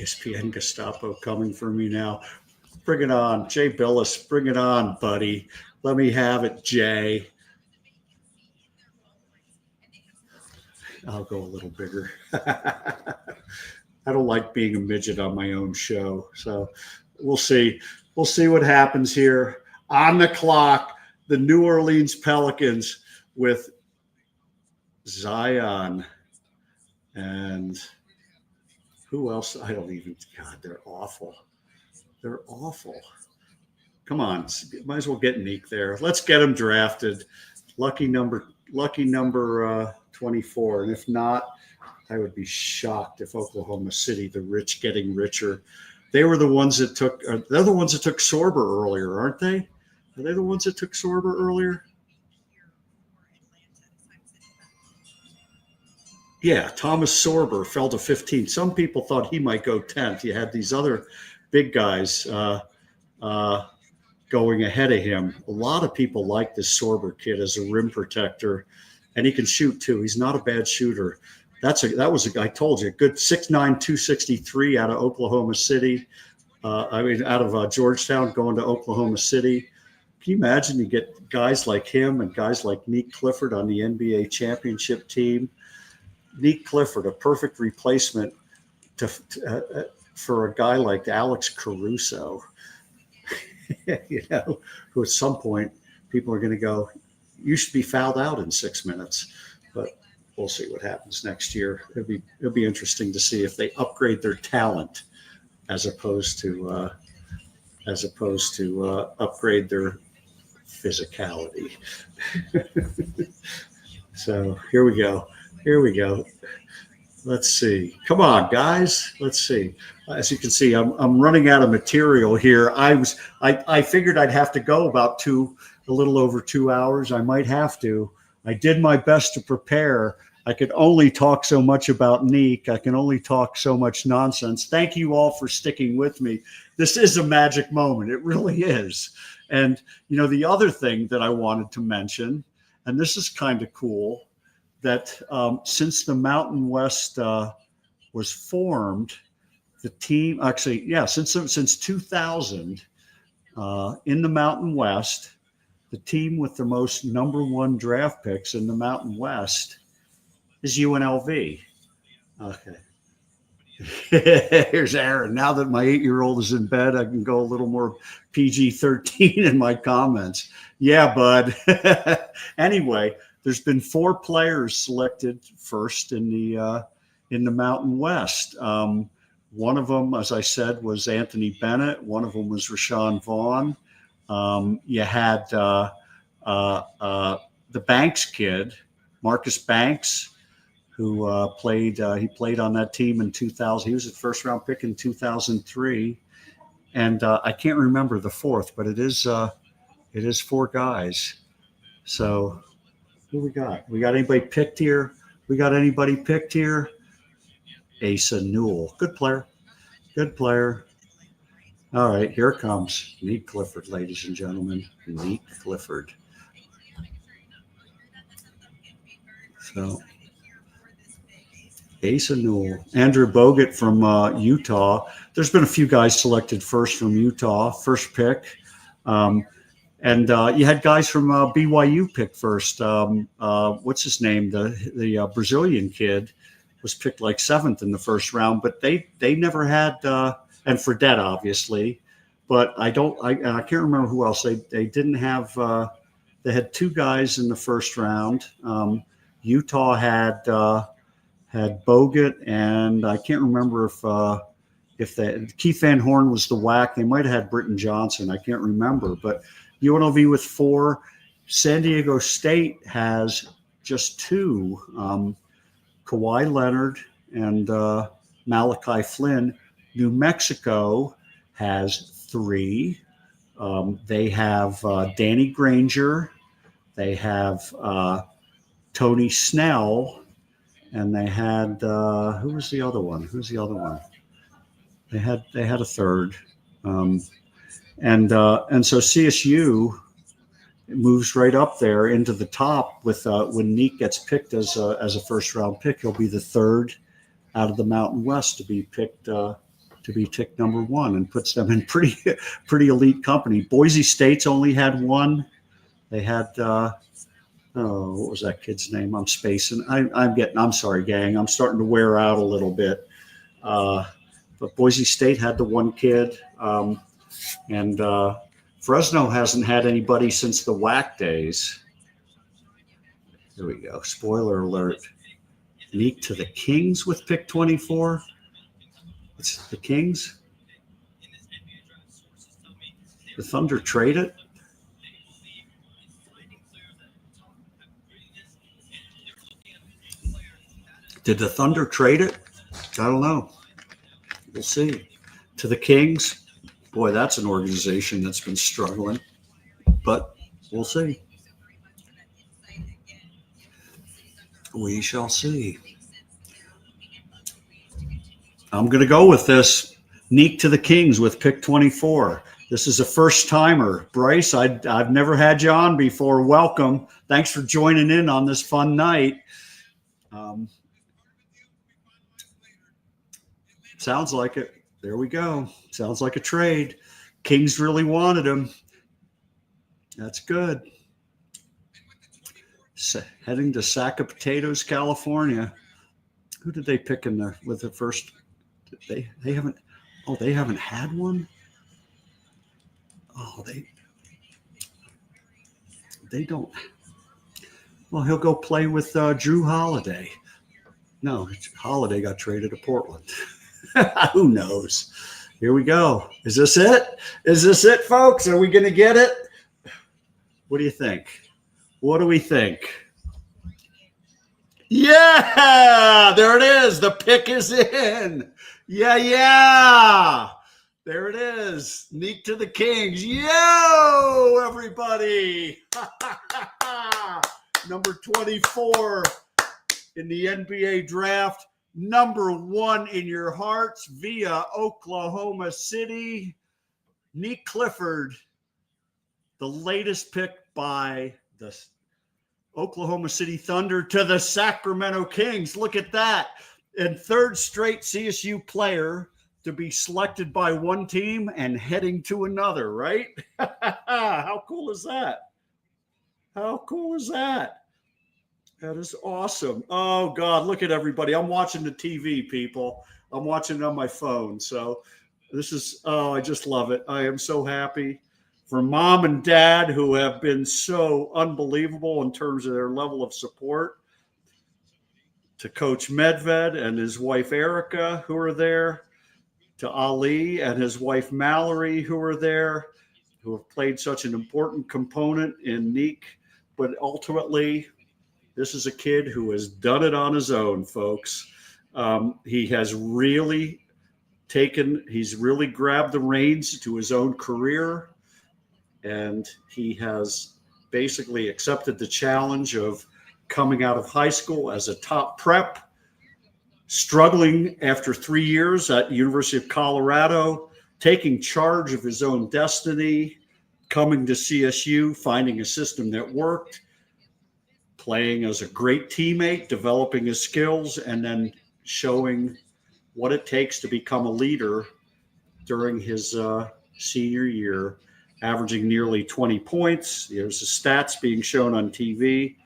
ESPN Gestapo coming for me now. Bring it on. Jay Billis, bring it on, buddy. Let me have it, Jay. I'll go a little bigger. I don't like being a midget on my own show. So we'll see. We'll see what happens here. On the clock, the New Orleans Pelicans with Zion and who else? I don't even, God, they're awful. They're awful. Come on. Might as well get Nique there. Let's get him drafted. Lucky number 24. And if not, I would be shocked if Oklahoma City, the rich getting richer. They were the ones that took, they're the ones that took Sorber earlier, aren't they? Are they the ones that took Sorber earlier? Yeah, Thomas Sorber fell to 15. Some people thought he might go 10th. You had these other big guys going ahead of him. A lot of people like this Sorber kid as a rim protector, and he can shoot too. He's not a bad shooter. That was a guy, I told you, a good 6'9", 263 out of Oklahoma City. Out of Georgetown going to Oklahoma City. Can you imagine you get guys like him and guys like Nique Clifford on the NBA championship team? Nique Clifford, a perfect replacement for a guy like Alex Caruso, who at some point people are going to go, you should be fouled out in 6 minutes. But we'll see what happens next year. It'll be interesting to see if they upgrade their talent as opposed to upgrade their physicality. So here we go. Let's see. Come on, guys. Let's see. As you can see, I'm running out of material here. I figured I'd have to go about a little over 2 hours. I might have to. I did my best to prepare. I could only talk so much about Nique. I can only talk so much nonsense. Thank you all for sticking with me. This is a magic moment. It really is. And, the other thing that I wanted to mention, and this is kind of cool, that since the Mountain West was formed, the team since 2000 in the Mountain West, the team with the most number one draft picks in the Mountain West is UNLV. Okay. Here's Aaron. Now that my 8-year-old is in bed, I can go a little more PG-13 in my comments. Yeah, bud. Anyway, there's been 4 players selected first in the Mountain West. One of them, as I said, was Anthony Bennett. One of them was Rashawn Vaughn. You had the Banks kid, Marcus Banks, who played on that team in 2000. He was a first round pick in 2003, and I can't remember the fourth, but it is 4 guys. So who we got? We got anybody picked here? Asa Newell, good player. All right, here it comes. Nique Clifford, ladies and gentlemen. Nique Clifford. So Asa Newell, Andrew Bogut from Utah. There's been a few guys selected first from Utah, first pick. And you had guys from BYU pick first. What's his name? The Brazilian kid was picked like 7th in the first round, but they never had, and Fredette obviously, but I can't remember who else. They didn't have, they had 2 guys in the first round. Utah had Bogut, and I can't remember if Keith Van Horn was the whack. They might have had Britton Johnson. I can't remember, but UNLV with 4. San Diego State has just 2, Kawhi Leonard and Malachi Flynn. New Mexico has 3. They have Danny Granger. They have Tony Snell. And they had who was the other one? They had a third, and so CSU moves right up there into the top with when Nique gets picked as a first round pick, he'll be the 3rd out of the Mountain West to be picked number 1, and puts them in pretty elite company. Boise State's only had 1. They had. What was that kid's name? I'm spacing. I'm sorry, gang. I'm starting to wear out a little bit. But Boise State had the 1 kid. And Fresno hasn't had anybody since the WAC days. Here we go. Spoiler alert. Nique to the Kings with pick 24. It's the Kings. The Thunder trade it. Did the Thunder trade it? I don't know. We'll see. To the Kings. Boy, that's an organization that's been struggling. But we'll see. We shall see. I'm going to go with this. Nique to the Kings with pick 24. This is a first-timer. Bryce, I've never had you on before. Welcome. Thanks for joining in on this fun night. Sounds like it. There we go. Sounds like a trade. Kings really wanted him. That's good. Heading to Zacatepetros, California. Who did they pick with the first? They haven't. Oh, they haven't had one. Oh, they don't. Well, he'll go play with Drew Holiday. No, Holiday got traded to Portland. Who knows? Here we go. Is this it, folks? Are we going to get it? What do you think? What do we think? Yeah, there it is. The pick is in. Yeah. There it is. Nique to the Kings. Yo, everybody. Number 24 in the NBA draft. Number 1 in your hearts via Oklahoma City. Nique Clifford, the latest pick by the Oklahoma City Thunder to the Sacramento Kings. Look at that. And 3rd straight CSU player to be selected by one team and heading to another, right? How cool is that? How cool is that? That is awesome. Oh God, look at everybody. I'm watching the TV, people. I'm watching it on my phone. So this is, oh, I just love it. I am so happy for mom and dad who have been so unbelievable in terms of their level of support, to Coach Medved and his wife Erica, who are there, to Ali and his wife Mallory, who are there, who have played such an important component in Nique. But ultimately, this is a kid who has done it on his own, folks. He has really he's really grabbed the reins to his own career, and he has basically accepted the challenge of coming out of high school as a top prep, struggling after 3 years at University of Colorado, taking charge of his own destiny, coming to CSU, finding a system that worked, playing as a great teammate, developing his skills, and then showing what it takes to become a leader during his senior year, averaging nearly 20 points. There's the stats being shown on TV.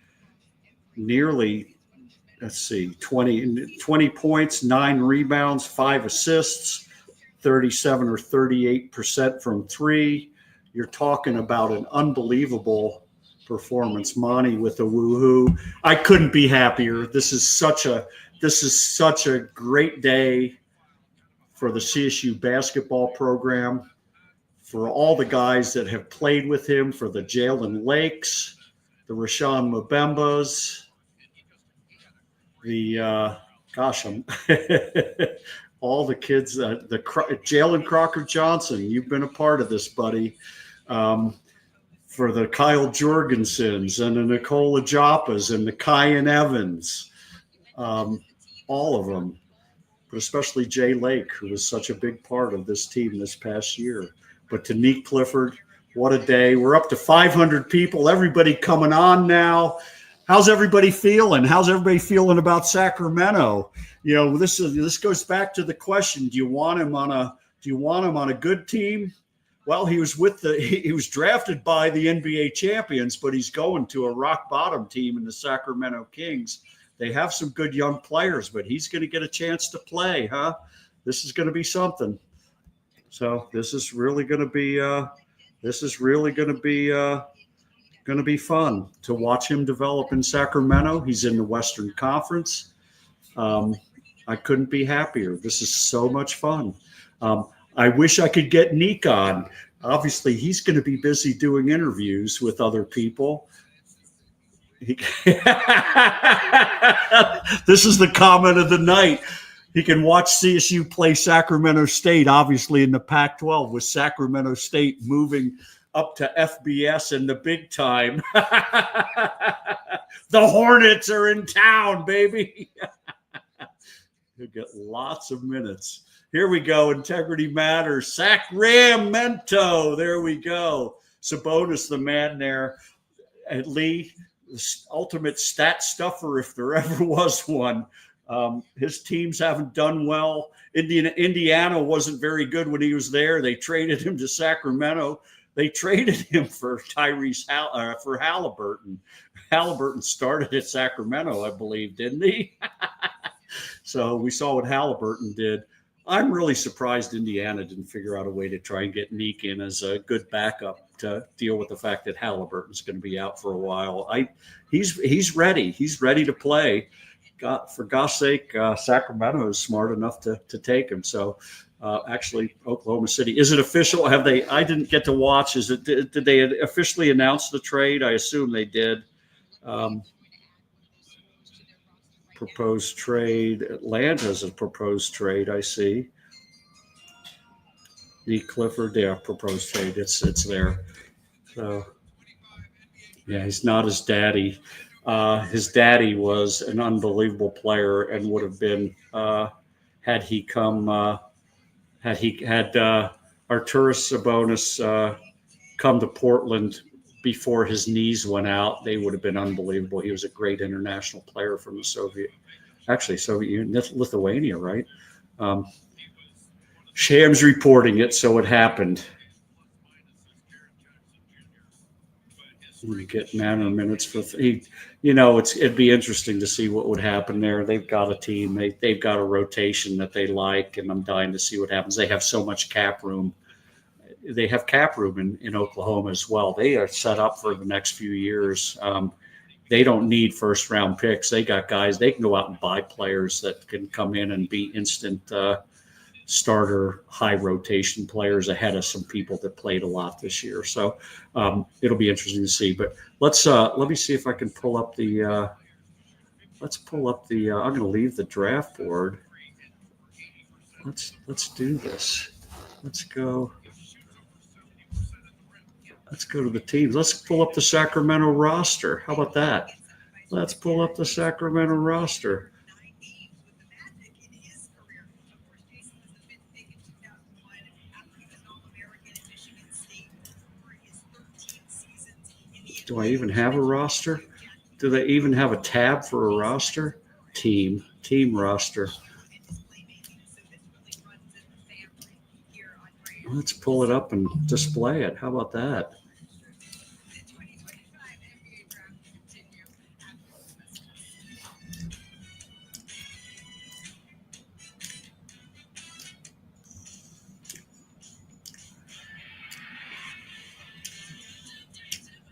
Nearly, 20 points, 9 rebounds, 5 assists, 37 or 38% from three. You're talking about an unbelievable performance. Monty with a woohoo. I couldn't be happier. This is such a great day for the CSU basketball program, for all the guys that have played with him, for the Jalen Lakes, the Rashawn Mbembas, all the kids, Jalen Crocker Johnson. You've been a part of this, buddy. For the Kyle Jorgensens and the Nicola Joppas and the Kyan Evans, all of them, but especially Jay Lake, who was such a big part of this team this past year. But to Nique Clifford, what a day. We're up to 500 people, everybody coming on now. How's everybody feeling? How's everybody feeling about Sacramento? You know, this goes back to the question, do you want him on a good team? Well, he was drafted by the NBA champions, but he's going to a rock bottom team in the Sacramento Kings. They have some good young players, but he's going to get a chance to play, huh? This is going to be something. So this is really going to be fun to watch him develop in Sacramento. He's in the Western Conference. I couldn't be happier. This is so much fun. I wish I could get Nique on. Obviously, he's going to be busy doing interviews with other people. This is the comment of the night. He can watch CSU play Sacramento State, obviously in the Pac-12, with Sacramento State moving up to FBS in the big time. The Hornets are in town, baby. You'll get lots of minutes. Here we go. Integrity matters. Sacramento. There we go. Sabonis, the man there. At Lee, the ultimate stat stuffer, if there ever was one. His teams haven't done well. Indiana wasn't very good when he was there. They traded him to Sacramento. They traded him for for Halliburton. Halliburton started at Sacramento, I believe, didn't he? So we saw what Halliburton did. I'm really surprised Indiana didn't figure out a way to try and get Nique in as a good backup to deal with the fact that Halliburton's going to be out for a while. He's ready. He's ready to play. For gosh sake, Sacramento is smart enough to take him. So actually, Oklahoma City, is it official? Have they? I didn't get to watch. Did they officially announce the trade? I assume they did. Proposed trade. Atlanta's a proposed trade. I see. Nique Clifford, yeah, proposed trade. It's there. So yeah, he's not his daddy. His daddy was an unbelievable player and would have been had Arturas Sabonis come to Portland before his knees went out. They would have been unbelievable. He was a great international player from the Soviet Union, Lithuania, right? Shams reporting it, so it happened. We get man of the minutes for it'd be interesting to see what would happen there. They've got a team, they've got a rotation that they like, and I'm dying to see what happens. They have so much cap room. They have cap room in Oklahoma as well. They are set up for the next few years. They don't need first round picks. They got guys, they can go out and buy players that can come in and be instant starter, high rotation players ahead of some people that played a lot this year. So it'll be interesting to see. But let me see if I can pull up the. I'm going to leave the draft board. Let's do this. Let's go to the teams. Let's pull up the Sacramento roster. How about that? Let's pull up the Sacramento roster. Do I even have a roster? Do they even have a tab for a roster? Team roster. Let's pull it up and display it. How about that?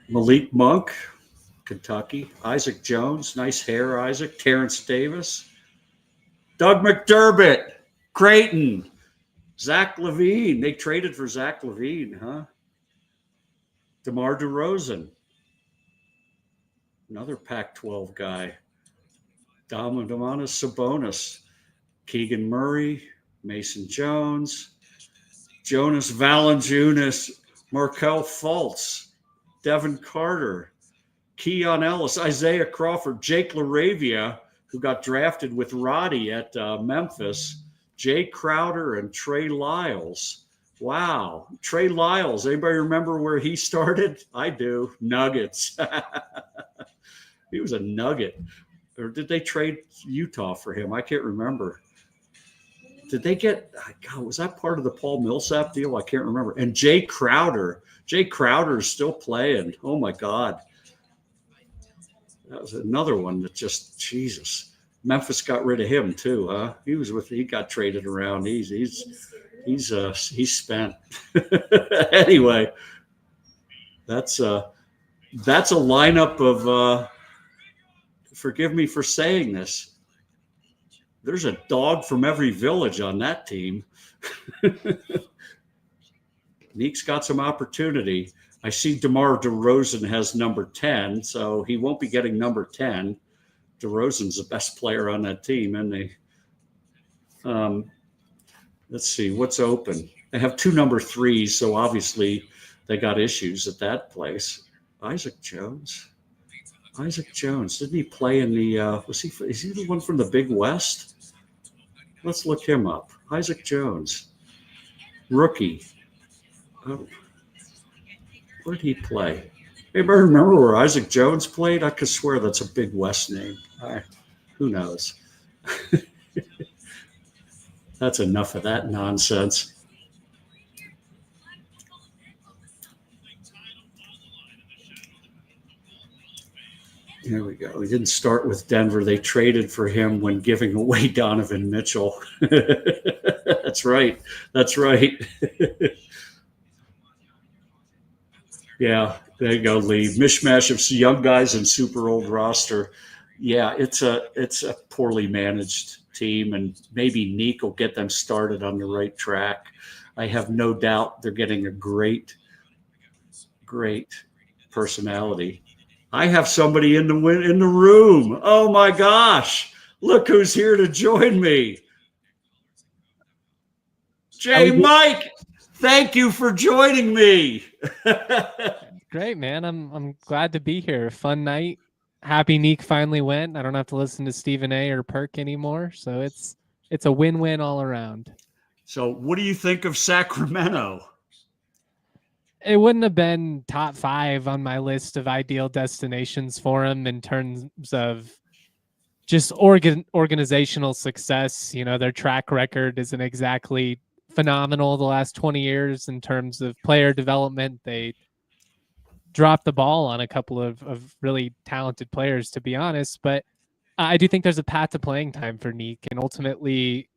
Malik Monk, Kentucky. Isaac Jones, nice hair, Isaac. Terrence Davis. Doug McDermott, Creighton. Zach LaVine. They traded for Zach LaVine, huh? DeMar DeRozan. Another Pac-12 guy. Domantas Sabonis. Keegan Murray. Mason Jones. Jonas Valanciunas. Markelle Fultz. Devin Carter. Keon Ellis. Isaiah Crawford. Jake LaRavia, who got drafted with Roddy at Memphis. Jay Crowder and Trey Lyles. Wow. Trey Lyles. Anybody remember where he started? I do. Nuggets. He was a Nugget. Or did they trade Utah for him? I can't remember. Did they get, God, was that part of the Paul Millsap deal? I can't remember. And Jay Crowder. Jay Crowder is still playing. Oh, my God. That was another one that just, Jesus. Memphis got rid of him too, huh? He got traded around. He's spent. Anyway, that's a lineup of. Forgive me for saying this. There's a dog from every village on that team. Nique's got some opportunity. I see DeMar DeRozan has number 10, so he won't be getting number 10. DeRozan's the best player on that team, and they. Let's see what's open. They have 2 number 3s, so obviously they got issues at that place. Isaac Jones. Didn't he play in the? Is he the one from the Big West? Let's look him up. Isaac Jones, rookie. Oh, where did he play? Anybody remember where Isaac Jones played? I could swear that's a Big West name. Who knows? That's enough of that nonsense. Here we go. We didn't start with Denver. They traded for him when giving away Donovan Mitchell. That's right. Yeah, there you go, Lee. Mishmash of young guys and super old roster. Yeah, it's a poorly managed team, and maybe Nique will get them started on the right track. I have no doubt they're getting a great personality. I have somebody in the room. Oh my gosh! Look who's here to join me. Mike, thank you for joining me. Great, man. I'm glad to be here. Fun night. Happy Nique finally went. I don't have to listen to Stephen A. or Perk anymore. So it's a win-win all around. So what do you think of Sacramento? It wouldn't have been top 5 on my list of ideal destinations for him in terms of just organizational success. You know, their track record isn't exactly phenomenal the last 20 years in terms of player development. They dropped the ball on a couple of really talented players, to be honest. But I do think there's a path to playing time for Nique, and ultimately,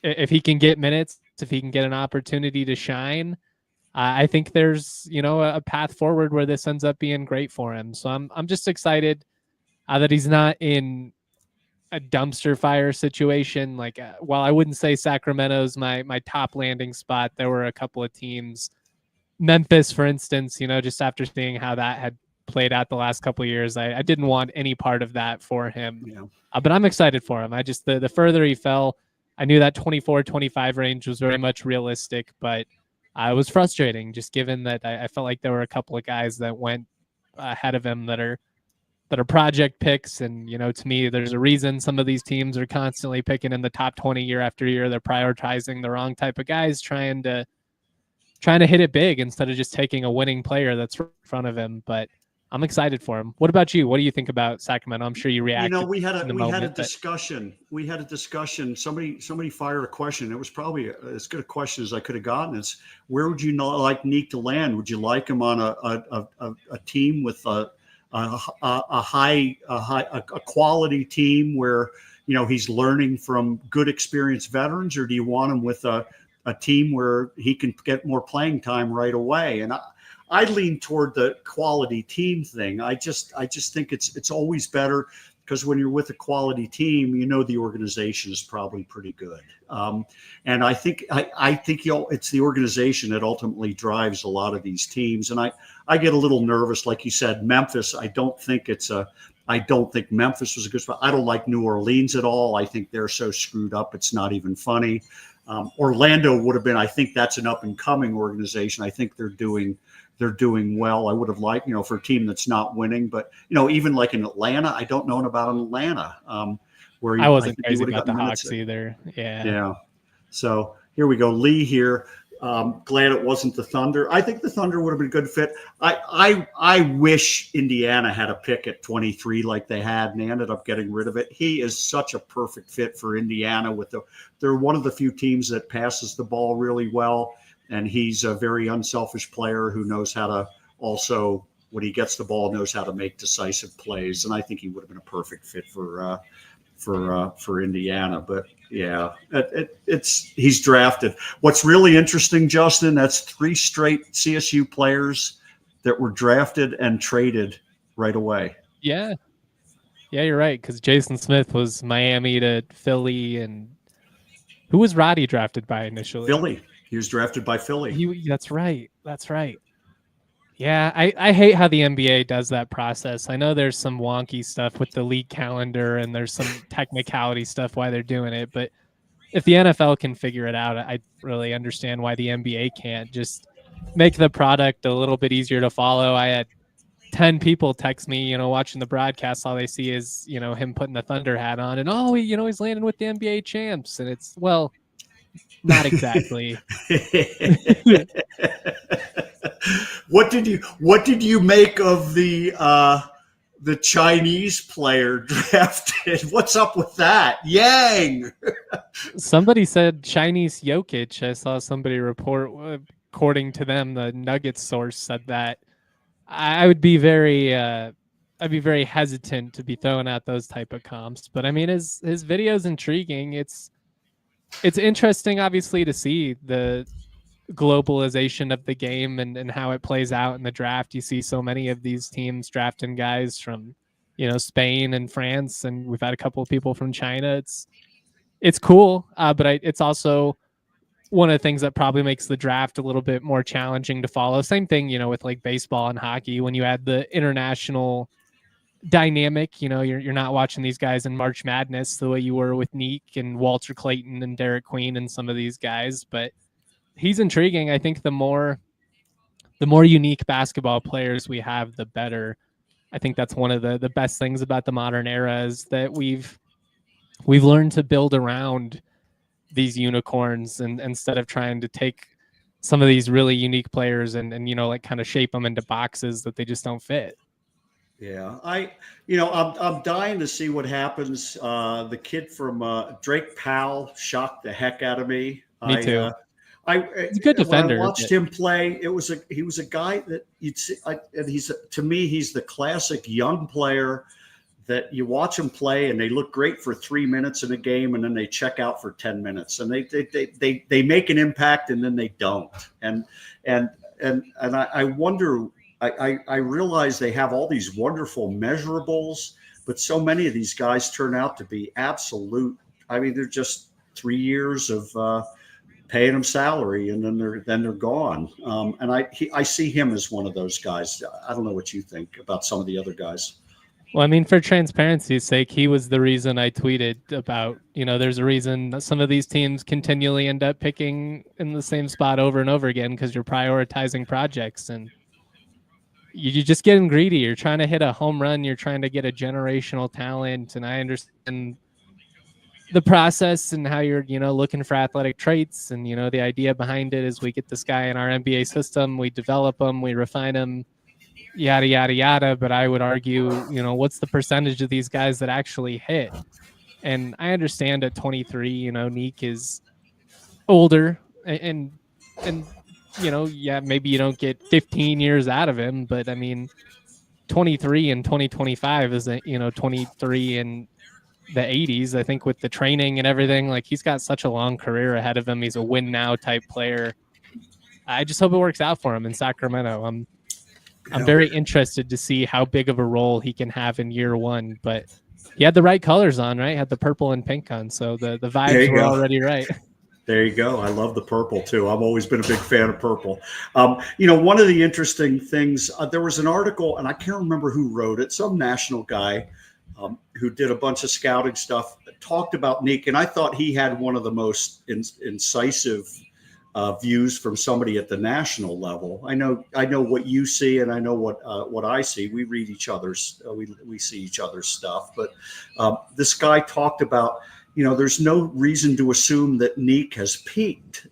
if he can get minutes, if he can get an opportunity to shine, I think there's a path forward where this ends up being great for him. So I'm just excited that he's not in a dumpster fire situation. Like, while I wouldn't say Sacramento's my top landing spot, there were a couple of teams, Memphis, for instance, just after seeing how that had played out the last couple of years, I didn't want any part of that for him. Yeah. But I'm excited for him. I just, the further he fell, I knew that 24-25 range was very much realistic, but it was frustrating just given that I felt like there were a couple of guys that went ahead of him that are project picks. And, to me, there's a reason some of these teams are constantly picking in the top 20 year after year. They're prioritizing the wrong type of guys, trying to hit it big instead of just taking a winning player that's in front of him. But I'm excited for him. What about you? What do you think about Sacramento? I'm sure you reacted. We had a but discussion. We had a discussion. Somebody fired a question. It was probably as good a question as I could have gotten. It's, where would you not like Nique to land? Would you like him on a team with a quality team where he's learning from good experienced veterans, or do you want him with a team where he can get more playing time right away? And I lean toward the quality team thing. I just think it's always better, because when you're with a quality team, the organization is probably pretty good. And I think it's the organization that ultimately drives a lot of these teams. And I get a little nervous, like you said, Memphis. I don't think Memphis was a good spot. I don't like New Orleans at all. I think they're so screwed up, it's not even funny. Orlando would have been. I think that's an up and coming organization. I think they're doing well. I would have liked, for a team that's not winning, but even like in Atlanta, I don't know about Atlanta. Where I wasn't crazy about the Hawks either. Yeah. So here we go. Lee here. Glad it wasn't the Thunder. I think the Thunder would have been a good fit. I wish Indiana had a pick at 23 like they had, and they ended up getting rid of it. He is such a perfect fit for Indiana. They're one of the few teams that passes the ball really well. And he's a very unselfish player who knows how to also, when he gets the ball, knows how to make decisive plays. And I think he would have been a perfect fit for Indiana. But yeah, he's drafted. What's really interesting, Justin, that's 3 straight CSU players that were drafted and traded right away. Yeah, you're right. Because Jason Smith was Miami to Philly, and who was Roddy drafted by initially? Philly. He was drafted by Philly. That's right. Yeah, I hate how the NBA does that process. I know there's some wonky stuff with the league calendar, and there's some technicality stuff why they're doing it. But if the NFL can figure it out, I really understand why the NBA can't. Just make the product a little bit easier to follow. I had 10 people text me, watching the broadcast. All they see is, him putting the Thunder hat on, and he's landing with the NBA champs. And it's, well, not exactly. What did you make of the Chinese player drafted? What's up with that? Yang. Somebody said Chinese Jokic. I saw somebody report, according to them, the Nuggets source said that. I would be very I'd be very hesitant to be throwing out those type of comps. But I mean, his video is intriguing. It's interesting, obviously, to see the globalization of the game and how it plays out in the draft. You see so many of these teams drafting guys from, Spain and France, and we've had a couple of people from China. It's cool, but it's also one of the things that probably makes the draft a little bit more challenging to follow. Same thing, with like baseball and hockey. When you add the international dynamic, you're not watching these guys in March Madness the way you were with Nique and Walter Clayton and Derek Queen and some of these guys. But he's intriguing. I think the more unique basketball players we have, the better. I think that's one of the best things about the modern era, is that we've learned to build around these unicorns, and instead of trying to take some of these really unique players and like kind of shape them into boxes that they just don't fit. Yeah, I'm dying to see what happens. The kid from Drake Powell shocked the heck out of me. Me too. He's a good When I defender. watched But him play, he was a guy that you'd see, and to me he's the classic young player that you watch them play and they look great for 3 minutes in a game and then they check out for 10 minutes and they make an impact and then they don't. And I wonder, I realize they have all these wonderful measurables, but so many of these guys turn out to be absolute. I mean, they're just 3 years of paying them salary and then they're gone. And I see him as one of those guys. I don't know what you think about some of the other guys. well, I mean, for transparency's sake, he was the reason I tweeted about, there's a reason that some of these teams continually end up picking in the same spot over and over again because you're prioritizing projects and you're just getting greedy. You're trying to hit a home run. You're trying to get a generational talent. And I understand the process and how you're, looking for athletic traits. And, the idea behind it is we get this guy in our NBA system, we develop him, we refine him, yada, yada, yada. But I would argue, what's the percentage of these guys that actually hit? And I understand at 23, Nique is older and, yeah, maybe you don't get 15 years out of him, but I mean, 23 and 2025 is, 23 in the 80s. I think with the training and everything, like he's got such a long career ahead of him. He's a win now type player. I just hope it works out for him in Sacramento. I'm very interested to see how big of a role he can have in year one, but he had the right colors on, right? Had the purple and pink on. So the vibes were already right. There you go. I love the purple too. I've always been a big fan of purple. One of the interesting things, there was an article, and I can't remember who wrote it, some national guy who did a bunch of scouting stuff, talked about Nique, and I thought he had one of the most incisive views from somebody at the national level. I know what you see, and I know what I see. We read each other's, we see each other's stuff. But this guy talked about, there's no reason to assume that Nique has peaked.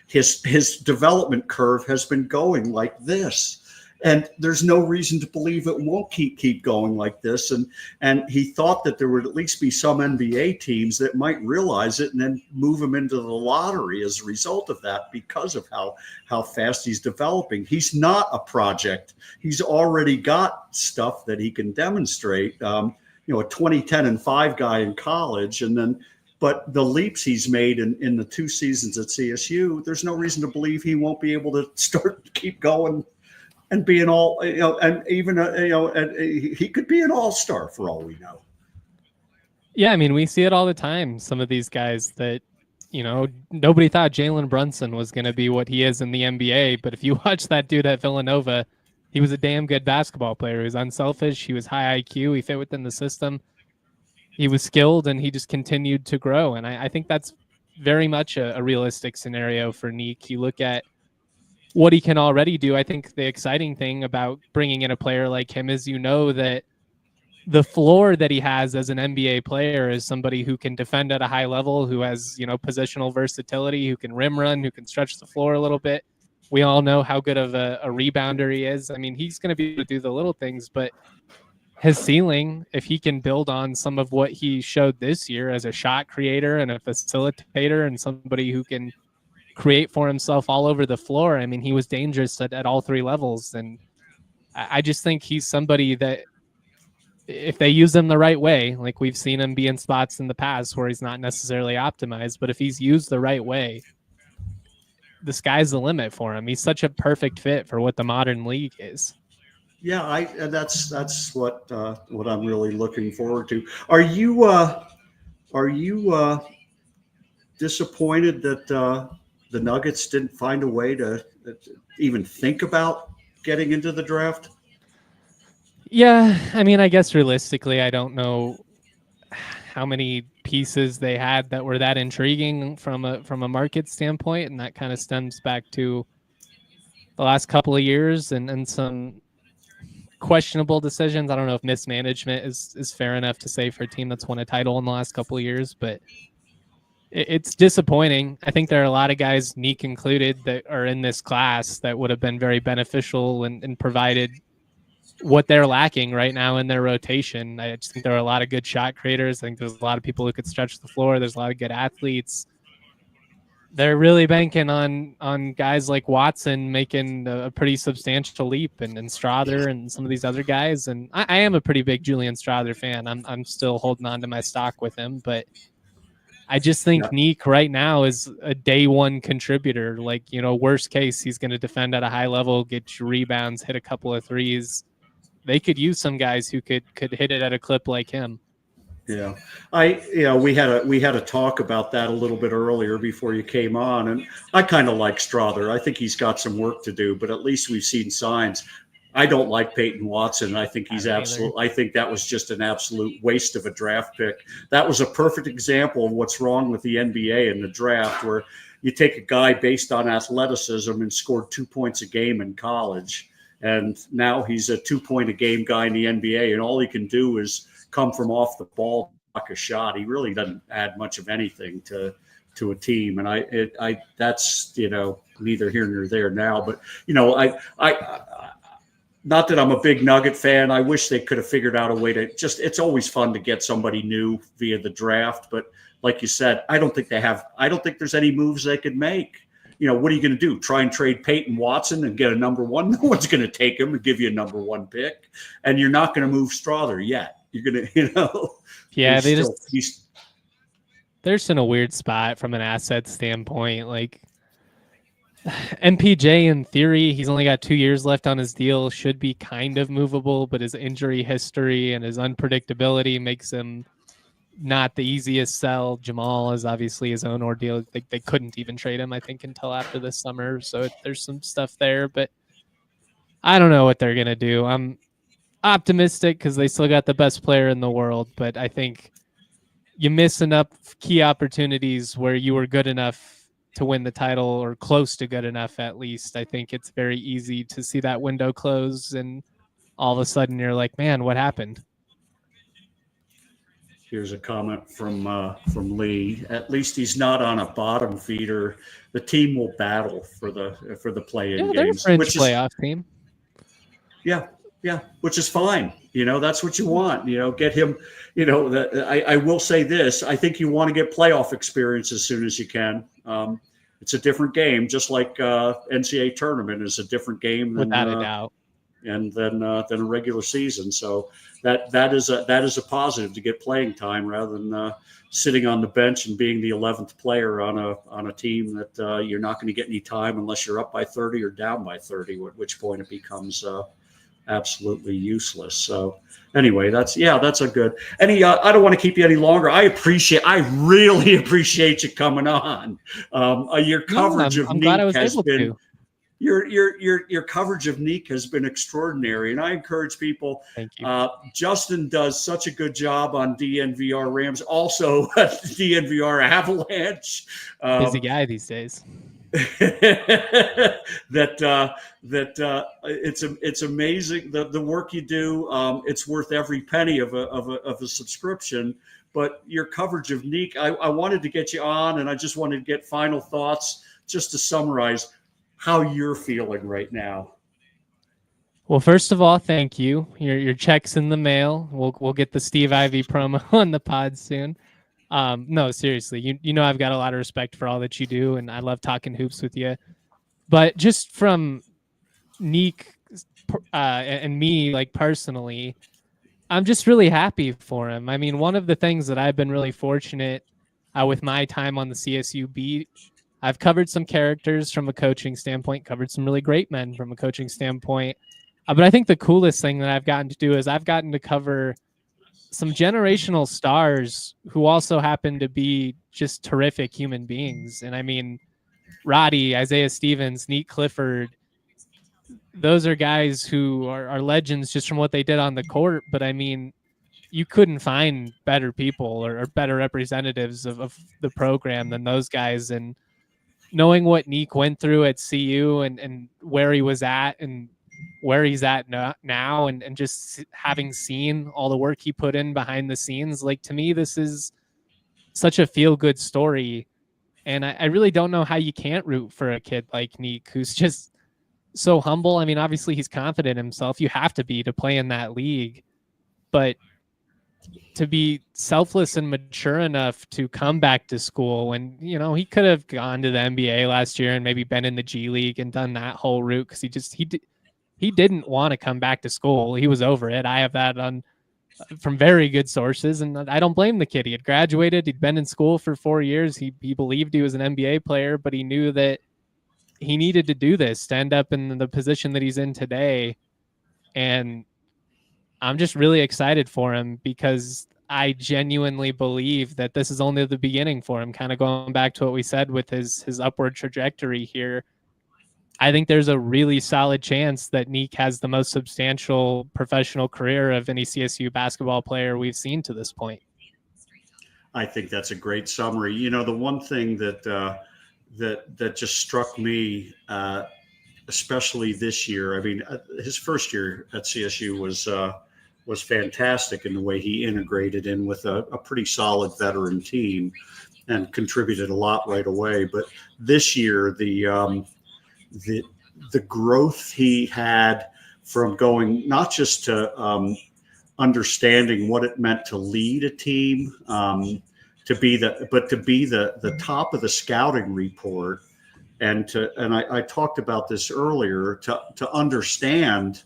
His development curve has been going like this. And there's no reason to believe it won't keep going like this. And he thought that there would at least be some NBA teams that might realize it and then move him into the lottery as a result of that because of how fast he's developing. He's not a project. He's already got stuff that he can demonstrate. A 20-10-5 guy in college, but the leaps he's made in the 2 seasons at CSU, there's no reason to believe he won't be able to keep going and be an all, and even, he could be an all-star for all we know. Yeah, I mean, we see it all the time. Some of these guys that, nobody thought Jalen Brunson was going to be what he is in the NBA. But if you watch that dude at Villanova, he was a damn good basketball player. He was unselfish. He was high IQ. He fit within the system. He was skilled, and he just continued to grow. And I think that's very much a realistic scenario for Nique. You look at what he can already do. I think the exciting thing about bringing in a player like him is, that the floor that he has as an NBA player is somebody who can defend at a high level, who has, positional versatility, who can rim run, who can stretch the floor a little bit. We all know how good of a rebounder he is. I mean, he's going to be able to do the little things, but his ceiling, if he can build on some of what he showed this year as a shot creator and a facilitator and somebody who can create for himself all over the floor. I mean, he was dangerous at all 3 levels. And I just think he's somebody that if they use him the right way, like we've seen him be in spots in the past where he's not necessarily optimized, but if he's used the right way, the sky's the limit for him. He's such a perfect fit for what the modern league is. Yeah, that's what I'm really looking forward to. Are you disappointed that the Nuggets didn't find a way to even think about getting into the draft? Yeah, I mean, I guess realistically, I don't know how many pieces they had that were that intriguing from a market standpoint, and that kind of stems back to the last couple of years and some questionable decisions. I don't know if mismanagement is fair enough to say for a team that's won a title in the last couple of years, but it's disappointing. I think there are a lot of guys, Nique included, that are in this class that would have been very beneficial and provided what they're lacking right now in their rotation. I just think there are a lot of good shot creators. I think there's a lot of people who could stretch the floor. There's a lot of good athletes. they're really banking on guys like Watson making a pretty substantial leap, and Strother and some of these other guys. And I am a pretty big Julian Strother fan. I'm still holding on to my stock with him, but I just think Nique right now is a day one contributor. Like, worst case, he's going to defend at a high level, get your rebounds, hit a couple of threes. They could use some guys who could hit it at a clip like him. Yeah, we had a talk about that a little bit earlier before you came on, and I kind of like Strother. I think he's got some work to do, but at least we've seen signs. I don't like Peyton Watson. I think he's I think that was just an absolute waste of a draft pick. That was a perfect example of what's wrong with the NBA in the draft, where you take a guy based on athleticism and scored 2 points a game in college, and now he's a 2 point a game guy in the NBA, and all he can do is come from off the ball, block a shot. He really doesn't add much of anything to a team. And I that's, neither here nor there now, but I not that I'm a big Nugget fan. I wish they could have figured out a way to it's always fun to get somebody new via the draft. But like you said, I don't think there's any moves they could make. What are you going to do? Try and trade Peyton Watson and get a number one? No one's going to take him and give you a number one pick. And you're not going to move Strother yet. You're going to, yeah, they're just in a weird spot from an asset standpoint. Like, MPJ, in theory, he's only got 2 years left on his deal, should be kind of movable, but his injury history and his unpredictability makes him not the easiest sell. Jamal is obviously his own ordeal. They couldn't even trade him, I think, until after this summer. So there's some stuff there, but I don't know what they're going to do. I'm optimistic because they still got the best player in the world, but I think you miss enough key opportunities where you were good enough to win the title, or close to good enough at least. I think it's very easy to see that window close and all of a sudden you're like, man, what happened? Here's a comment from Lee. At least he's not on a bottom feeder. The team will battle for the play-in games. They're a fringe playoff team. Yeah, which is fine. That's what you want. Get him. I will say this. I think you want to get playoff experience as soon as you can. It's a different game, just like NCAA tournament is a different game than, without a doubt, and than a regular season. So that is a positive to get playing time rather than sitting on the bench and being the 11th player on a team that you're not going to get any time unless you're up by 30 or down by 30, at which point it becomes absolutely useless. So anyway, that's a good. I don't want to keep you any longer. I really appreciate you coming on. Your coverage of Nique has been your coverage of Nique has been extraordinary, and I encourage people. Thank you. Justin does such a good job on DNVR Rams, also DNVR Avalanche. Busy guy these days. that it's amazing the work you do. It's worth every penny of a subscription. But your coverage of Nique, I wanted to get you on, and I just wanted to get final thoughts, just to summarize how you're feeling right now. Well, first of all, thank you. Your check's in the mail. We'll get the Steve Ivy promo on the pod soon. No, seriously, you know I've got a lot of respect for all that you do, and I love talking hoops with you. But just from Nique and me, like personally, I'm just really happy for him. I mean, one of the things that I've been really fortunate with my time on the CSU beat, I've covered some characters from a coaching standpoint, covered some really great men from a coaching standpoint. But I think the coolest thing that I've gotten to do is I've gotten to cover some generational stars who also happen to be just terrific human beings. And I mean, Roddy, Isaiah Stevens, Nique Clifford, those are guys who are legends just from what they did on the court. But I mean, you couldn't find better people or better representatives of the program than those guys. And knowing what Nique went through at CU and where he was at and where he's at now and just having seen all the work he put in behind the scenes, like, to me, this is such a feel-good story. And I really don't know how you can't root for a kid like Nique, who's just so humble. I mean, obviously he's confident in himself. You have to be to play in that league. But to be selfless and mature enough to come back to school when, you know, he could have gone to the NBA last year and maybe been in the G League and done that whole route, because he didn't want to come back to school. He was over it. I have that on from very good sources, and I don't blame the kid. He had graduated. He'd been in school for 4 years. He believed he was an NBA player, but he knew that he needed to do this to end up in the position that he's in today. And I'm just really excited for him, because I genuinely believe that this is only the beginning for him. Kind of going back to what we said with his upward trajectory here, I think there's a really solid chance that Nique has the most substantial professional career of any CSU basketball player we've seen to this point. I think that's a great summary. You know, the one thing that that just struck me, especially this year. I mean, his first year at CSU was fantastic in the way he integrated in with a pretty solid veteran team and contributed a lot right away. But this year, the growth he had from going not just to understanding what it meant to lead a team, to be the top of the scouting report, and I talked about this earlier, to understand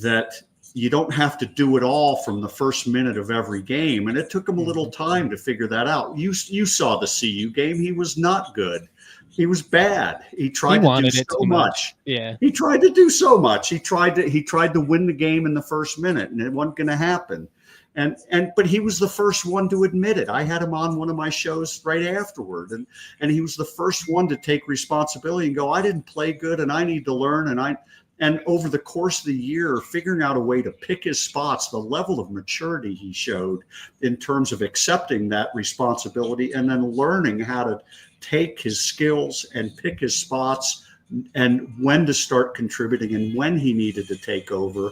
that you don't have to do it all from the first minute of every game. And it took him a little time to figure that out. You saw the CU game. He was not good. He was bad. He tried to do so much. Yeah. He tried to do so much. He tried to win the game in the first minute, and it wasn't going to happen. But he was the first one to admit it. I had him on one of my shows right afterward, and he was the first one to take responsibility and go, I didn't play good, and I need to learn. And over the course of the year, figuring out a way to pick his spots, the level of maturity he showed in terms of accepting that responsibility, and then learning how to take his skills and pick his spots, and when to start contributing and when he needed to take over.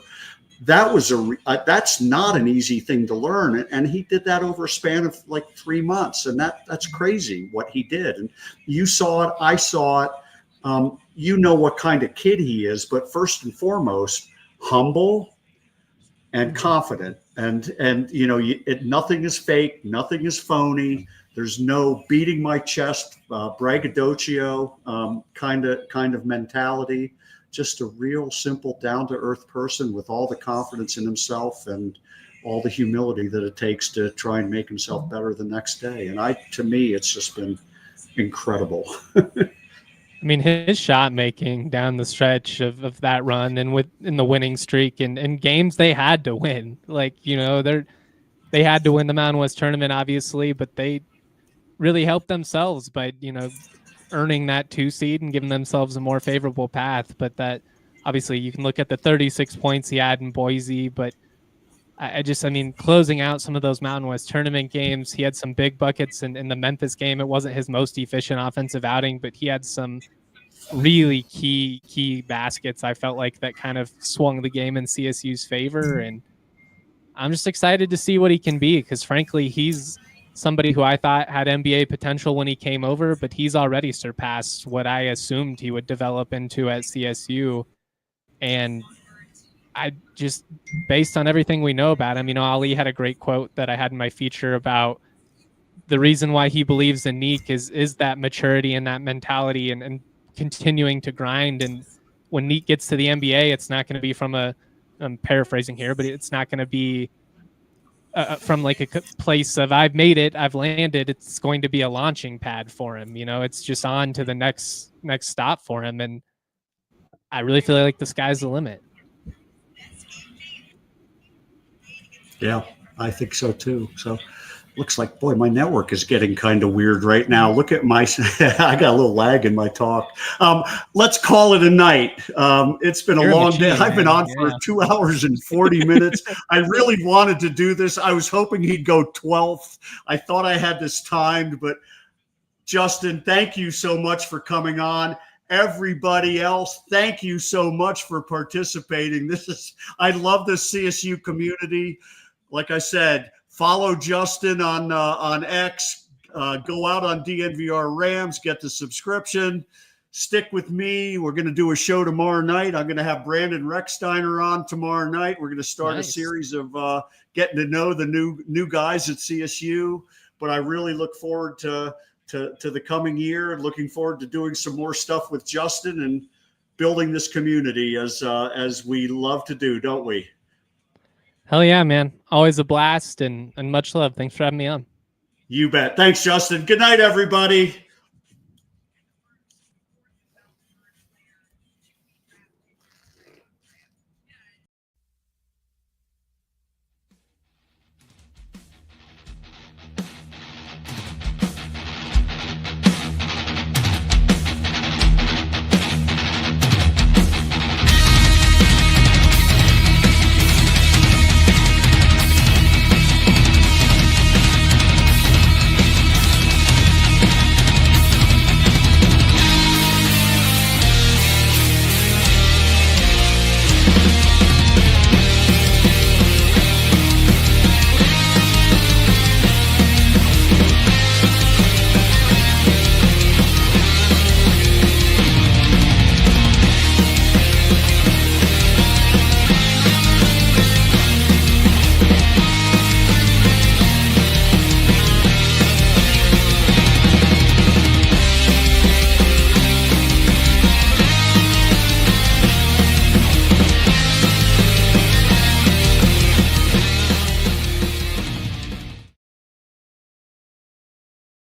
That was that's not an easy thing to learn, and he did that over a span of like 3 months, and that's crazy what he did. And you saw it, I saw it. You know what kind of kid he is, but first and foremost, humble and confident, and you know, nothing is fake, nothing is phony. There's no beating my chest, braggadocio kind of mentality. Just a real simple, down-to-earth person with all the confidence in himself and all the humility that it takes to try and make himself better the next day. And to me, it's just been incredible. I mean, his shot making down the stretch of that run, and in the winning streak, and games they had to win. Like, you know, they had to win the Mountain West tournament, obviously, but they really helped themselves by, you know, earning that 2 seed and giving themselves a more favorable path. But that, obviously, you can look at the 36 points he had in Boise, but I mean, closing out some of those Mountain West tournament games, he had some big buckets in the Memphis game. It wasn't his most efficient offensive outing, but he had some really key baskets, I felt like, that kind of swung the game in CSU's favor. And I'm just excited to see what he can be, because frankly, he's somebody who I thought had NBA potential when he came over, but he's already surpassed what I assumed he would develop into at CSU. And I just, based on everything we know about him, you know, Ali had a great quote that I had in my feature about the reason why he believes in Nique is that maturity and that mentality, and continuing to grind. And when Nique gets to the NBA, it's not going to be from I'm paraphrasing here, but it's not going to be from like a place of I've made it, I've landed. It's going to be a launching pad for him. You know, it's just on to the next stop for him. And I really feel like the sky's the limit. Yeah, I think so too. So looks like, boy, my network is getting kind of weird right now. Look at my, I got a little lag in my talk. Let's call it a night. It's been a long day. I've been on for 2 hours and 40 minutes. I really wanted to do this. I was hoping he'd go 12th. I thought I had this timed, but Justin, thank you so much for coming on. Everybody else, thank you so much for participating. I love this CSU community. Like I said, follow Justin on X. Go out on DNVR Rams. Get the subscription. stick with me. We're going to do a show tomorrow night. I'm going to have Brandon Recksteiner on tomorrow night. We're going to start Nice. a series of getting to know the new guys at CSU. But I really look forward to the coming year, and looking forward to doing some more stuff with Justin and building this community as we love to do, don't we? Hell yeah, man. Always a blast and much love. Thanks for having me on. You bet. Thanks, Justin. Good night, everybody.